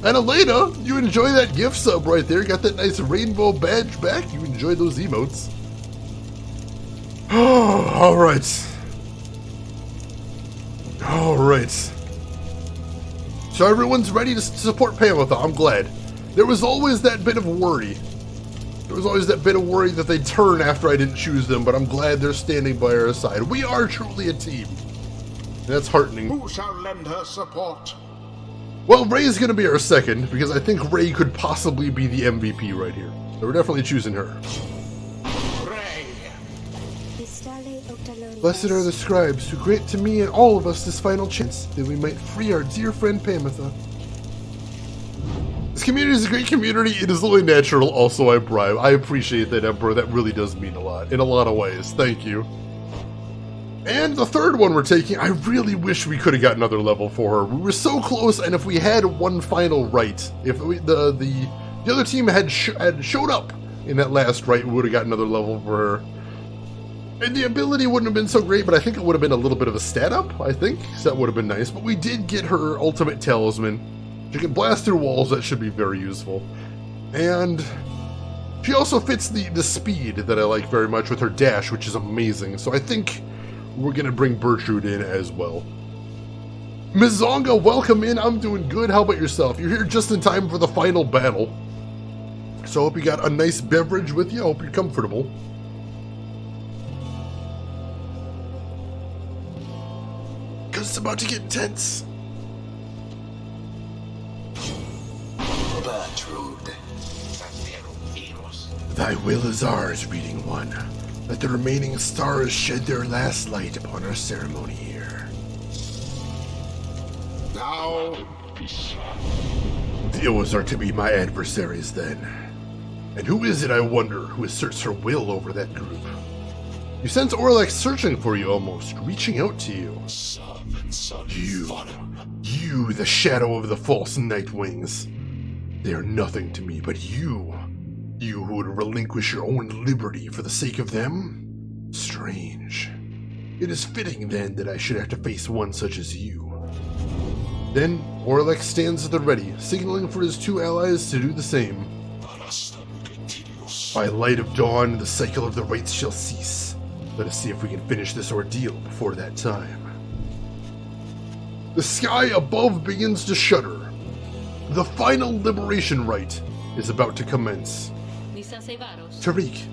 And Elena, you enjoy that gift sub right there. Got that nice rainbow badge back. You enjoy those emotes. Oh, Alright. So everyone's ready to support Pamitha. I'm glad. There was always that bit of worry. That they'd turn after I didn't choose them, but I'm glad they're standing by our side. We are truly a team. And that's heartening. Who shall lend her support? Well, Ray's gonna be our second, because I think Ray could possibly be the MVP right here. So we're definitely choosing her. Ray. Blessed are the scribes who grant to me and all of us this final chance, that we might free our dear friend Pamitha. This community is a great community. It is only natural. Also, I bribe. I appreciate that, Emperor. That really does mean a lot, in a lot of ways. Thank you. And the third one we're taking, I really wish we could have got another level for her. We were so close, and if we had one final rite, if the other team had showed up in that last rite, we would have got another level for her. And the ability wouldn't have been so great, but I think it would have been a little bit of a stat up, I think. So that would have been nice. But we did get her ultimate talisman. She can blast through walls. That should be very useful. And she also fits the speed that I like very much with her dash, which is amazing. So I think we're going to bring Bertrude in as well. Mizonga, welcome in. I'm doing good. How about yourself? You're here just in time for the final battle. So I hope you got a nice beverage with you. I hope you're comfortable. Because it's about to get intense. Bertrude. Thy will is ours, reading one. Let the remaining stars shed their last light upon our ceremony here. Now, Those are to be my adversaries then. And who is it, I wonder, who asserts her will over that group? You sense Orlac searching for you almost, reaching out to you. You, the shadow of the false Nightwings. They are nothing to me, but you who would relinquish your own liberty for the sake of them? Strange. It is fitting, then, that I should have to face one such as you. Then, Orlac stands at the ready, signaling for his two allies to do the same. By light of dawn, the cycle of the rites shall cease. Let us see if we can finish this ordeal before that time. The sky above begins to shudder. The final liberation rite is about to commence. Tariq.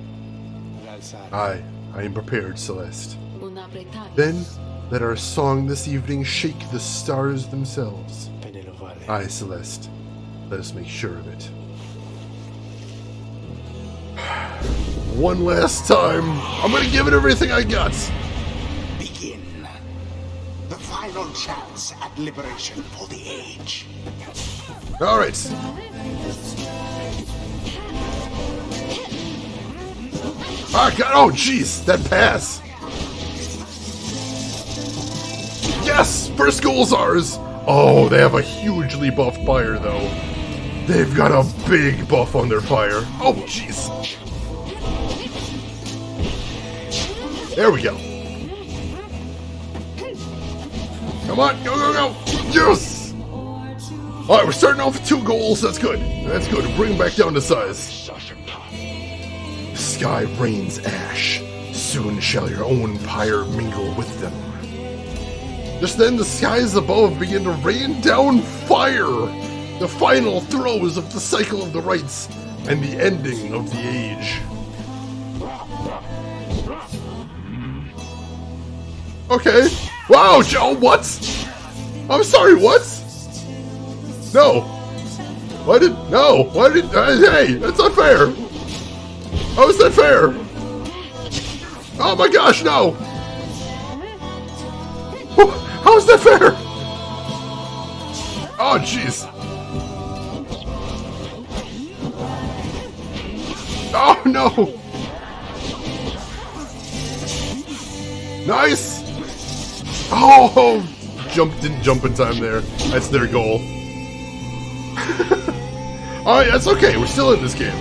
I am prepared, Celeste. Then, let our song this evening shake the stars themselves. Aye, Celeste. Let us make sure of it. One last time. I'm gonna give it everything I got. begin. The final chance at liberation for the age. Alright. Ah, God. Oh, jeez. That pass. first goal's ours. Oh, they have a hugely buffed Pyre, though. They've got a big buff on their Pyre. Oh, jeez. There we go. Come on, go, go, go. Yes! Alright, we're starting off with 2 goals. That's good. That's good. Bring them back down to size. The sky rains ash. Soon shall your own Pyre mingle with them. Just then, the skies above begin to rain down fire. The final throes of the cycle of the rites and the ending of the age. Okay. Wow, Joe, what? I'm sorry, what? No. Why did... No. Why did... hey, that's not fair. How is that fair? Oh my gosh, no. How is that fair? Oh, jeez. Oh, no. Nice. Oh, didn't jump in time there. That's their goal. Alright, that's okay. We're still in this game.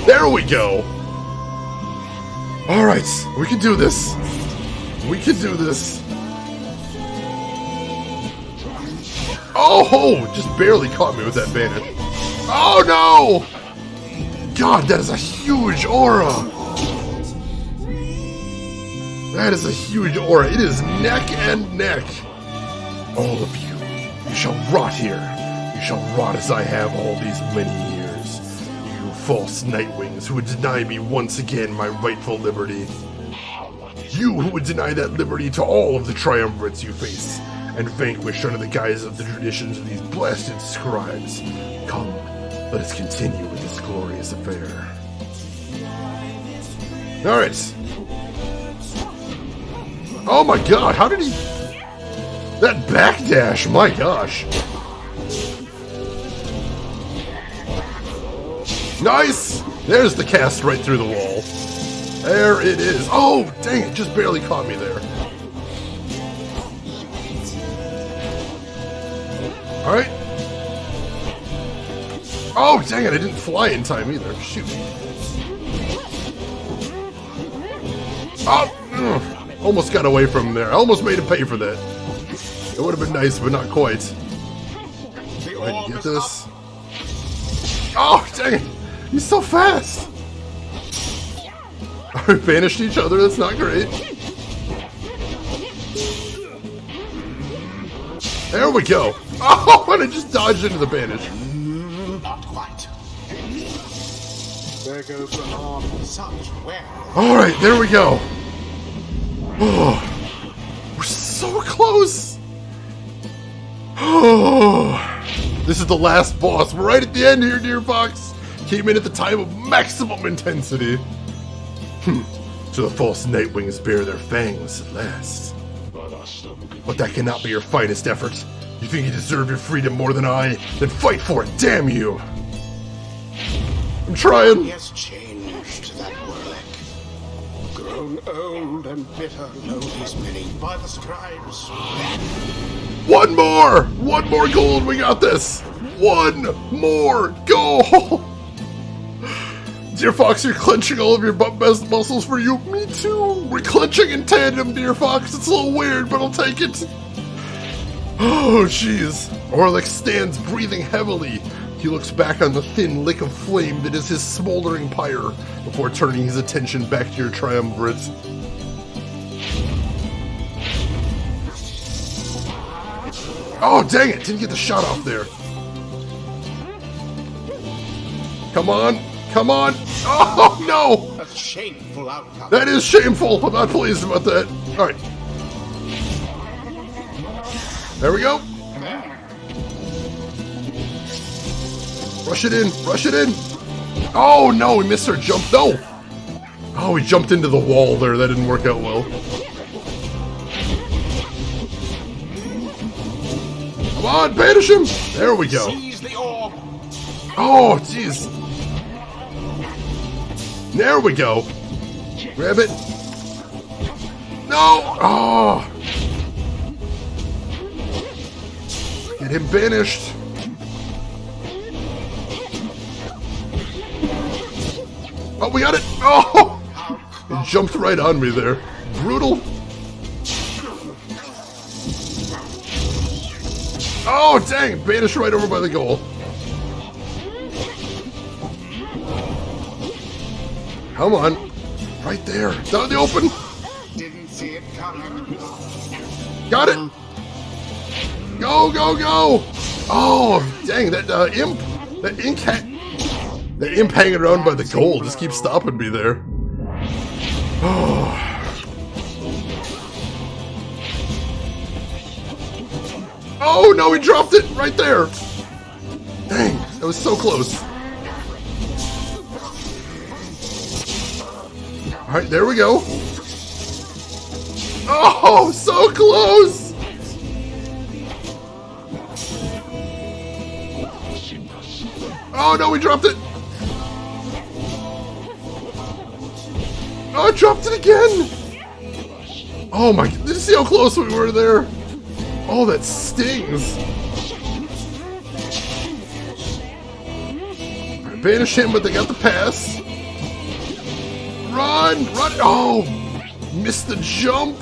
There we go. Alright, we can do this. We can do this. Oh, just barely caught me with that bandit. Oh, no. God, that is a huge aura. That is a huge aura. It is neck and neck. All of you, you shall rot here. You shall rot as I have all these many years. You false nightwings who would deny me once again my rightful liberty. You who would deny that liberty to all of the triumvirates you face, and vanquish under the guise of the traditions of these blasted scribes. Come, let us continue with this glorious affair. Alright. Oh my god, how did he... That backdash, my gosh. Nice! There's the cast right through the wall. There it is. Oh, dang it, just barely caught me there. Alright. Oh, dang it, I didn't fly in time either. Shoot. Oh! Almost got away from there. I almost made him pay for that. It would have been nice, but not quite. Go ahead and get this. Oh, dang it! He's so fast! We banished each other, that's not great. There we go. Oh, and I just dodged into the banish. Not quite. There goes the arm. Such wear. Alright, there we go. Oh, we're so close. Oh, this is the last boss. We're right at the end here, dear Fox. Came in at the time of maximum intensity. So the false nightwings bear their fangs at last. But that cannot be your finest effort. You think you deserve your freedom more than I? Then fight for it, damn you! I'm trying. He has changed, that warlick. Grown old and bitter, lo his meaning by the scribes. One more gold, we got this! One more goal! Dear Fox, you're clenching all of your butt muscles for you. Me too. We're clenching in tandem, dear Fox. It's a little weird, but I'll take it. Oh, jeez. Orlick stands breathing heavily. He looks back on the thin lick of flame that is his smoldering pyre before turning his attention back to your triumvirate. Oh, dang it. Didn't get the shot off there. Come on. Come on! Oh, no! A shameful outcome. That is shameful! I'm not pleased about that. Alright. There we go. Rush it in! Rush it in! Oh, no! We missed our jump. No! Oh, we jumped into the wall there. That didn't work out well. Come on, banish him! There we go. Seize the orb. Oh, jeez. There we go. Grab it. No! Oh! Get him banished. Oh, we got it! Oh! It jumped right on me there. Brutal. Oh, dang! Banished right over by the goal. Come on. Right there. Down in the open. Didn't see it coming. Got it. Go, go, go. Oh, dang. That imp. That that imp hanging around by the goal just keeps stopping me there. Oh. Oh, no, he dropped it right there. Dang. That was so close. Alright, there we go. Oh, so close! Oh no, we dropped it! Oh, I dropped it again! Oh my, did you see how close we were there? Oh, that stings! Alright, banish him, but they got the pass. Run! Run! Oh! Missed the jump!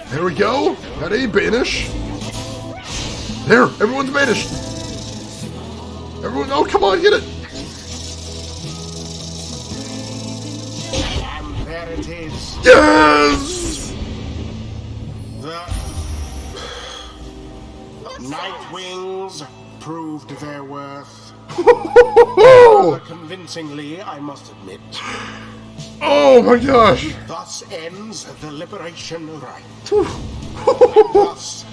There we go! Got a banish! There! Everyone's banished! Everyone, oh, come on, get it! And there it is. Yes! The Night Wings proved their worth. Rather convincingly, I must admit. Oh my gosh! Thus ends the Liberation Rite. Whew. Thus,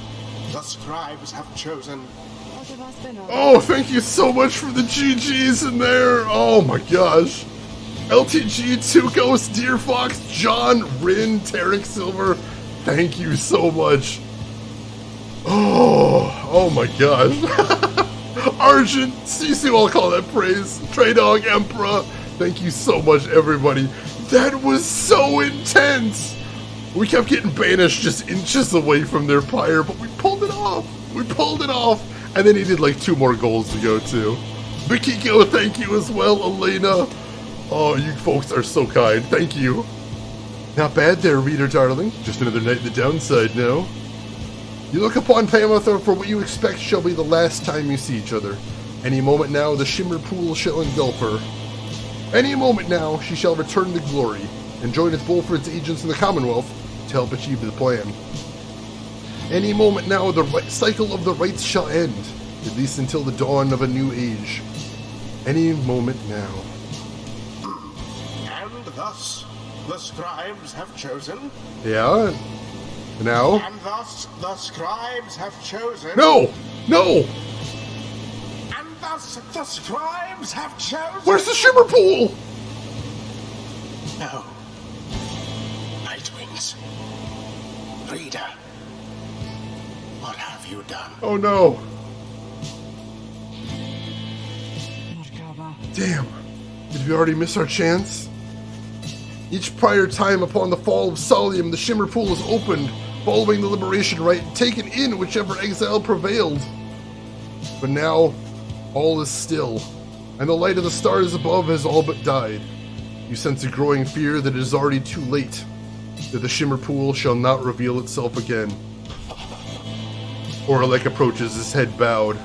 the scribes have chosen. Oh, thank you so much for the GGs in there! Oh my gosh! LTG, Tukos, Deer Fox, John, Rin, Tarek Silver, thank you so much! Oh my gosh! Argent, Sisu, I'll call that praise. Trey Dog, Emperor, thank you so much, everybody. That was so intense! We kept getting banished just inches away from their Pyre, but we pulled it off! We pulled it off! And then he did like 2 more goals to go too. Vikiko, thank you as well. Elena. Oh, you folks are so kind. Thank you. Not bad there, reader darling. Just another night in the downside now. You look upon Pyre for what you expect shall be the last time you see each other. Any moment now, the Shimmer Pool shall engulf her. Any moment now, she shall return to glory and join with Bolford's agents in the Commonwealth to help achieve the plan. Any moment now, the cycle of the rites shall end, at least until the dawn of a new age. Any moment now. And thus, the scribes have chosen. Yeah? Now? And thus, the scribes have chosen. No! No! And thus, the scribes have chosen. Where's the Shimmer Pool? No. Nightwings. Reader. What have you done? Oh no. Damn. Did we already miss our chance? Each prior time upon the fall of Solium, the Shimmer Pool is opened, following the Liberation Rite, taken in whichever exile prevailed. But now, all is still, and the light of the stars above has all but died. You sense a growing fear that it is already too late, that the Shimmer Pool shall not reveal itself again. Orlek approaches, his head bowed.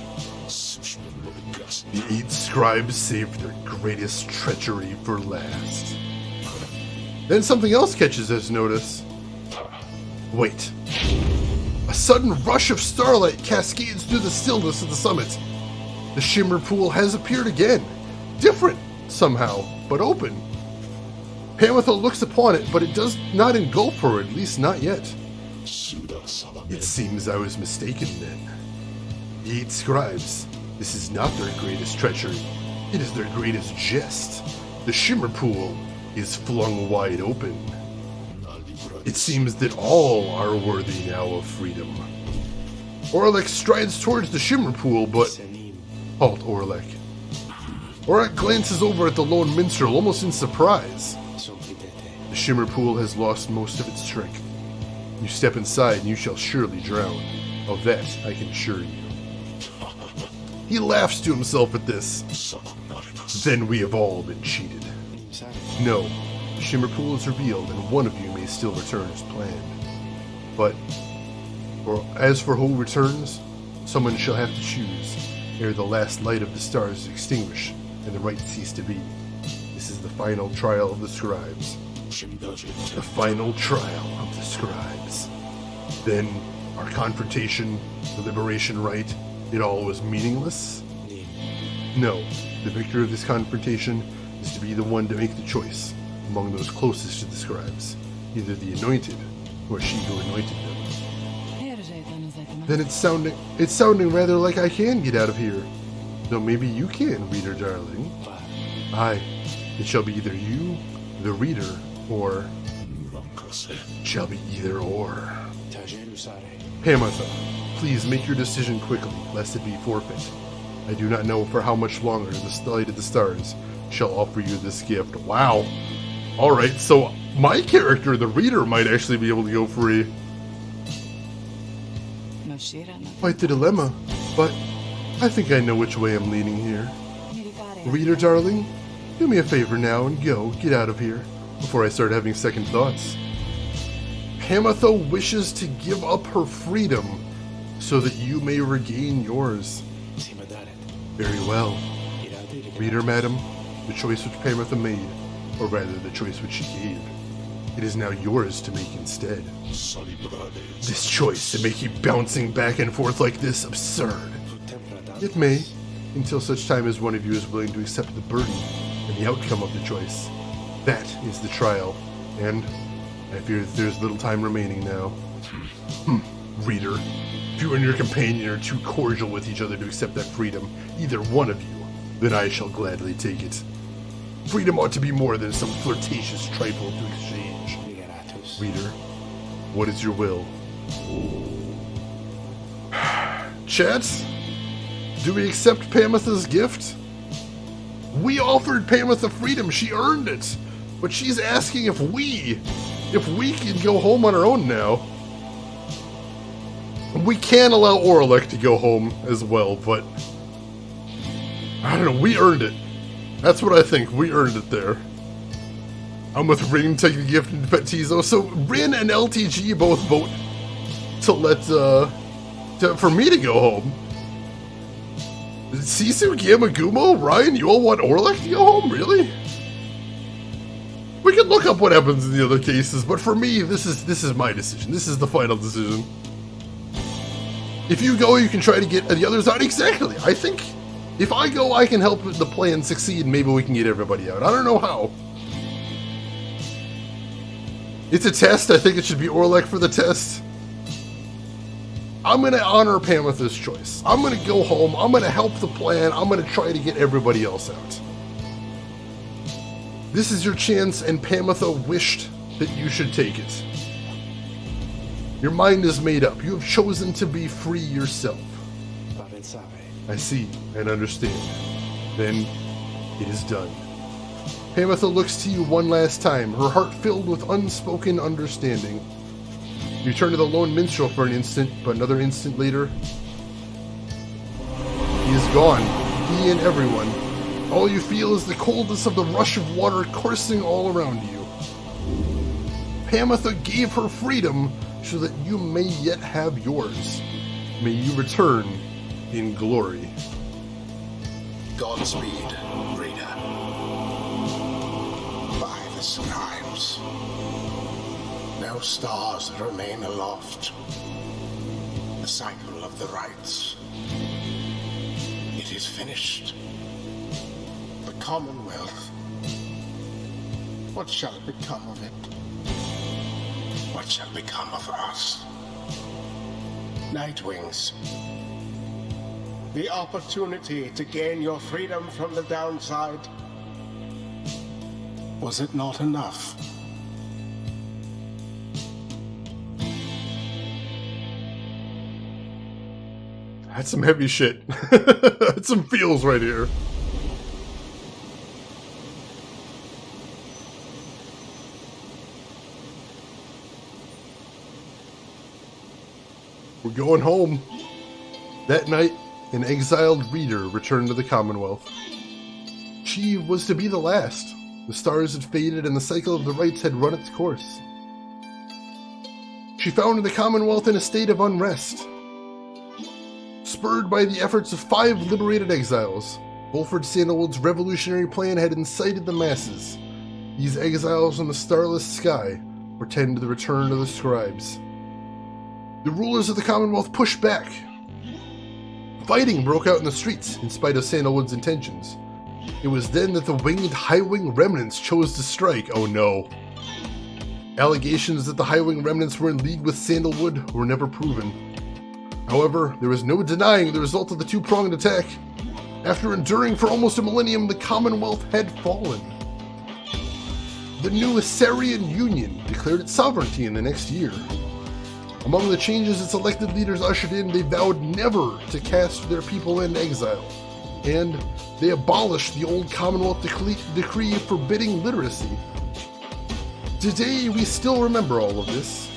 The 8 scribes saved their greatest treachery for last. Then something else catches his notice. Wait. A sudden rush of starlight cascades through the stillness of the summit. The Shimmer Pool has appeared again. Different, somehow, but open. Pyre looks upon it, but it does not engulf her, at least not yet. It seems I was mistaken then. The 8 scribes, this is not their greatest treachery. It is their greatest jest. The Shimmer Pool is flung wide open. It seems that all are worthy now of freedom. Orlek strides towards the Shimmer Pool, but... Halt, Orlek. Orat glances over at the lone minstrel, almost in surprise. The shimmer pool has lost most of its strength. You step inside and you shall surely drown. Of that, I can assure you. He laughs to himself at this. Then we have all been cheated. No, the shimmer pool is revealed and one of you may still return as planned. But, as for who returns, someone shall have to choose, ere the last light of the stars is extinguished and the rites cease to be. This is the final trial of the scribes. The final trial of the scribes. Then, our confrontation, the Liberation Rite, it all was meaningless? No, the victor of this confrontation is to be the one to make the choice among those closest to the scribes, either the anointed or she who anointed them. Then it's sounding rather like I can get out of here. Though maybe you can, reader darling. Aye, it shall be either you, the reader, or... shall be either or. Hamatha, please make your decision quickly, lest it be forfeit. I do not know for how much longer the light of the stars shall offer you this gift. Wow. Alright, so my character, the reader, might actually be able to go free. Quite the dilemma, but I think I know which way I'm leaning here. Reader, darling, do me a favor now and get out of here, before I start having second thoughts. Hamatha wishes to give up her freedom so that you may regain yours. Very well. Reader, madam, the choice which Hamatha made, or rather the choice which she gave, it is now yours to make instead. This choice to make you bouncing back and forth like this absurd. It may, until such time as one of you is willing to accept the burden and the outcome of the choice. That is the trial, and I fear that there's little time remaining now. Reader, if you and your companion are too cordial with each other to accept that freedom, either one of you, then I shall gladly take it. Freedom ought to be more than some flirtatious trifle to exchange. Reader, what is your will? Chat, do we accept Pamatha's gift? We offered Pamatha freedom, she earned it. But she's asking if we can go home on our own now. We can allow Oralek to go home as well, but I don't know, we earned it. That's what I think, we earned it there. I'm with Rin taking the gift and Petizo, so Rin and LTG both vote to let, for me to go home. Sisu, Yamagumo, Ryan, you all want Oralek to go home? Really? We can look up what happens in the other cases, but for me, this is my decision. This is the final decision. If you go, you can try to get the others out. Exactly. I think if I go, I can help the plan succeed. Maybe we can get everybody out. I don't know how. It's a test. I think it should be Oralek for the test. I'm going to honor Pamatha's choice. I'm going to go home. I'm going to help the plan. I'm going to try to get everybody else out. This is your chance, and Pamatha wished that you should take it. Your mind is made up. You have chosen to be free yourself. I see and understand. Then it is done. Pamatha looks to you one last time, her heart filled with unspoken understanding. You turn to the lone minstrel for an instant, but another instant later, he is gone. He and everyone. All you feel is the coldness of the rush of water coursing all around you. Pamatha gave her freedom so that you may yet have yours. May you return in glory. Godspeed, reader. By the scribes. No stars remain aloft. The cycle of the rites. It is finished. The Commonwealth. What shall become of it? What shall become of us? Nightwings. The opportunity to gain your freedom from the downside. Was it not enough? That's some heavy shit. That's some feels right here. We're going home. That night, an exiled reader returned to the Commonwealth. She was to be the last. The stars had faded and the cycle of the rites had run its course. She found the Commonwealth in a state of unrest. Spurred by the efforts of 5 liberated exiles, Wolford Sandalwood's revolutionary plan had incited the masses. These exiles in the starless sky portend the return of the scribes. The rulers of the Commonwealth pushed back. Fighting broke out in the streets in spite of Sandalwood's intentions. It was then that the winged High-Wing remnants chose to strike. Oh no. Allegations that the High-Wing remnants were in league with Sandalwood were never proven. However, there was no denying the result of the two-pronged attack. After enduring for almost a millennium, the Commonwealth had fallen. The new Assyrian Union declared its sovereignty in the next year. Among the changes its elected leaders ushered in, they vowed never to cast their people into exile, and they abolished the old Commonwealth decree forbidding literacy. Today, we still remember all of this.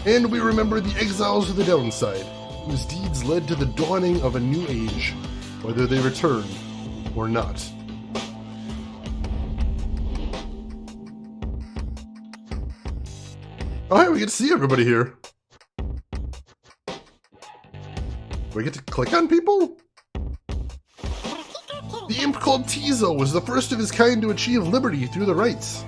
And we remember the exiles of the downside, whose deeds led to the dawning of a new age, whether they return or not. Alright, we get to see everybody here. We get to click on people? The imp called Tizo was the first of his kind to achieve liberty through the rites.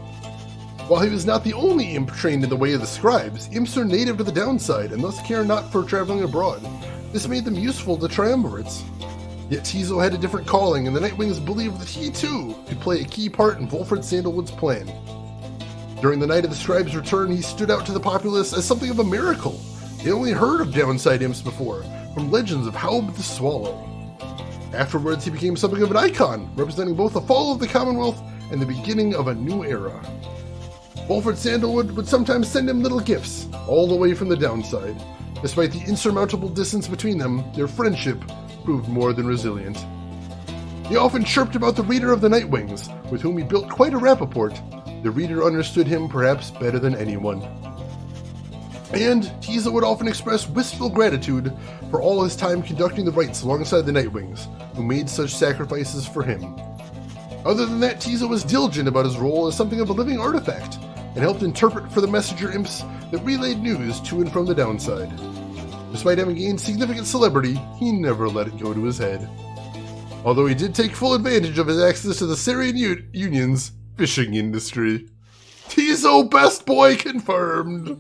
While he was not the only imp trained in the way of the scribes, imps are native to the downside and thus care not for traveling abroad. This made them useful to triumvirates. Yet Tizo had a different calling, and the Nightwings believed that he too could play a key part in Wolford Sandalwood's plan. During the night of the scribes' return, he stood out to the populace as something of a miracle. They only heard of downside imps before, from legends of Haub the Swallow. Afterwards, he became something of an icon, representing both the fall of the Commonwealth and the beginning of a new era. Wolford Sandalwood would sometimes send him little gifts, all the way from the downside. Despite the insurmountable distance between them, their friendship proved more than resilient. He often chirped about the reader of the Nightwings, with whom he built quite a rapport. The reader understood him perhaps better than anyone. And Tizo would often express wistful gratitude for all his time conducting the rites alongside the Nightwings, who made such sacrifices for him. Other than that, Tizo was diligent about his role as something of a living artifact, and helped interpret for the messenger imps that relayed news to and from the downside. Despite having gained significant celebrity, he never let it go to his head. Although he did take full advantage of his access to the Syrian Union's fishing industry. Tizo best boy confirmed!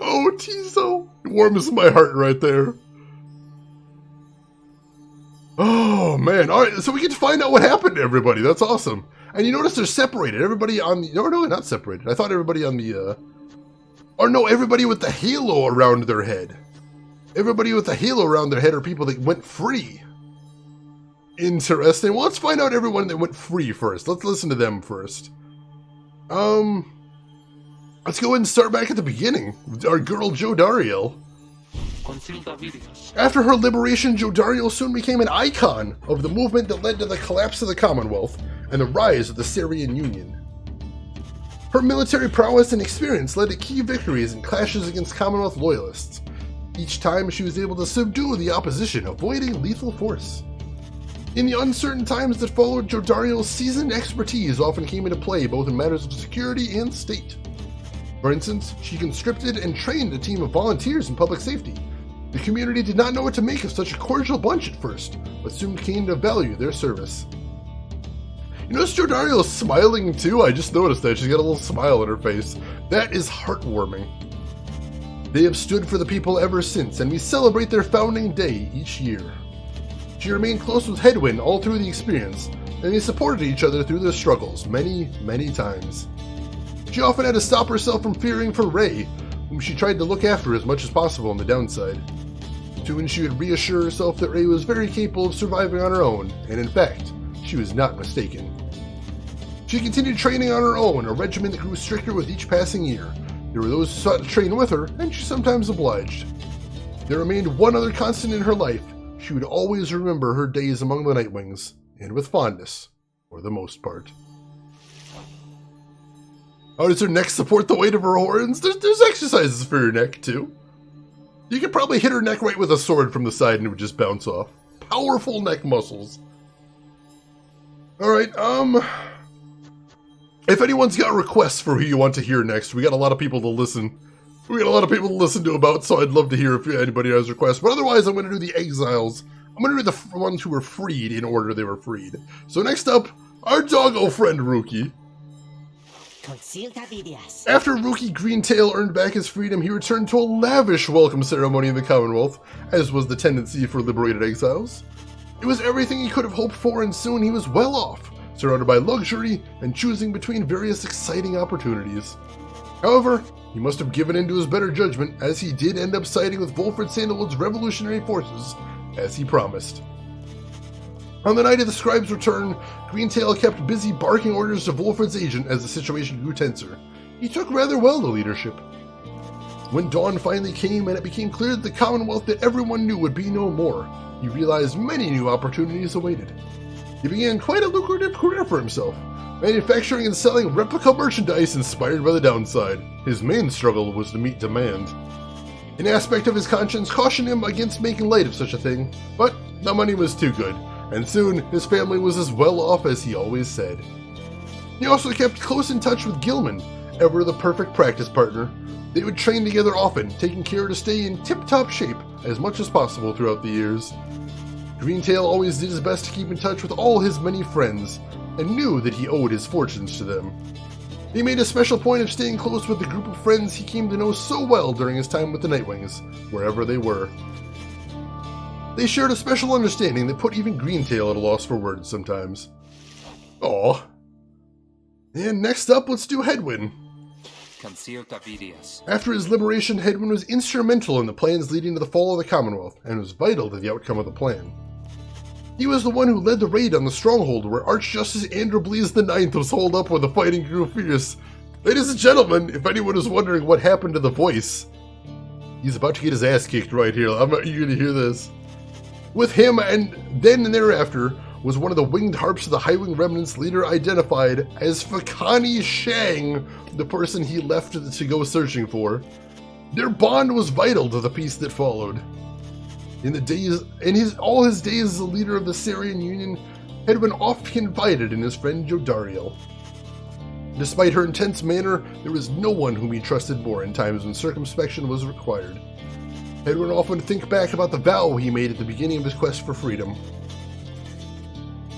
Oh, Tizo! It warms my heart right there. Oh, man. Alright, so we get to find out what happened to everybody. That's awesome. And you notice they're separated. Everybody on the... No, not separated. I thought everybody on the... Or no, everybody with the halo around their head. Everybody with the halo around their head are people that went free. Interesting. Well, let's find out everyone that went free first. Let's listen to them first. Let's go ahead and start back at the beginning. Our girl Jodariel. After her liberation, Jodariel soon became an icon of the movement that led to the collapse of the Commonwealth and the rise of the Syrian Union. Her military prowess and experience led to key victories and clashes against Commonwealth loyalists. Each time she was able to subdue the opposition, avoiding lethal force. In the uncertain times that followed, Jodariel's seasoned expertise often came into play both in matters of security and state. For instance, she conscripted and trained a team of volunteers in public safety. The community did not know what to make of such a cordial bunch at first, but soon came to value their service. You notice Jodariel is smiling too? I just noticed that. She's got a little smile on her face. That is heartwarming. They have stood for the people ever since, and we celebrate their founding day each year. She remained close with Headwind all through the experience, and they supported each other through their struggles many, many times. She often had to stop herself from fearing for Ray, whom she tried to look after as much as possible on the downside. Soon she would reassure herself that Ray was very capable of surviving on her own, and in fact, she was not mistaken. She continued training on her own, a regimen that grew stricter with each passing year. There were those who sought to train with her, and she sometimes obliged. There remained one other constant in her life. She would always remember her days among the Nightwings, and with fondness, for the most part. How does her neck support the weight of her horns? There's exercises for your neck, too. You could probably hit her neck right with a sword from the side and it would just bounce off. Powerful neck muscles. Alright, if anyone's got requests for who you want to hear next, we got a lot of people to listen. We got a lot of people to listen to about, so I'd love to hear if anybody has requests. But otherwise, I'm going to do the exiles. I'm going to do the ones who were freed in order they were freed. So next up, our doggo friend, Rookie. After Rookie Greentail earned back his freedom, he returned to a lavish welcome ceremony in the Commonwealth, as was the tendency for liberated exiles. It was everything he could have hoped for, and soon he was well off, surrounded by luxury and choosing between various exciting opportunities. However, he must have given in to his better judgment, as he did end up siding with Volfred Sandalwood's revolutionary forces, as he promised. On the night of the scribe's return, Greentail kept busy barking orders to Volfred's agent as the situation grew tenser. He took rather well to leadership. When dawn finally came and it became clear that the Commonwealth that everyone knew would be no more, he realized many new opportunities awaited. He began quite a lucrative career for himself, manufacturing and selling replica merchandise inspired by the downside. His main struggle was to meet demand. An aspect of his conscience cautioned him against making light of such a thing, but the money was too good, and soon his family was as well off as he always said. He also kept close in touch with Gilman, ever the perfect practice partner. They would train together often, taking care to stay in tip-top shape as much as possible throughout the years. Greentail always did his best to keep in touch with all his many friends, and knew that he owed his fortunes to them. He made a special point of staying close with the group of friends he came to know so well during his time with the Nightwings, wherever they were. They shared a special understanding that put even Greentail at a loss for words sometimes. Aww. And next up, let's do Hedwyn. After his liberation, Hedwyn was instrumental in the plans leading to the fall of the Commonwealth, and was vital to the outcome of the plan. He was the one who led the raid on the stronghold where Archjustice Androblees IX was holed up when the fighting grew fierce. Ladies and gentlemen, if anyone is wondering what happened to the voice, he's about to get his ass kicked right here. I'm not eager to hear this. With him, and then and thereafter, was one of the winged harps of the Highwing Remnant's leader identified as Fakani Shang, the person he left to go searching for. Their bond was vital to the peace that followed. All his days as the leader of the Syrian Union, Hedwyn often confided in his friend Jodariel. Despite her intense manner, there was no one whom he trusted more in times when circumspection was required. Hedwyn often think back about the vow he made at the beginning of his quest for freedom.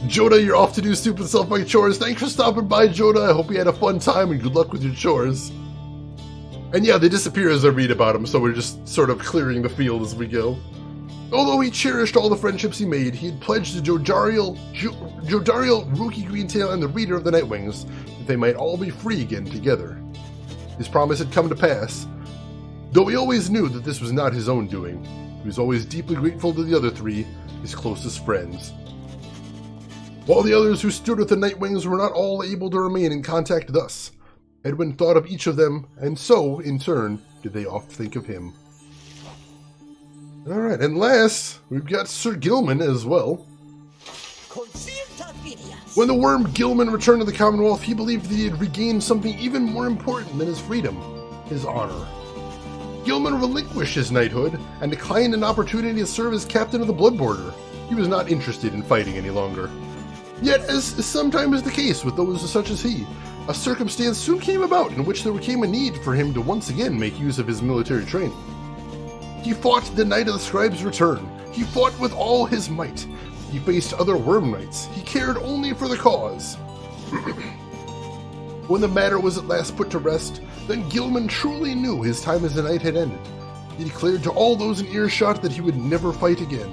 Joda, you're off to do stupid self-made chores. Thanks for stopping by, Joda. I hope you had a fun time and good luck with your chores. And yeah, they disappear as I read about them, so we're just sort of clearing the field as we go. Although he cherished all the friendships he made, he had pledged to Jodariel, Rookie Greentail, and the Reader of the Nightwings that they might all be free again together. His promise had come to pass, though he always knew that this was not his own doing. He was always deeply grateful to the other three, his closest friends. While the others who stood with the Nightwings were not all able to remain in contact thus, Hedwyn thought of each of them, and so, in turn, did they oft think of him. Alright, and last, we've got Sir Gilman as well. When the worm Gilman returned to the Commonwealth, he believed that he had regained something even more important than his freedom, his honor. Gilman relinquished his knighthood, and declined an opportunity to serve as captain of the Blood Border. He was not interested in fighting any longer. Yet, as is sometimes the case with those such as he, a circumstance soon came about in which there came a need for him to once again make use of his military training. He fought the night of the scribe's return. He fought with all his might. He faced other worm knights. He cared only for the cause. When the matter was at last put to rest, then Gilman truly knew his time as a knight had ended. He declared to all those in earshot that he would never fight again.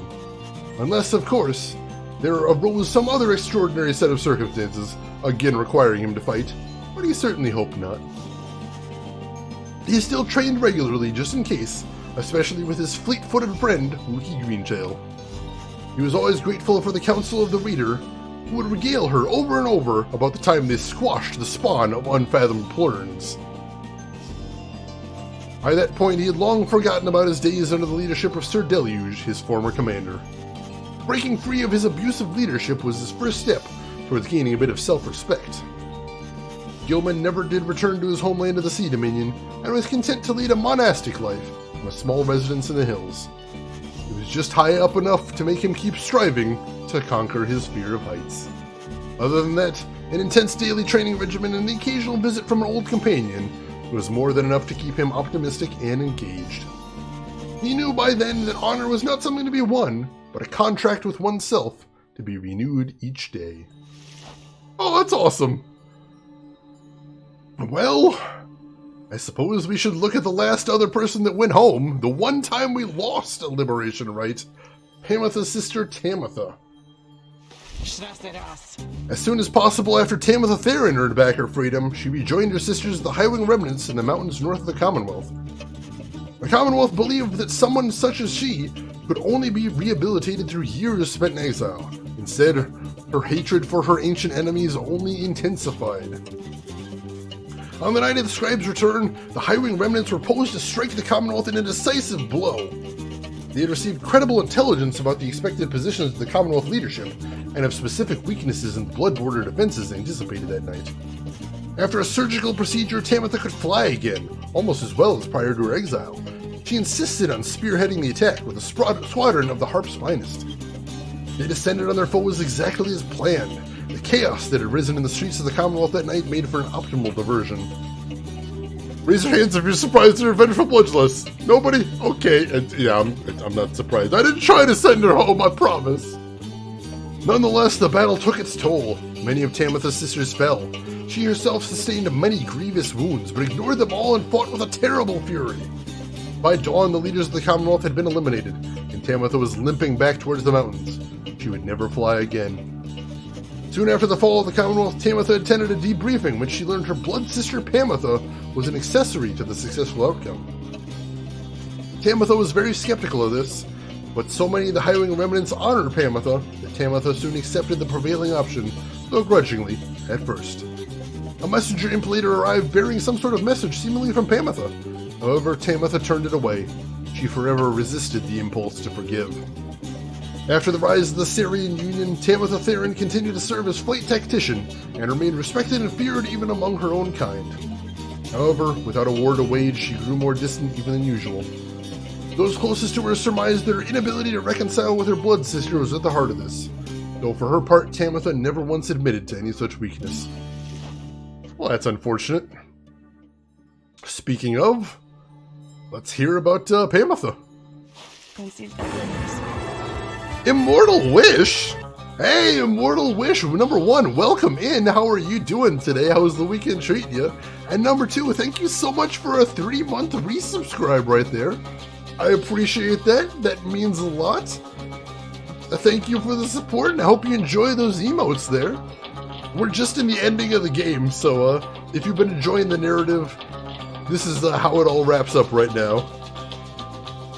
Unless, of course, there arose some other extraordinary set of circumstances, again requiring him to fight, but he certainly hoped not. He still trained regularly just in case, especially with his fleet-footed friend, Rookie Greentail. He was always grateful for the counsel of the Reader, who would regale her over and over about the time they squashed the spawn of unfathomed plurns. By that point, he had long forgotten about his days under the leadership of Sir Deluge, his former commander. Breaking free of his abusive leadership was his first step towards gaining a bit of self-respect. Gilman never did return to his homeland of the Sea Dominion, and was content to lead a monastic life from a small residence in the hills. It was just high up enough to make him keep striving to conquer his fear of heights. Other than that, an intense daily training regimen and the occasional visit from an old companion was more than enough to keep him optimistic and engaged. He knew by then that honor was not something to be won, but a contract with oneself to be renewed each day. Oh, that's awesome! Well, I suppose we should look at the last other person that went home, the one time we lost a Liberation Rite, Pamitha's sister Tamitha. As soon as possible after Tamitha Theron earned back her freedom, she rejoined her sisters, the Highwing Remnants, in the mountains north of the Commonwealth. The Commonwealth believed that someone such as she could only be rehabilitated through years spent in exile. Instead, her hatred for her ancient enemies only intensified. On the night of the scribe's return, the Highwing Remnants were posed to strike the Commonwealth in a decisive blow. They had received credible intelligence about the expected positions of the Commonwealth leadership, and of specific weaknesses in the blood border defenses anticipated that night. After a surgical procedure, Tamitha could fly again, almost as well as prior to her exile. She insisted on spearheading the attack with a squadron of the Harp's finest. They descended on their foes exactly as planned. The chaos that had risen in the streets of the Commonwealth that night made for an optimal diversion. Raise your hands if you're surprised at her vengeful bloodlust. Nobody? Okay, yeah, I'm not surprised. I didn't try to send her home, I promise. Nonetheless, the battle took its toll. Many of Tamitha's sisters fell. She herself sustained many grievous wounds, but ignored them all and fought with a terrible fury. By dawn, the leaders of the Commonwealth had been eliminated, and Tamitha was limping back towards the mountains. She would never fly again. Soon after the fall of the Commonwealth, Tamitha attended a debriefing in which she learned her blood sister Pamitha was an accessory to the successful outcome. Tamitha was very skeptical of this, but so many of the Highwing Remnants honored Pamitha that Tamitha soon accepted the prevailing option, though grudgingly, at first. A messenger imp later arrived bearing some sort of message seemingly from Pamitha. However, Tamitha turned it away. She forever resisted the impulse to forgive. After the rise of the Syrian Union, Tamitha Theron continued to serve as flight tactician and remained respected and feared even among her own kind. However, without a war to wage, she grew more distant even than usual. Those closest to her surmised that her inability to reconcile with her blood sister was at the heart of this, though for her part, Tamitha never once admitted to any such weakness. Well, that's unfortunate. Speaking of, let's hear about Pamitha. Immortal Wish? Hey, Immortal Wish, number one, welcome in. How are you doing today? How was the weekend treating you? And number two, thank you so much for a 3-month resubscribe right there. I appreciate that. That means a lot. Thank you for the support, and I hope you enjoy those emotes there. We're just in the ending of the game, so if you've been enjoying the narrative, this is how it all wraps up right now.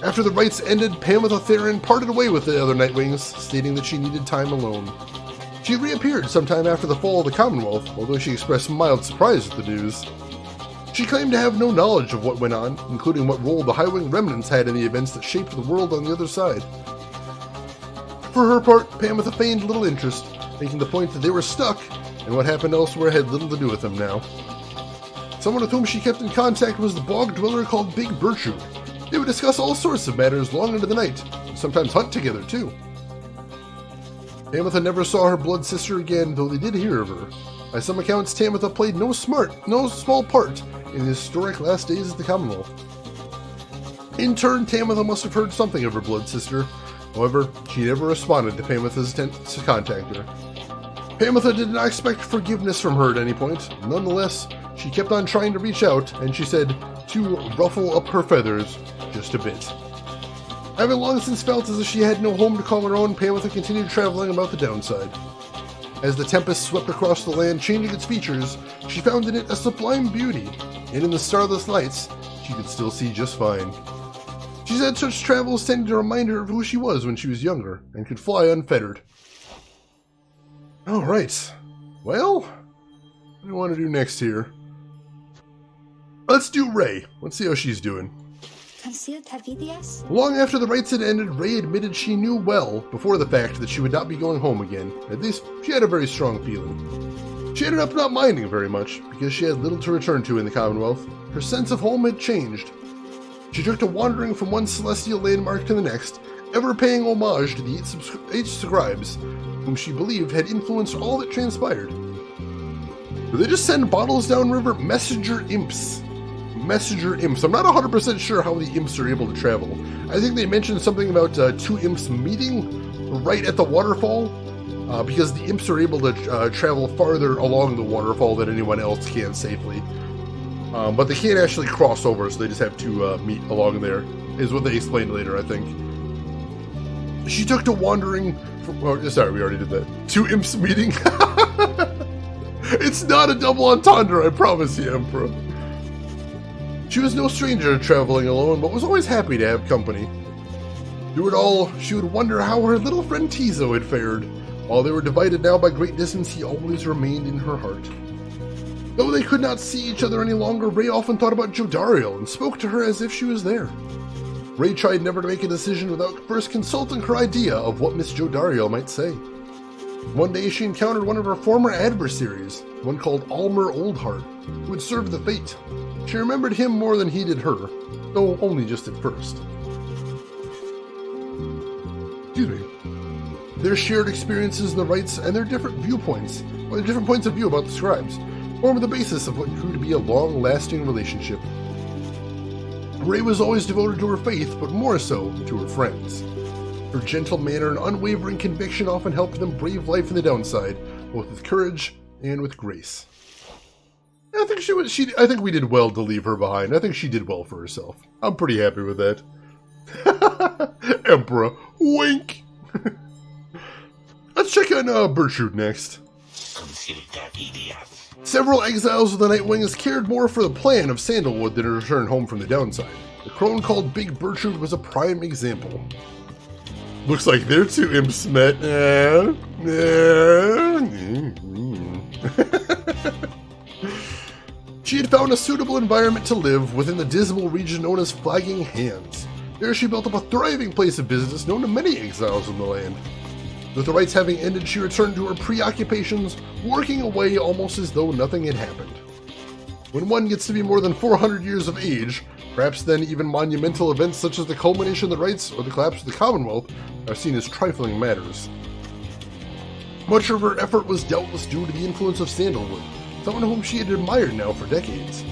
After the rites ended, Pamitha Theron parted away with the other Nightwings, stating that she needed time alone. She reappeared sometime after the fall of the Commonwealth, although she expressed mild surprise at the news. She claimed to have no knowledge of what went on, including what role the Highwing Remnants had in the events that shaped the world on the other side. For her part, Pamitha feigned little interest, making the point that they were stuck, and what happened elsewhere had little to do with them now. Someone with whom she kept in contact was the bog dweller called Big Bertrude. They would discuss all sorts of matters long into the night, and sometimes hunt together too. Tamitha never saw her blood sister again, though they did hear of her. By some accounts, Tamitha played no small part in the historic last days of the Commonwealth. In turn, Tamitha must have heard something of her blood sister. However, she never responded to Pamitha's attempts to contact her. Pamitha did not expect forgiveness from her at any point. Nonetheless, she kept on trying to reach out, and she said, to ruffle up her feathers just a bit. Having long since felt as if she had no home to call her own, Pamitha continued traveling about the downside. As the tempest swept across the land, changing its features, she found in it a sublime beauty, and in the starless lights, she could still see just fine. She said such travels tended to remind her of who she was when she was younger, and could fly unfettered. Alright, well, what do we want to do next here? Let's do Ray. Let's see how she's doing. Long after the rites had ended, Ray admitted she knew well before the fact that she would not be going home again. At least, she had a very strong feeling. She ended up not minding very much, because she had little to return to in the Commonwealth. Her sense of home had changed. She took to wandering from one celestial landmark to the next, ever paying homage to the eight scribes, whom she believed had influenced all that transpired. Did they just send bottles downriver? Messenger imps. Messenger imps. I'm not 100% sure how the imps are able to travel. I think they mentioned something about two imps meeting right at the waterfall, because the imps are able to travel farther along the waterfall than anyone else can safely. But they can't actually cross over, so they just have to meet along there, is what they explained later, I think. She took to wandering from... Oh, sorry, we already did that. Two imps meeting? It's not a double entendre, I promise you, Emperor. She was no stranger to traveling alone, but was always happy to have company. Through it all, she would wonder how her little friend Tizo had fared. While they were divided now by great distance, he always remained in her heart. Though they could not see each other any longer, Ray often thought about Jodariel and spoke to her as if she was there. Ray tried never to make a decision without first consulting her idea of what Miss Jodariel might say. One day she encountered one of her former adversaries, one called Almer Oldheart, who had served the Fate. She remembered him more than he did her, though only just at first. Excuse me. Their shared experiences in the rites and their different viewpoints, or their different points of view about the scribes, formed the basis of what grew to be a long-lasting relationship. Ray was always devoted to her faith, but more so to her friends. Her gentle manner and unwavering conviction often helped them brave life in the downside, both with courage and with grace. I think we did well to leave her behind. I think she did well for herself. I'm pretty happy with that. Emperor, wink! Let's check on Bertrude next. Several exiles of the Nightwings cared more for the plan of Sandalwood than a return home from the downside. The crone called Big Bertrude was a prime example. Looks like their two imps met. She had found a suitable environment to live within the dismal region known as Flagging Hands. There she built up a thriving place of business known to many exiles in the land. With the rites having ended, she returned to her preoccupations, working away almost as though nothing had happened. When one gets to be more than 400 years of age, perhaps then even monumental events such as the culmination of the rites or the collapse of the Commonwealth are seen as trifling matters. Much of her effort was doubtless due to the influence of Sandalwood, someone whom she had admired now for decades.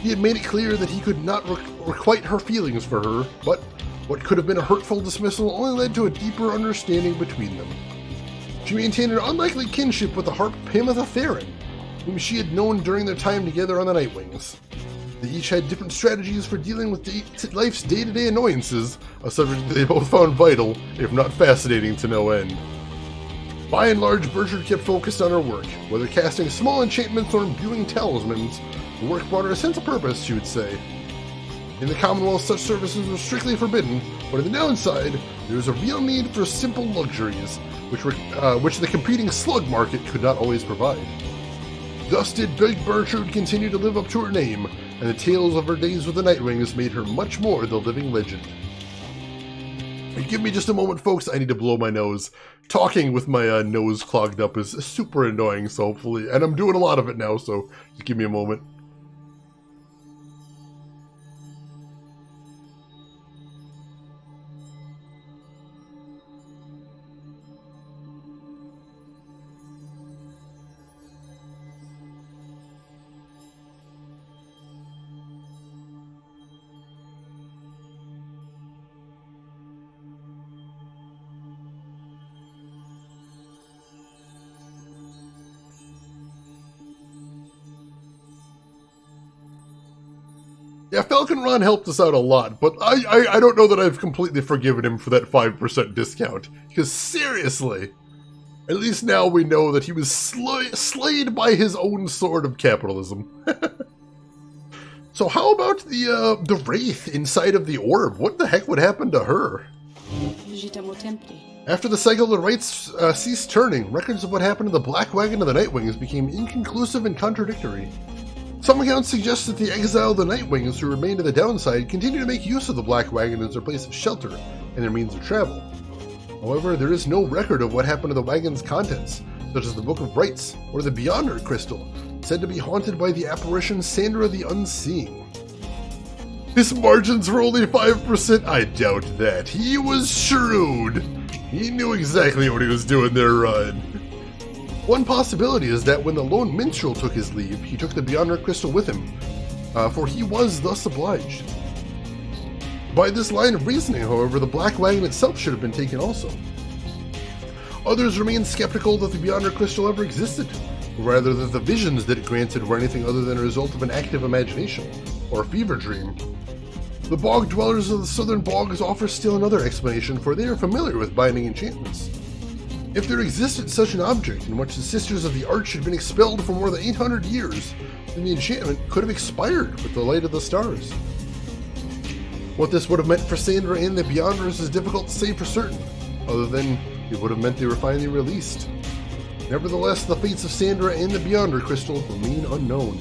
He had made it clear that he could not requite her feelings for her, but what could have been a hurtful dismissal only led to a deeper understanding between them. She maintained an unlikely kinship with the harp Pamitha Theron, whom she had known during their time together on the Nightwings. They each had different strategies for dealing with life's day-to-day annoyances, a subject that they both found vital, if not fascinating, to no end. By and large, Bertrude kept focused on her work, whether casting small enchantments or imbuing talismans. The work brought her a sense of purpose, she would say. In the Commonwealth, such services were strictly forbidden, but on the downside, there was a real need for simple luxuries, which the competing slug market could not always provide. Thus did Big Bertrude continue to live up to her name, and the tales of her days with the Nightwings made her much more the living legend. Give me just a moment, folks. I need to blow my nose. Talking with my nose clogged up is super annoying, so hopefully... And I'm doing a lot of it now, so just give me a moment. Yeah, Falcon Ron helped us out a lot, but I don't know that I've completely forgiven him for that 5% discount. Because seriously, at least now we know that he was slayed by his own sword of capitalism. So how about the Wraith inside of the orb? What the heck would happen to her? After the cycle of the rites ceased turning, records of what happened to the Black Wagon of the Nightwings became inconclusive and contradictory. Some accounts suggest that the exiled the Nightwings who remained to the downside continue to make use of the Black Wagon as their place of shelter and their means of travel. However, there is no record of what happened to the wagon's contents, such as the Book of Rites or the Beyonder Crystal, said to be haunted by the apparition Sandra the Unseeing. His margins were only 5%? I doubt that. He was shrewd. He knew exactly what he was doing there, Ryan. One possibility is that when the lone minstrel took his leave, he took the Beyonder Crystal with him, for he was thus obliged. By this line of reasoning, however, the Black Wagon itself should have been taken also. Others remain skeptical that the Beyonder Crystal ever existed, or rather that the visions that it granted were anything other than a result of an active imagination, or a fever dream. The bog dwellers of the southern bogs offer still another explanation, for they are familiar with binding enchantments. If there existed such an object in which the Sisters of the Arch had been expelled for more than 800 years, then the enchantment could have expired with the light of the stars. What this would have meant for Sandra and the Beyonders is difficult to say for certain, other than it would have meant they were finally released. Nevertheless, the fates of Sandra and the Beyonder Crystal remain unknown.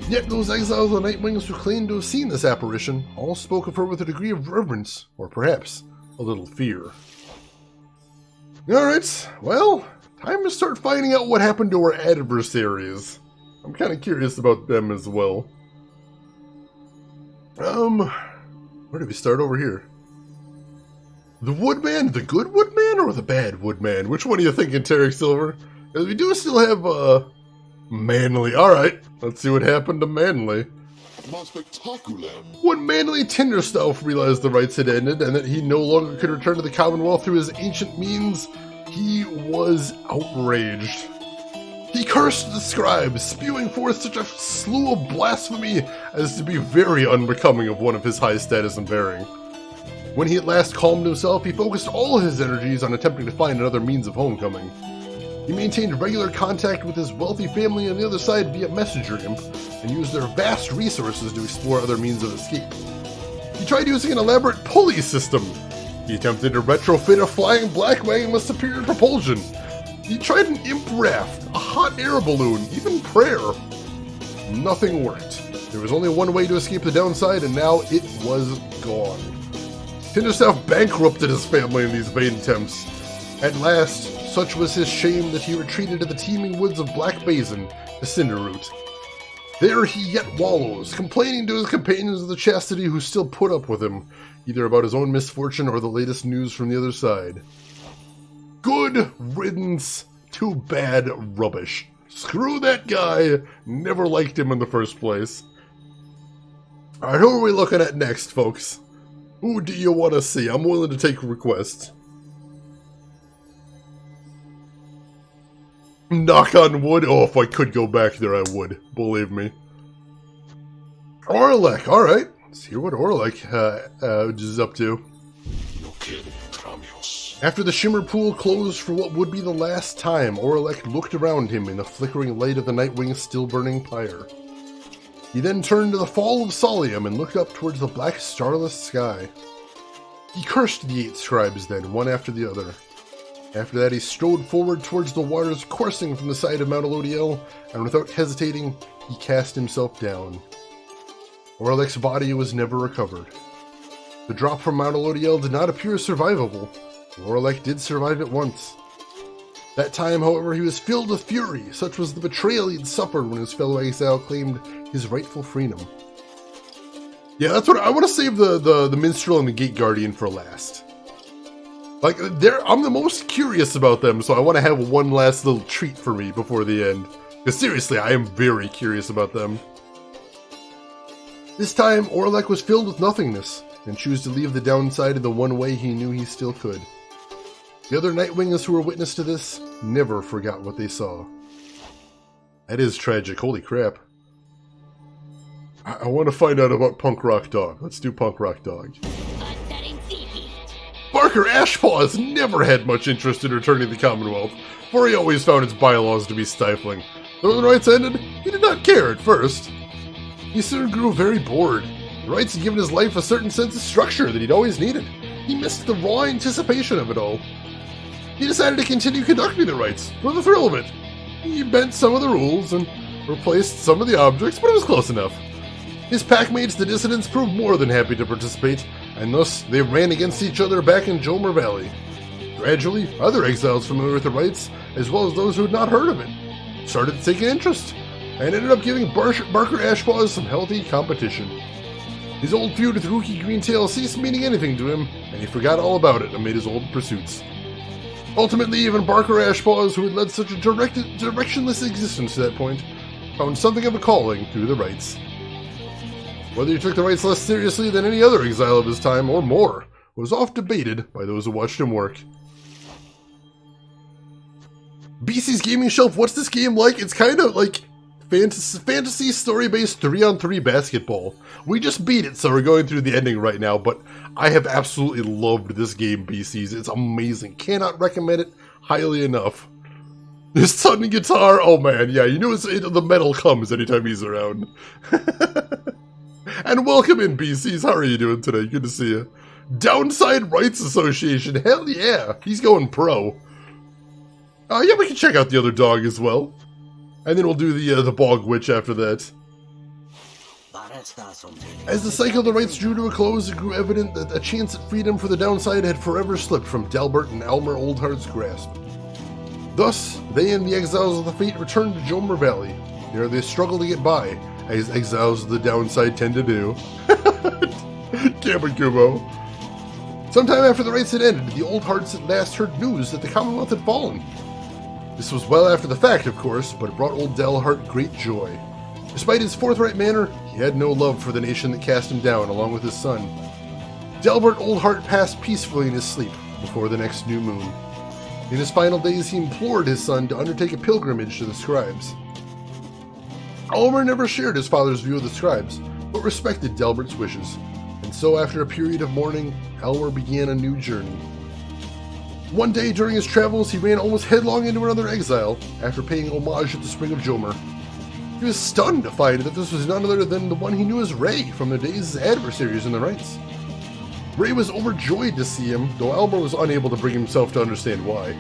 Yet those exiles of the Nightwings who claimed to have seen this apparition all spoke of her with a degree of reverence, or perhaps a little fear. Alright, well, time to start finding out what happened to our adversaries. I'm kind of curious about them as well. Where do we start over here? The Woodman? The good Woodman or the bad Woodman? Which one are you thinking, Tarek Silver? Because we do still have, Manly. Alright, let's see what happened to Manly. When Manly Tinderstaff realized the rites had ended and that he no longer could return to the Commonwealth through his ancient means, he was outraged. He cursed the scribes, spewing forth such a slew of blasphemy as to be very unbecoming of one of his high status and bearing. When he at last calmed himself, he focused all his energies on attempting to find another means of homecoming. He maintained regular contact with his wealthy family on the other side via Messenger Imp, and used their vast resources to explore other means of escape. He tried using an elaborate pulley system. He attempted to retrofit a flying black wagon with superior propulsion. He tried an imp raft, a hot air balloon, even prayer. Nothing worked. There was only one way to escape the downside, and now it was gone. Tinderstaff bankrupted his family in these vain attempts. At last, such was his shame that he retreated to the teeming woods of Black Basin, to Cinderroot. There he yet wallows, complaining to his companions of the chastity who still put up with him, either about his own misfortune or the latest news from the other side. Good riddance to bad rubbish. Screw that guy, never liked him in the first place. Alright, who are we looking at next, folks? Who do you want to see? I'm willing to take requests. Knock on wood. Oh, if I could go back there, I would. Believe me. Orlek, alright. Let's hear what Orlek is up to. After the Shimmer Pool closed for what would be the last time, Orlek looked around him in the flickering light of the Nightwing's still-burning pyre. He then turned to the Fall of Solium and looked up towards the black starless sky. He cursed the 8 scribes then, one after the other. After that, he strode forward towards the waters coursing from the side of Mount Elodiel, and without hesitating, he cast himself down. Orlek's body was never recovered. The drop from Mount Elodiel did not appear survivable. Orlek did survive it once. That time, however, he was filled with fury, such was the betrayal he'd suffered when his fellow exile claimed his rightful freedom. Yeah, that's what I want to save the Minstrel and the Gate Guardian for last. Like, I'm the most curious about them, so I want to have one last little treat for me before the end. Because seriously, I am very curious about them. This time, Orlek was filled with nothingness, and chose to leave the downside in the one way he knew he still could. The other Nightwings who were witness to this never forgot what they saw. That is tragic, holy crap. I want to find out about Punk Rock Dog. Let's do Punk Rock Dog. Barker Ashpaw has never had much interest in returning to the Commonwealth, for he always found its bylaws to be stifling. Though when the rites ended, he did not care at first. He soon grew very bored. The rites had given his life a certain sense of structure that he'd always needed. He missed the raw anticipation of it all. He decided to continue conducting the rites, for the thrill of it. He bent some of the rules and replaced some of the objects, but it was close enough. His packmates, the Dissidents, proved more than happy to participate, and thus they ran against each other back in Jolmer Valley. Gradually, other exiles familiar with the rites as well as those who had not heard of it, started to take an interest, and ended up giving Barker Ashpaws some healthy competition. His old feud with Rookie Greentail ceased meaning anything to him, and he forgot all about it amid his old pursuits. Ultimately, even Barker Ashpaws, who had led such a directionless existence to that point, found something of a calling through the rites. Whether he took the rites less seriously than any other exile of his time, or more, was oft debated by those who watched him work. BC's Gaming Shelf, what's this game like? It's kind of like fantasy story-based 3-on-3 basketball. We just beat it, so we're going through the ending right now, but I have absolutely loved this game, BC's. It's amazing. Cannot recommend it highly enough. His son guitar, oh man, yeah, you know the metal comes anytime he's around. And welcome in, BC's. How are you doing today? Good to see you. Downside Rights Association, hell yeah, he's going pro. Yeah, we can check out the other dog as well. And then we'll do the Bog Witch after that. As the cycle of the rites drew to a close, it grew evident that a chance at freedom for the downside had forever slipped from Delbert and Elmer Oldheart's grasp. Thus, they and the exiles of the Fate returned to Jomer Valley. There they struggled to get by, as exiles of the downside tend to do. Kamakumo. Sometime after the rites had ended, the Oldhearts at last heard news that the Commonwealth had fallen. This was well after the fact, of course, but it brought old Delhart great joy. Despite his forthright manner, he had no love for the nation that cast him down, along with his son. Delbert Oldheart passed peacefully in his sleep before the next new moon. In his final days, he implored his son to undertake a pilgrimage to the scribes. Elmer never shared his father's view of the scribes, but respected Delbert's wishes, and so after a period of mourning, Elmer began a new journey. One day during his travels, he ran almost headlong into another exile after paying homage at the Spring of Jomer. He was stunned to find that this was none other than the one he knew as Ray from their days as adversaries in the rites. Ray was overjoyed to see him, though Elmer was unable to bring himself to understand why.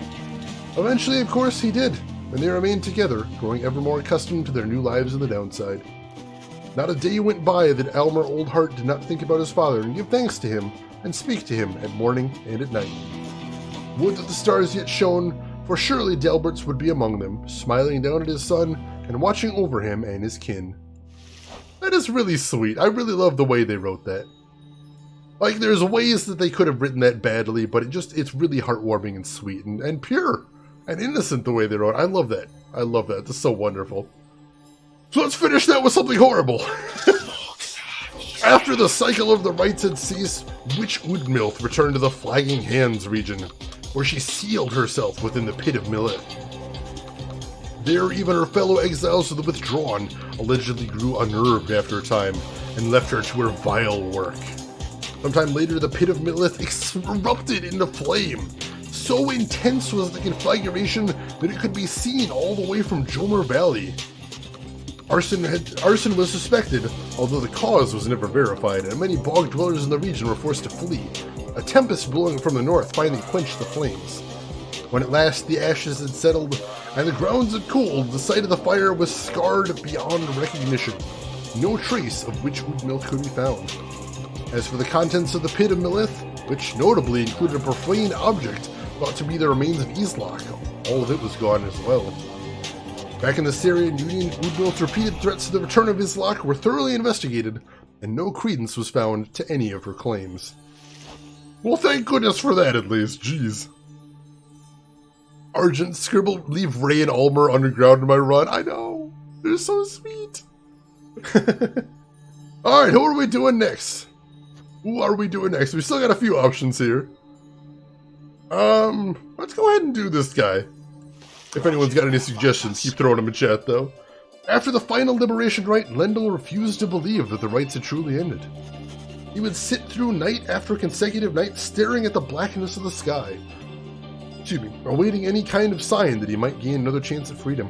Eventually, of course, he did, and they remained together, growing ever more accustomed to their new lives in the downside. Not a day went by that Elmer Oldheart did not think about his father and give thanks to him and speak to him at morning and at night. Would that the stars yet shone, for surely Delbert's would be among them, smiling down at his son and watching over him and his kin. That is really sweet. I really love the way they wrote that. Like, there's ways that they could have written that badly, but it's really heartwarming and sweet and pure and innocent the way they wrote it. I love that. I love that. That's so wonderful. So let's finish that with something horrible. After the cycle of the rites had ceased, Witch Udmilth returned to the Flagging Hands region, where she sealed herself within the pit of Millith. There, even her fellow exiles of the Withdrawn allegedly grew unnerved after a time, and left her to her vile work. Sometime later, the pit of Millith erupted into flame. So intense was the conflagration that it could be seen all the way from Jomer Valley. Arson was suspected, although the cause was never verified, and many bog dwellers in the region were forced to flee. A tempest blowing from the north finally quenched the flames. When at last the ashes had settled and the grounds had cooled, the site of the fire was scarred beyond recognition. No trace of Witch Udmilth could be found. As for the contents of the pit of Millith, which notably included a profane object thought to be the remains of Islak, all of it was gone as well. Back in the Syrian Union, Udmilth's repeated threats to the return of Islak were thoroughly investigated, and no credence was found to any of her claims. Well, thank goodness for that, at least. Jeez. Argent scribbled, "Leave Ray and Ulmer underground in my run." I know. They're so sweet. Alright, who are we doing next? We still got a few options here. Let's go ahead and do this guy. If anyone's got any suggestions, keep throwing them in chat, though. After the final Liberation Rite, Lendl refused to believe that the rites had truly ended. He would sit through night after consecutive night staring at the blackness of the sky. Awaiting any kind of sign that he might gain another chance at freedom.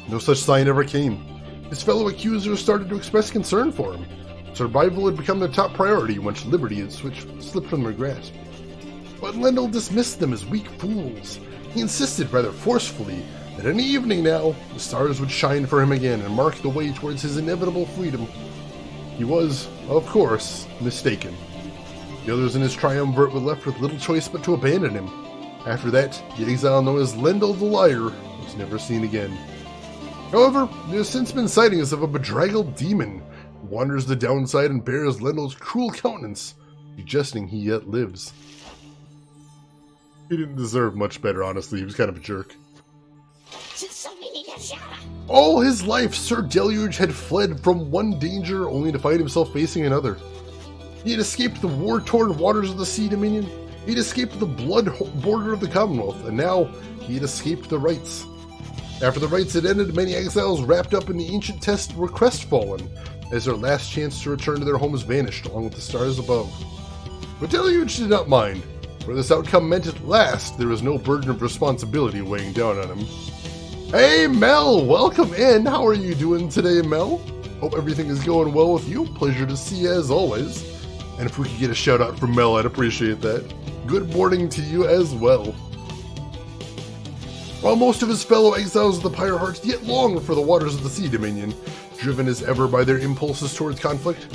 No such sign ever came. His fellow accusers started to express concern for him. Survival had become their top priority once liberty had slipped from their grasp. But Lendl dismissed them as weak fools. He insisted rather forcefully that any evening now, the stars would shine for him again and mark the way towards his inevitable freedom. He was, of course, mistaken. The others in his triumvirate were left with little choice but to abandon him. After that, the exile known as Lendl the Liar was never seen again. However, there has since been sightings of a bedraggled demon who wanders the downside and bears Lendl's cruel countenance, suggesting he yet lives. He didn't deserve much better, honestly. He was kind of a jerk. All his life, Sir Deluge had fled from one danger only to find himself facing another. He had escaped the war-torn waters of the Sea Dominion, he had escaped the blood border of the Commonwealth, and now he had escaped the Rites. After the Rites had ended, many exiles wrapped up in the ancient test were crestfallen, as their last chance to return to their homes vanished along with the stars above. But Deluge did not mind, for this outcome meant at last there was no burden of responsibility weighing down on him. Hey Mel, welcome in. How are you doing today, Mel? Hope everything is going well with you. Pleasure to see you as always. And if we could get a shout out from Mel, I'd appreciate that. Good morning to you as well. While most of his fellow exiles of the Pyre hearts yet long for the waters of the Sea Dominion, driven as ever by their impulses towards conflict,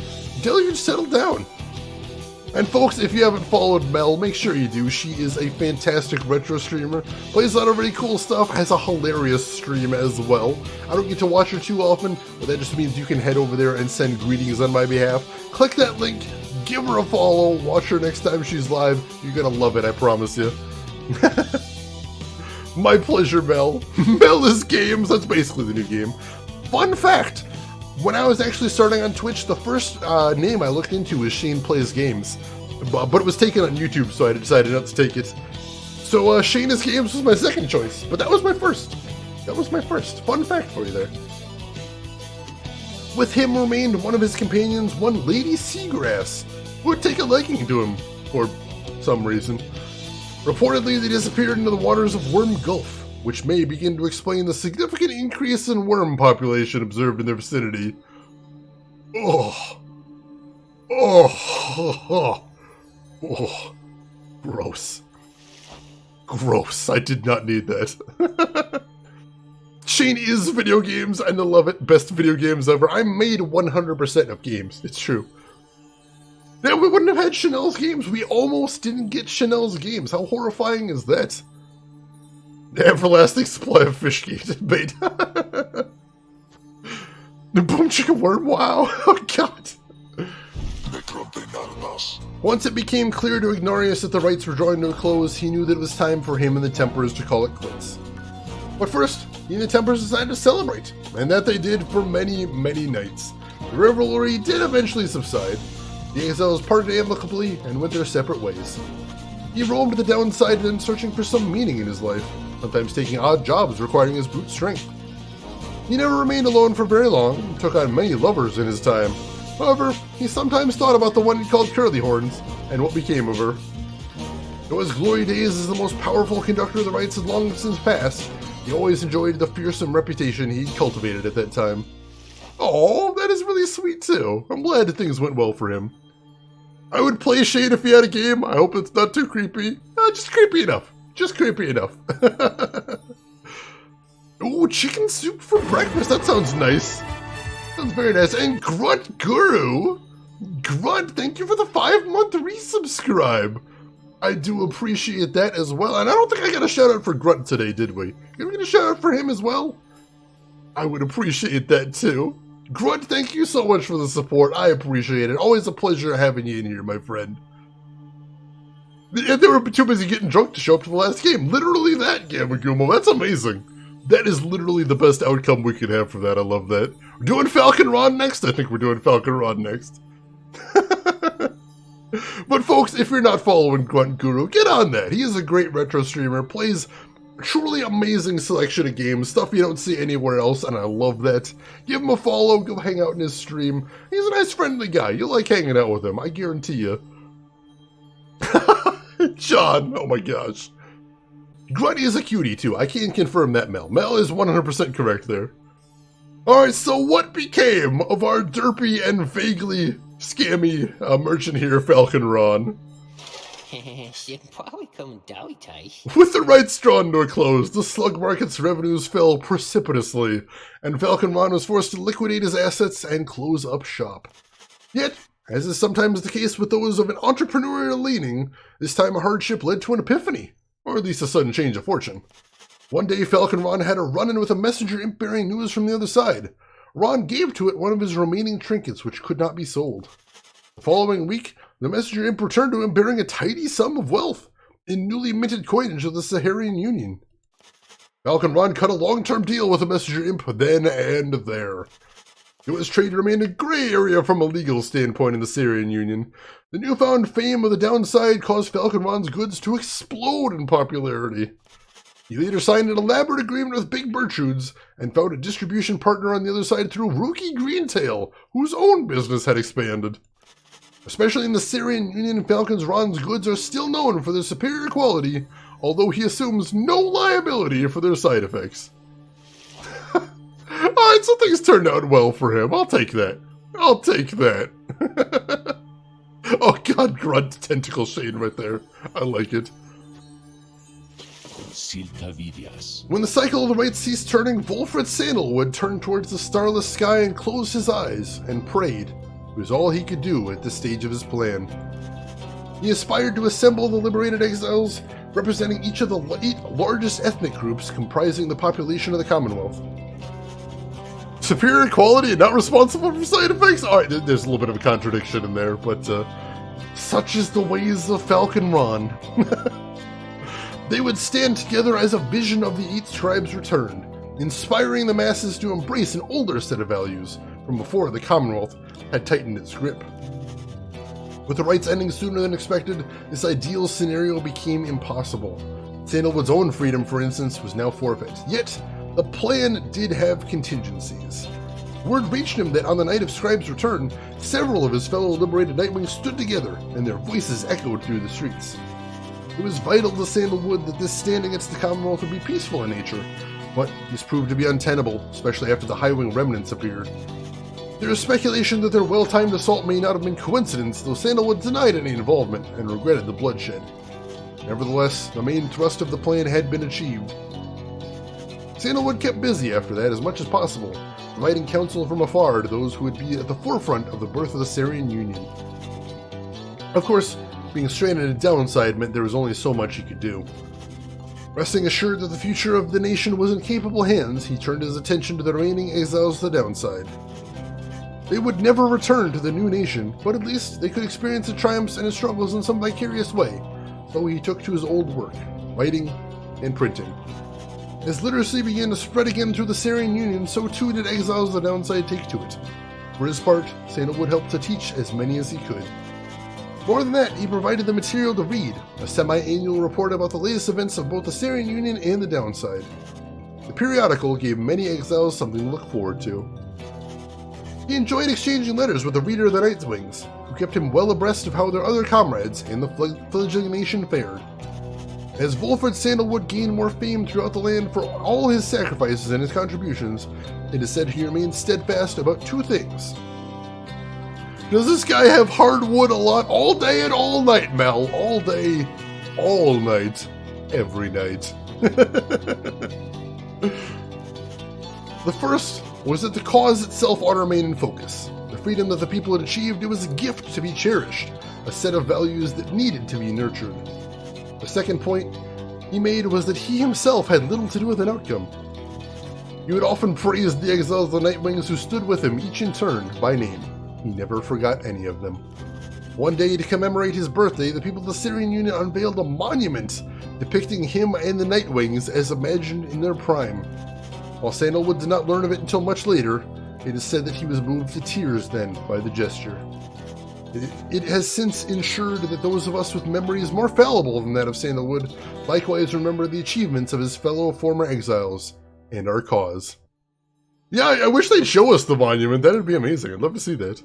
Deluge settled down. And folks, if you haven't followed Mel, make sure you do. She is a fantastic retro streamer, plays a lot of really cool stuff, has a hilarious stream as well. I don't get to watch her too often, but that just means you can head over there and send greetings on my behalf. Click that link, give her a follow, watch her next time she's live. You're gonna love it, I promise you. My pleasure, Mel. Mel is Games, that's basically the new game. Fun fact! When I was actually starting on Twitch, the first name I looked into was Shane Plays Games, but it was taken on YouTube, so I decided not to take it. So Shane is Games was my second choice, but that was my first. That was my first. Fun fact for you there. With him remained one of his companions, one Lady Seagrass, who would take a liking to him, for some reason. Reportedly, they disappeared into the waters of Worm Gulf, which may begin to explain the significant increase in worm population observed in their vicinity. Gross. Gross, I did not need that. Shane is video games, and I love it. Best video games ever. I made 100% of games, it's true. Now, we wouldn't have had Chanel's games. We almost didn't get Chanel's games. How horrifying is that? The everlasting supply of fish bait. The boom chicka worm, wow. Oh god. Once it became clear to Ignorius that the Rites were drawing to a close, he knew that it was time for him and the Templars to call it quits. But first, he and the Templars decided to celebrate, and that they did for many, many nights. The revelry did eventually subside. The exiles parted amicably and went their separate ways. He roamed the downside and searching for some meaning in his life, sometimes taking odd jobs requiring his brute strength. He never remained alone for very long, and took on many lovers in his time. However, he sometimes thought about the one he called Curly Horns, and what became of her. Though his glory days as the most powerful conductor of the Rites had long since passed, he always enjoyed the fearsome reputation he'd cultivated at that time. Oh, that is really sweet too. I'm glad that things went well for him. I would play Shane if he had a game. I hope it's not too creepy. Just creepy enough. Just creepy enough. Ooh, chicken soup for breakfast. That sounds nice. Sounds very nice. And Grunt Guru. Grunt, thank you for the 5-month resubscribe. I do appreciate that as well. And I don't think I got a shout out for Grunt today, did we? Did we get a shout out for him as well? I would appreciate that too. Grunt, thank you so much for the support. I appreciate it. Always a pleasure having you in here, my friend. They were too busy getting drunk to show up to the last game. Literally that, Gamagumo. That's amazing. That is literally the best outcome we could have for that. I love that. We're doing Falcon Rod next? I think we're doing Falcon Rod next. But folks, if you're not following Grunt Guru, get on that. He is a great retro streamer, plays truly amazing selection of games, stuff you don't see anywhere else, and I love that. Give him a follow, go hang out in his stream. He's a nice, friendly guy. You'll like hanging out with him, I guarantee you. John, oh my gosh. Grunty is a cutie too, I can confirm that, Mel. Mel is 100% correct there. Alright, so what became of our derpy and vaguely scammy merchant here, Falcon Ron? With the Rites drawn to a close, the slug market's revenues fell precipitously, and Falcon Ron was forced to liquidate his assets and close up shop. Yet, as is sometimes the case with those of an entrepreneurial leaning, this time a hardship led to an epiphany. or at least a sudden change of fortune. One day, Falcon Ron had a run-in with a messenger imp bearing news from the other side. Ron gave to it one of his remaining trinkets, which could not be sold. The following week, the messenger imp returned to him bearing a tidy sum of wealth in newly minted coinage of the Saharian Union. Falcon Ron cut a long-term deal with the messenger imp then and there. U.S. trade remained a gray area from a legal standpoint in the Saharian Union. The newfound fame of the downside caused Falcon Ron's goods to explode in popularity. He later signed an elaborate agreement with Big Bertrude's and found a distribution partner on the other side through Rookie Greentail, whose own business had expanded. Especially in the Saharian Union, Falcon Ron's goods are still known for their superior quality, although he assumes no liability for their side effects. Alright, so things turned out well for him. I'll take that. I'll take that. Oh god, grunt tentacle shade right there. I like it. When the cycle of the rites ceased turning, Wolfred Sandalwood turned towards the starless sky and closed his eyes and prayed. It was all he could do at this stage of his plan. He aspired to assemble the liberated exiles, representing each of the 8 largest ethnic groups comprising the population of the Commonwealth. Superior quality and not responsible for side effects? Alright, there's a little bit of a contradiction in there, but such is the ways of Falcon Ron. They would stand together as a vision of the 8 tribes returned, inspiring the masses to embrace an older set of values from before the Commonwealth had tightened its grip. With the rites ending sooner than expected, this ideal scenario became impossible. Sandalwood's own freedom, for instance, was now forfeit. Yet, the plan did have contingencies. Word reached him that on the night of Scribe's return, several of his fellow liberated Nightwings stood together, and their voices echoed through the streets. It was vital to Sandalwood that this stand against the Commonwealth would be peaceful in nature, but this proved to be untenable, especially after the Highwing remnants appeared. There is speculation that their well-timed assault may not have been coincidence, though Sandalwood denied any involvement and regretted the bloodshed. Nevertheless, the main thrust of the plan had been achieved. Sandalwood kept busy after that as much as possible, providing counsel from afar to those who would be at the forefront of the birth of the Saharian Union. Of course, being stranded at Downside meant there was only so much he could do. Resting assured that the future of the nation was in capable hands, he turned his attention to the remaining exiles of the Downside. They would never return to the new nation, but at least they could experience the triumphs and his struggles in some vicarious way, so he took to his old work, writing and printing. As literacy began to spread again through the Saharian Union, so too did exiles of the Downside take to it. For his part, Sandalwood helped to teach as many as he could. More than that, he provided the material to read, a semi-annual report about the latest events of both the Saharian Union and the Downside. The periodical gave many exiles something to look forward to. He enjoyed exchanging letters with the reader of the Nightwings, who kept him well abreast of how their other comrades in the fledgling nation fared. As Wolfred Sandalwood gained more fame throughout the land for all his sacrifices and his contributions, it is said he remained steadfast about 2 things. Does this guy have hardwood a lot all day and all night, Mel? All day, all night, every night. The first was that the cause itself ought to remain in focus. The freedom that the people had achieved, it was a gift to be cherished, a set of values that needed to be nurtured. The second point he made was that he himself had little to do with an outcome. He would often praise the exiles of the Nightwings who stood with him, each in turn, by name. He never forgot any of them. One day, to commemorate his birthday, the people of the Saharian Union unveiled a monument depicting him and the Nightwings as imagined in their prime. While Sandalwood did not learn of it until much later, it is said that he was moved to tears then by the gesture. It has since ensured that those of us with memories more fallible than that of Sandalwood likewise remember the achievements of his fellow former exiles and our cause. Yeah, I wish they'd show us the monument. That'd be amazing. I'd love to see that.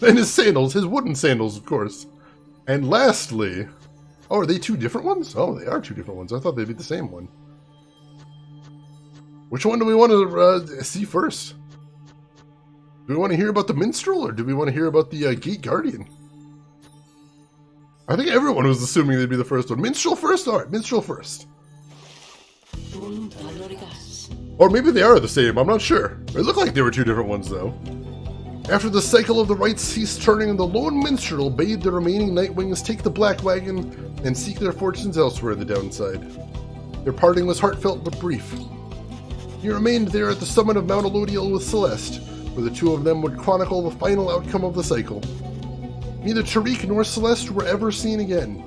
And his sandals, his wooden sandals, of course. And lastly... Oh, are they 2 different ones? Oh, they are 2 different ones. I thought they'd be the same one. Which one do we want to see first? Do we want to hear about the Minstrel, or do we want to hear about the Gate Guardian? I think everyone was assuming they'd be the first one. Minstrel first? Alright, Minstrel first. Or maybe they are the same, I'm not sure. It looked like they were 2 different ones, though. After the cycle of the rites ceased turning, the lone minstrel bade the remaining Nightwings take the Black Wagon and seek their fortunes elsewhere in the downside. Their parting was heartfelt but brief. He remained there at the summit of Mount Elodiel with Celeste, where the two of them would chronicle the final outcome of the cycle. Neither Tariq nor Celeste were ever seen again.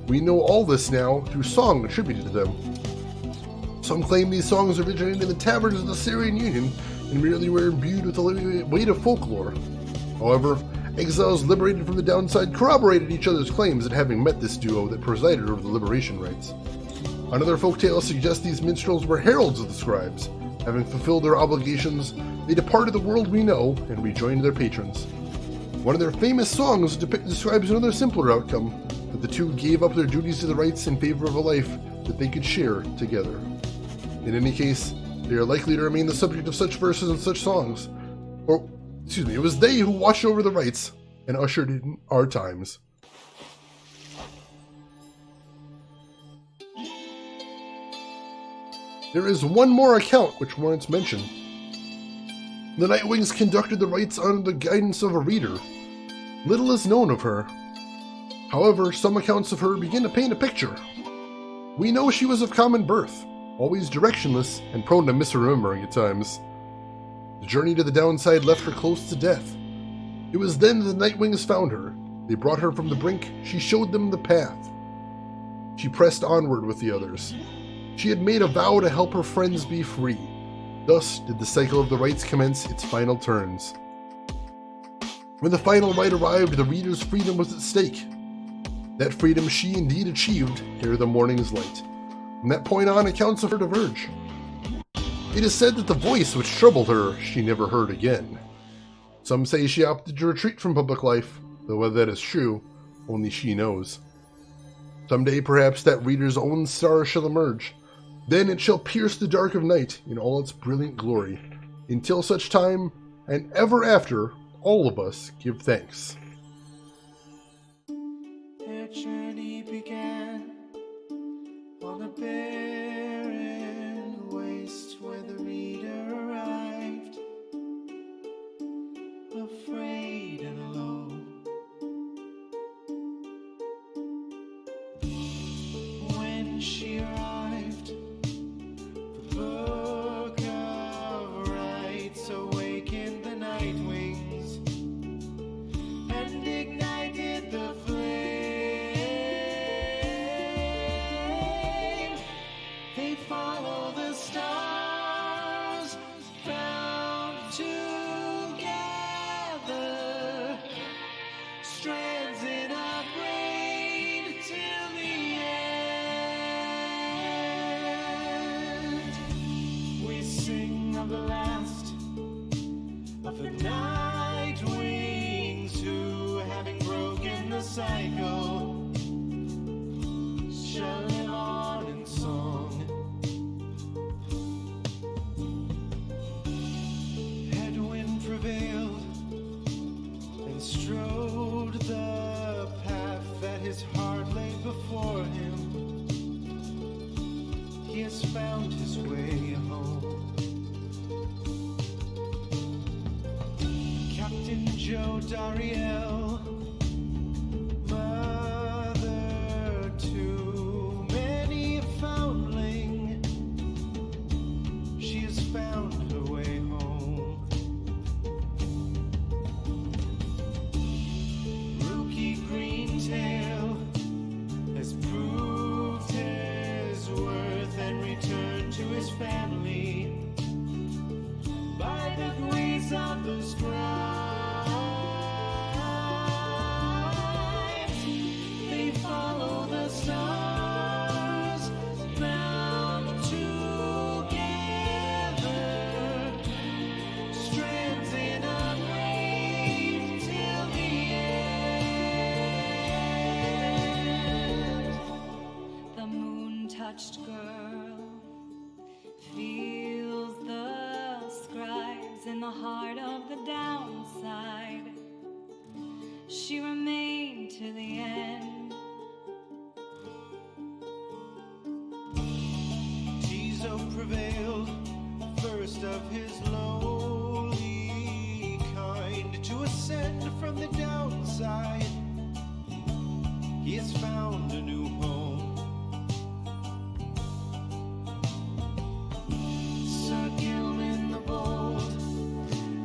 We know all this now through song attributed to them. Some claim these songs originated in the taverns of the Syrian Union and merely were imbued with the weight of folklore. However, exiles liberated from the downside corroborated each other's claims at having met this duo that presided over the Liberation Rites. Another folktale suggests these minstrels were heralds of the scribes. Having fulfilled their obligations, they departed the world we know and rejoined their patrons. One of their famous songs describes another simpler outcome, that the two gave up their duties to the rites in favor of a life that they could share together. In any case, they are likely to remain the subject of such verses and such songs. It was they who watched over the rites and ushered in our times. There is one more account which warrants mention. The Nightwings conducted the rites under the guidance of a reader. Little is known of her. However, some accounts of her begin to paint a picture. We know she was of common birth, always directionless and prone to misremembering at times. The journey to the downside left her close to death. It was then the Nightwings found her. They brought her from the brink. She showed them the path. She pressed onward with the others. She had made a vow to help her friends be free. Thus did the cycle of the rites commence its final turns. When the final rite arrived, the reader's freedom was at stake. That freedom she indeed achieved ere the morning's light. From that point on, accounts of her diverge. It is said that the voice which troubled her she never heard again. Some say she opted to retreat from public life, though whether that is true, only she knows. Someday perhaps that reader's own star shall emerge. Then it shall pierce the dark of night in all its brilliant glory. Until such time, and ever after, all of us give thanks. Their journey began on a barren waste where the reader arrived, afraid and alone. When she arrived, the book of rites awakened the Nightwings and ignited the flame. They follow the stars, bound together, strands in our brain till the end. We sing of the last of the Nightwings who, having broken the cycle, shall live on in song. Headwind prevailed and strode the path that his heart laid before him. He has found his way home. Captain Joe Dariel, mother to many a foundling, she has found her way home. Rookie Greentail has proved his worth and returned to his family by the grace of the scribes. They follow the stars, bound together, strands in a brain till the end. The moon-touched girl feels the scribes in the heart of the downside. She remained to the end. Tizo prevailed, first of his lowly kind. outside, he has found a new home. Sir Gilman the Bold,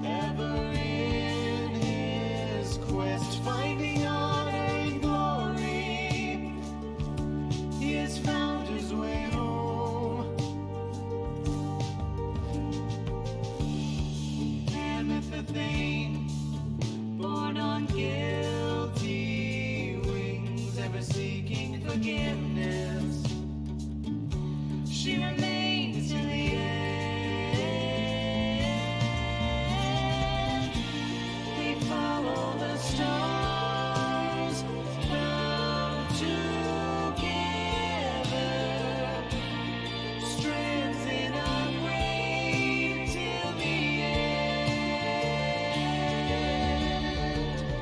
ever in his quest, finding honor and glory, he has found his way home. Mammoth the Thane, born on guilty wings, ever seeking forgiveness, she remains till the end. They follow the stars, bound together, strands in a braid till the end.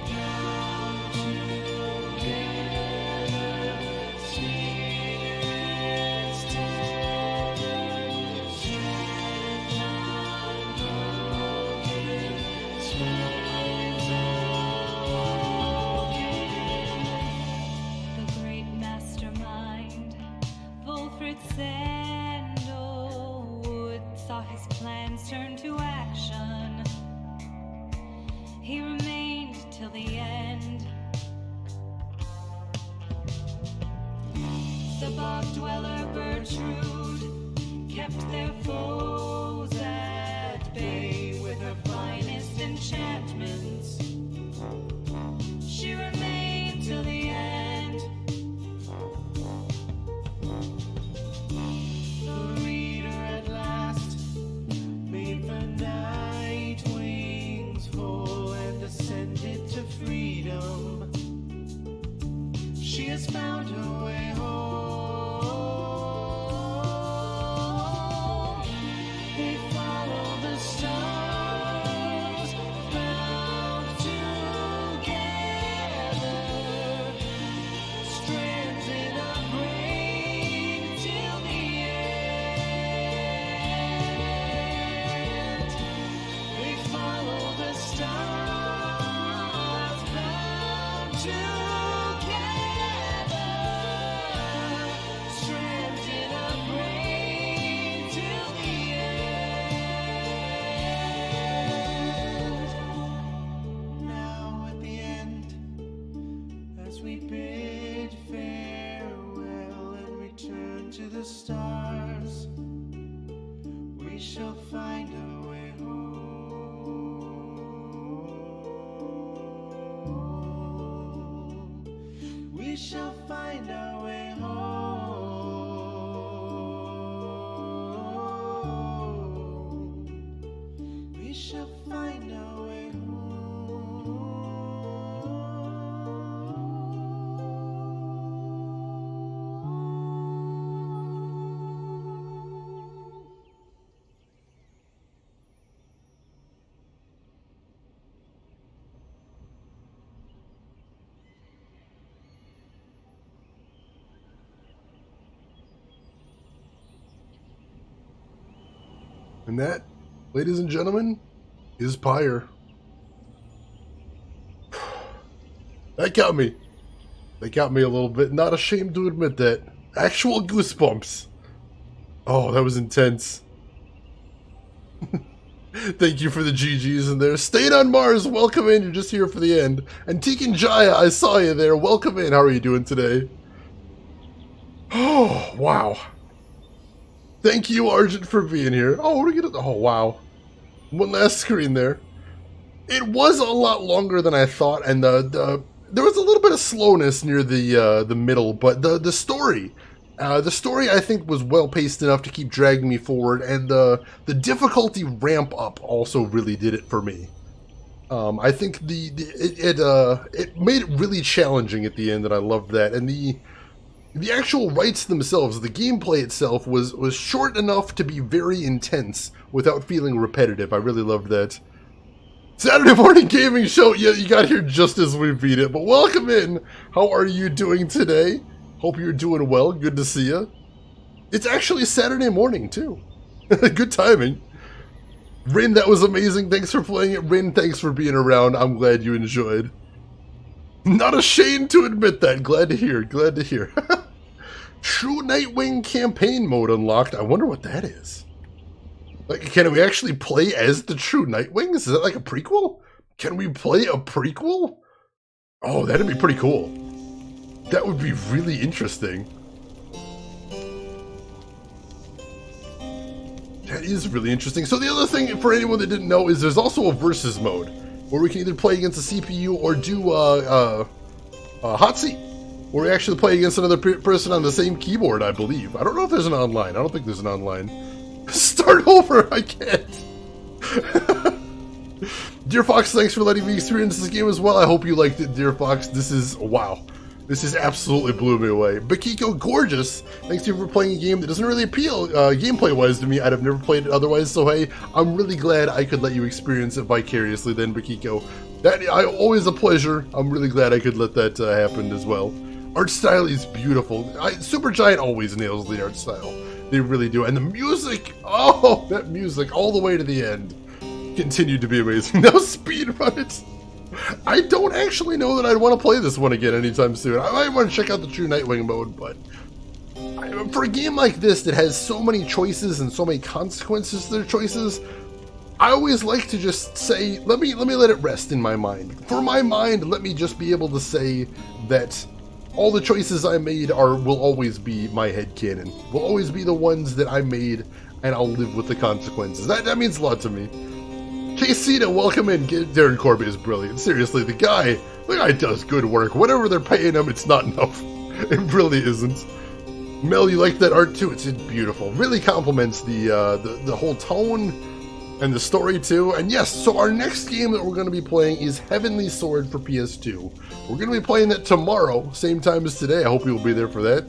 Bound together, spirits tethered, strands unbroken, spines awoken. The great mastermind, Wolfred Sandalwood, saw his plans turn to action. He remained till the end. The bog dweller Bertrude kept their foes at bay with her finest enchantments. She remained till the end. The reader at last made the night wings full and ascended to freedom. She has found her way home. They follow the stars, bound together, strands in a braid till the end. They follow the stars, bound together, strands in a braid till the end. Now at the end, as we bid farewell and return to the stars, we shall find our way home. We shall find our way home. We shall find our way home. And that, ladies and gentlemen, is Pyre. That got me. That got me a little bit. Not ashamed to admit that. Actual goosebumps. Oh, that was intense. Thank you for the GGs in there. Staying on Mars, welcome in. You're just here for the end. And Tekin Jaya, I saw you there. Welcome in. How are you doing today? Oh, wow. Thank you, Argent, for being here. Oh, we're gonna. Oh, wow. One last screen there. It was a lot longer than I thought, and there was a little bit of slowness near the middle, but the story I think was well paced enough to keep dragging me forward, and the difficulty ramp up also really did it for me. I think it made it really challenging at the end, and I loved that. And the actual rites themselves, the gameplay itself was short enough to be very intense without feeling repetitive. I really loved that. Saturday morning gaming show. Yeah, you got here just as we beat it, but welcome in. How are you doing today? Hope you're doing well. Good to see you. It's actually Saturday morning too. Good timing. Rin, that was amazing. Thanks for playing it. Rin, thanks for being around. I'm glad you enjoyed. Not ashamed to admit that. Glad to hear. Glad to hear. True Nightwing campaign mode unlocked. I wonder what that is. Like, can we actually play as the true Nightwings? Is that like a prequel? Can we play a prequel? Oh, that'd be pretty cool. That would be really interesting. That is really interesting. So the other thing, for anyone that didn't know, is there's also a versus mode, where we can either play against a CPU or do hot seat, where we actually play against another person on the same keyboard, I believe. I don't know if there's an online. I don't think there's an online. Start over! I can't! Dear Fox, thanks for letting me experience this game as well. I hope you liked it, Dear Fox. This is, wow. This is absolutely blew me away. Bakiko Gorgeous, thanks to you for playing a game that doesn't really appeal gameplay-wise to me. I'd have never played it otherwise, so hey, I'm really glad I could let you experience it vicariously then, Bakiko. Always a pleasure. I'm really glad I could let that happen as well. Art style is beautiful. Supergiant always nails the art style. They really do. And the music, oh, that music all the way to the end continued to be amazing. Now speedrun it. I don't actually know that I'd want to play this one again anytime soon. I might want to check out the True Nightwing mode, but for a game like this that has so many choices and so many consequences to their choices, I always like to just say, let me let it rest in my mind. For my mind, let me just be able to say that all the choices I made will always be my headcanon. Will always be the ones that I made, and I'll live with the consequences. That means a lot to me. Casita, welcome in. Darren Corby is brilliant. Seriously, the guy does good work. Whatever they're paying him, it's not enough. It really isn't. Mel, you like that art too? It's beautiful. Really complements the whole tone and the story too. And yes, so our next game that we're going to be playing is Heavenly Sword for PS2. We're going to be playing that tomorrow, same time as today. I hope you'll be there for that.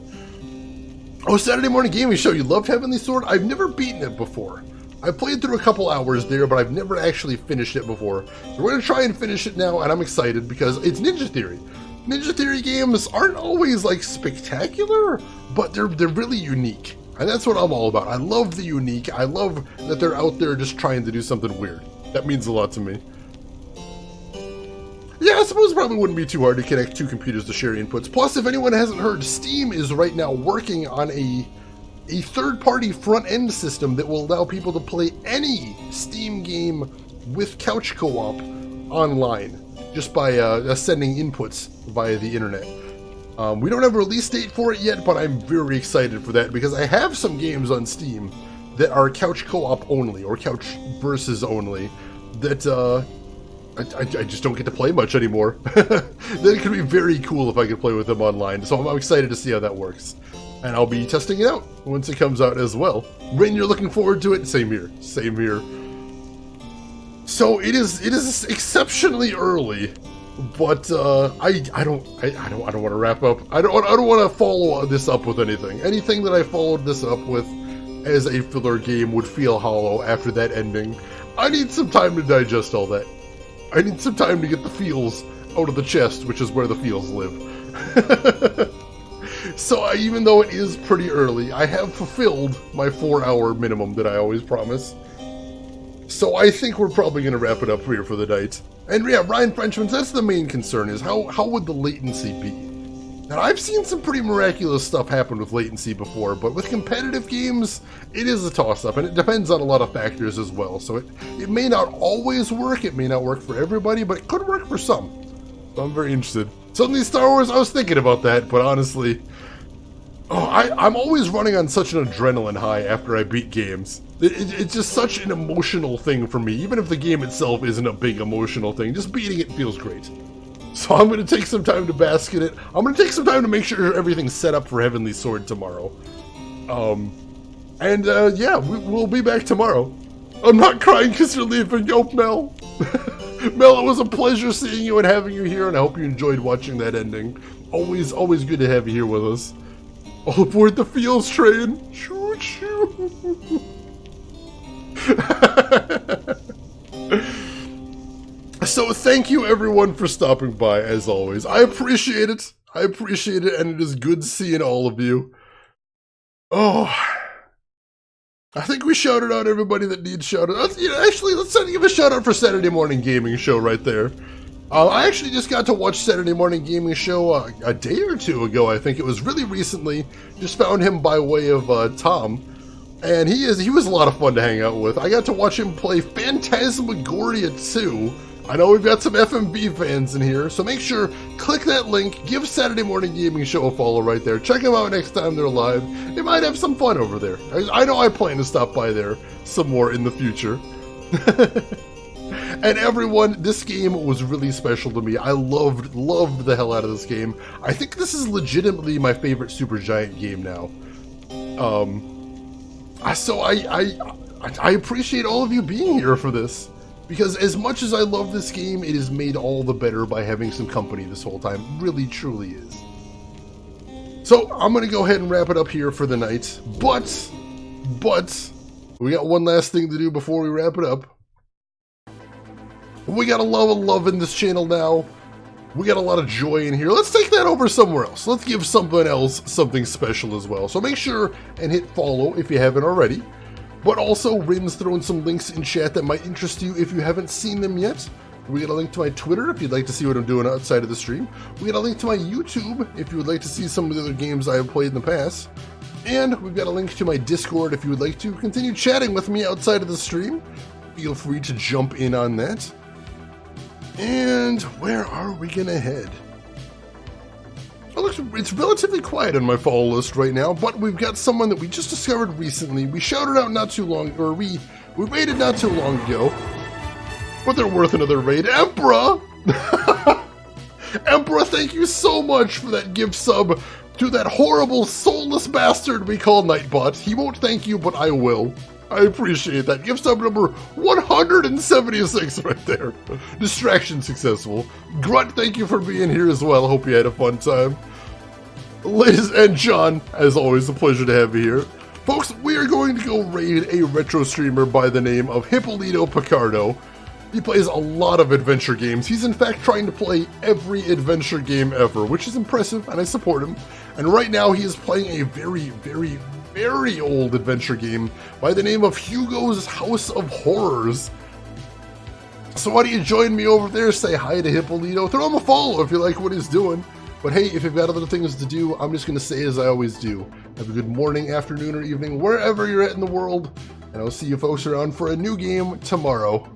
Oh, Saturday morning gaming show. You loved Heavenly Sword? I've never beaten it before. I played through a couple hours there, but I've never actually finished it before. So we're going to try and finish it now, and I'm excited because it's Ninja Theory. Ninja Theory games aren't always, like, spectacular, but they're really unique. And that's what I'm all about. I love the unique. I love that they're out there just trying to do something weird. That means a lot to me. Yeah, I suppose it probably wouldn't be too hard to connect two computers to share inputs. Plus, if anyone hasn't heard, Steam is right now working on a third-party front-end system that will allow people to play any Steam game with couch co-op online, just by sending inputs via the internet. We don't have a release date for it yet, but I'm very excited for that, because I have some games on Steam that are couch co-op only, or couch versus only, that I just don't get to play much anymore. That could be very cool if I could play with them online, so I'm excited to see how that works. And I'll be testing it out once it comes out as well. Rin, you're looking forward to it? Same here. Same here. So it is exceptionally early, but I don't want to wrap up. I don't want to follow this up with anything. Anything that I followed this up with as a filler game would feel hollow after that ending. I need some time to digest all that. I need some time to get the feels out of the chest, which is where the feels live. So even though it is pretty early, I have fulfilled my 4-hour minimum that I always promise. So I think we're probably going to wrap it up here for the night. And yeah, Ryan Frenchman, that's the main concern, is how would the latency be? Now, I've seen some pretty miraculous stuff happen with latency before, but with competitive games, it is a toss-up, and it depends on a lot of factors as well. So it may not always work, it may not work for everybody, but it could work for some. So I'm very interested. Suddenly Star Wars, I was thinking about that, but honestly, I'm always running on such an adrenaline high after I beat games. It's just such an emotional thing for me, even if the game itself isn't a big emotional thing. Just beating it feels great. So I'm going to take some time to bask in it. I'm going to take some time to make sure everything's set up for Heavenly Sword tomorrow. Yeah, we'll be back tomorrow. I'm not crying because you're leaving. Yo, Mel. Mel, it was a pleasure seeing you and having you here, and I hope you enjoyed watching that ending. Always good to have you here with us. All aboard the feels train. Choo choo. So thank you everyone for stopping by, as always. I appreciate it. And it is good seeing all of you. Oh, I think we shouted out everybody that needs shout out. Actually, let's give a shout out for Saturday Morning Gaming Show right there. I actually just got to watch Saturday Morning Gaming Show a day or two ago. I think it was really recently. Just found him by way of Tom, and he was a lot of fun to hang out with. I got to watch him play Phantasmagoria 2. I know we've got some FMB fans in here, so make sure, click that link, give Saturday Morning Gaming Show a follow right there. Check them out next time they're live. They might have some fun over there. I know I plan to stop by there some more in the future. And everyone, this game was really special to me. I loved the hell out of this game. I think this is legitimately my favorite Supergiant game now. So I appreciate all of you being here for this. Because as much as I love this game, it is made all the better by having some company this whole time. It really, truly is. So, I'm going to go ahead and wrap it up here for the night. But, we got one last thing to do before we wrap it up. We got a lot of love in this channel now. We got a lot of joy in here. Let's take that over somewhere else. Let's give something else something special as well. So make sure and hit follow if you haven't already. But also, Rin's throwing some links in chat that might interest you if you haven't seen them yet. We got a link to my Twitter if you'd like to see what I'm doing outside of the stream. We got a link to my YouTube if you would like to see some of the other games I have played in the past. And we've got a link to my Discord if you would like to continue chatting with me outside of the stream. Feel free to jump in on that. And where are we gonna head? Oh, it's relatively quiet on my follow list right now, but we've got someone that we just discovered recently. We shouted out not too long, or we raided not too long ago, but they're worth another raid. Emperor! Emperor, thank you so much for that gift sub to that horrible, soulless bastard we call Nightbot. He won't thank you, but I will. I appreciate that. Gift sub number 176 right there. Distraction successful. Grunt, thank you for being here as well. Hope you had a fun time. Ladies and John, as always, a pleasure to have you here. Folks, we are going to go raid a retro streamer by the name of Hippolito Picardo. He plays a lot of adventure games. He's in fact trying to play every adventure game ever, which is impressive, and I support him. And right now he is playing a very, very, very old adventure game by the name of Hugo's House of Horrors. So why don't you join me over there, say hi to Hippolito, throw him a follow if you like what he's doing. But hey, if you've got other things to do, I'm just going to say as I always do, have a good morning, afternoon, or evening, wherever you're at in the world, and I'll see you folks around for a new game tomorrow.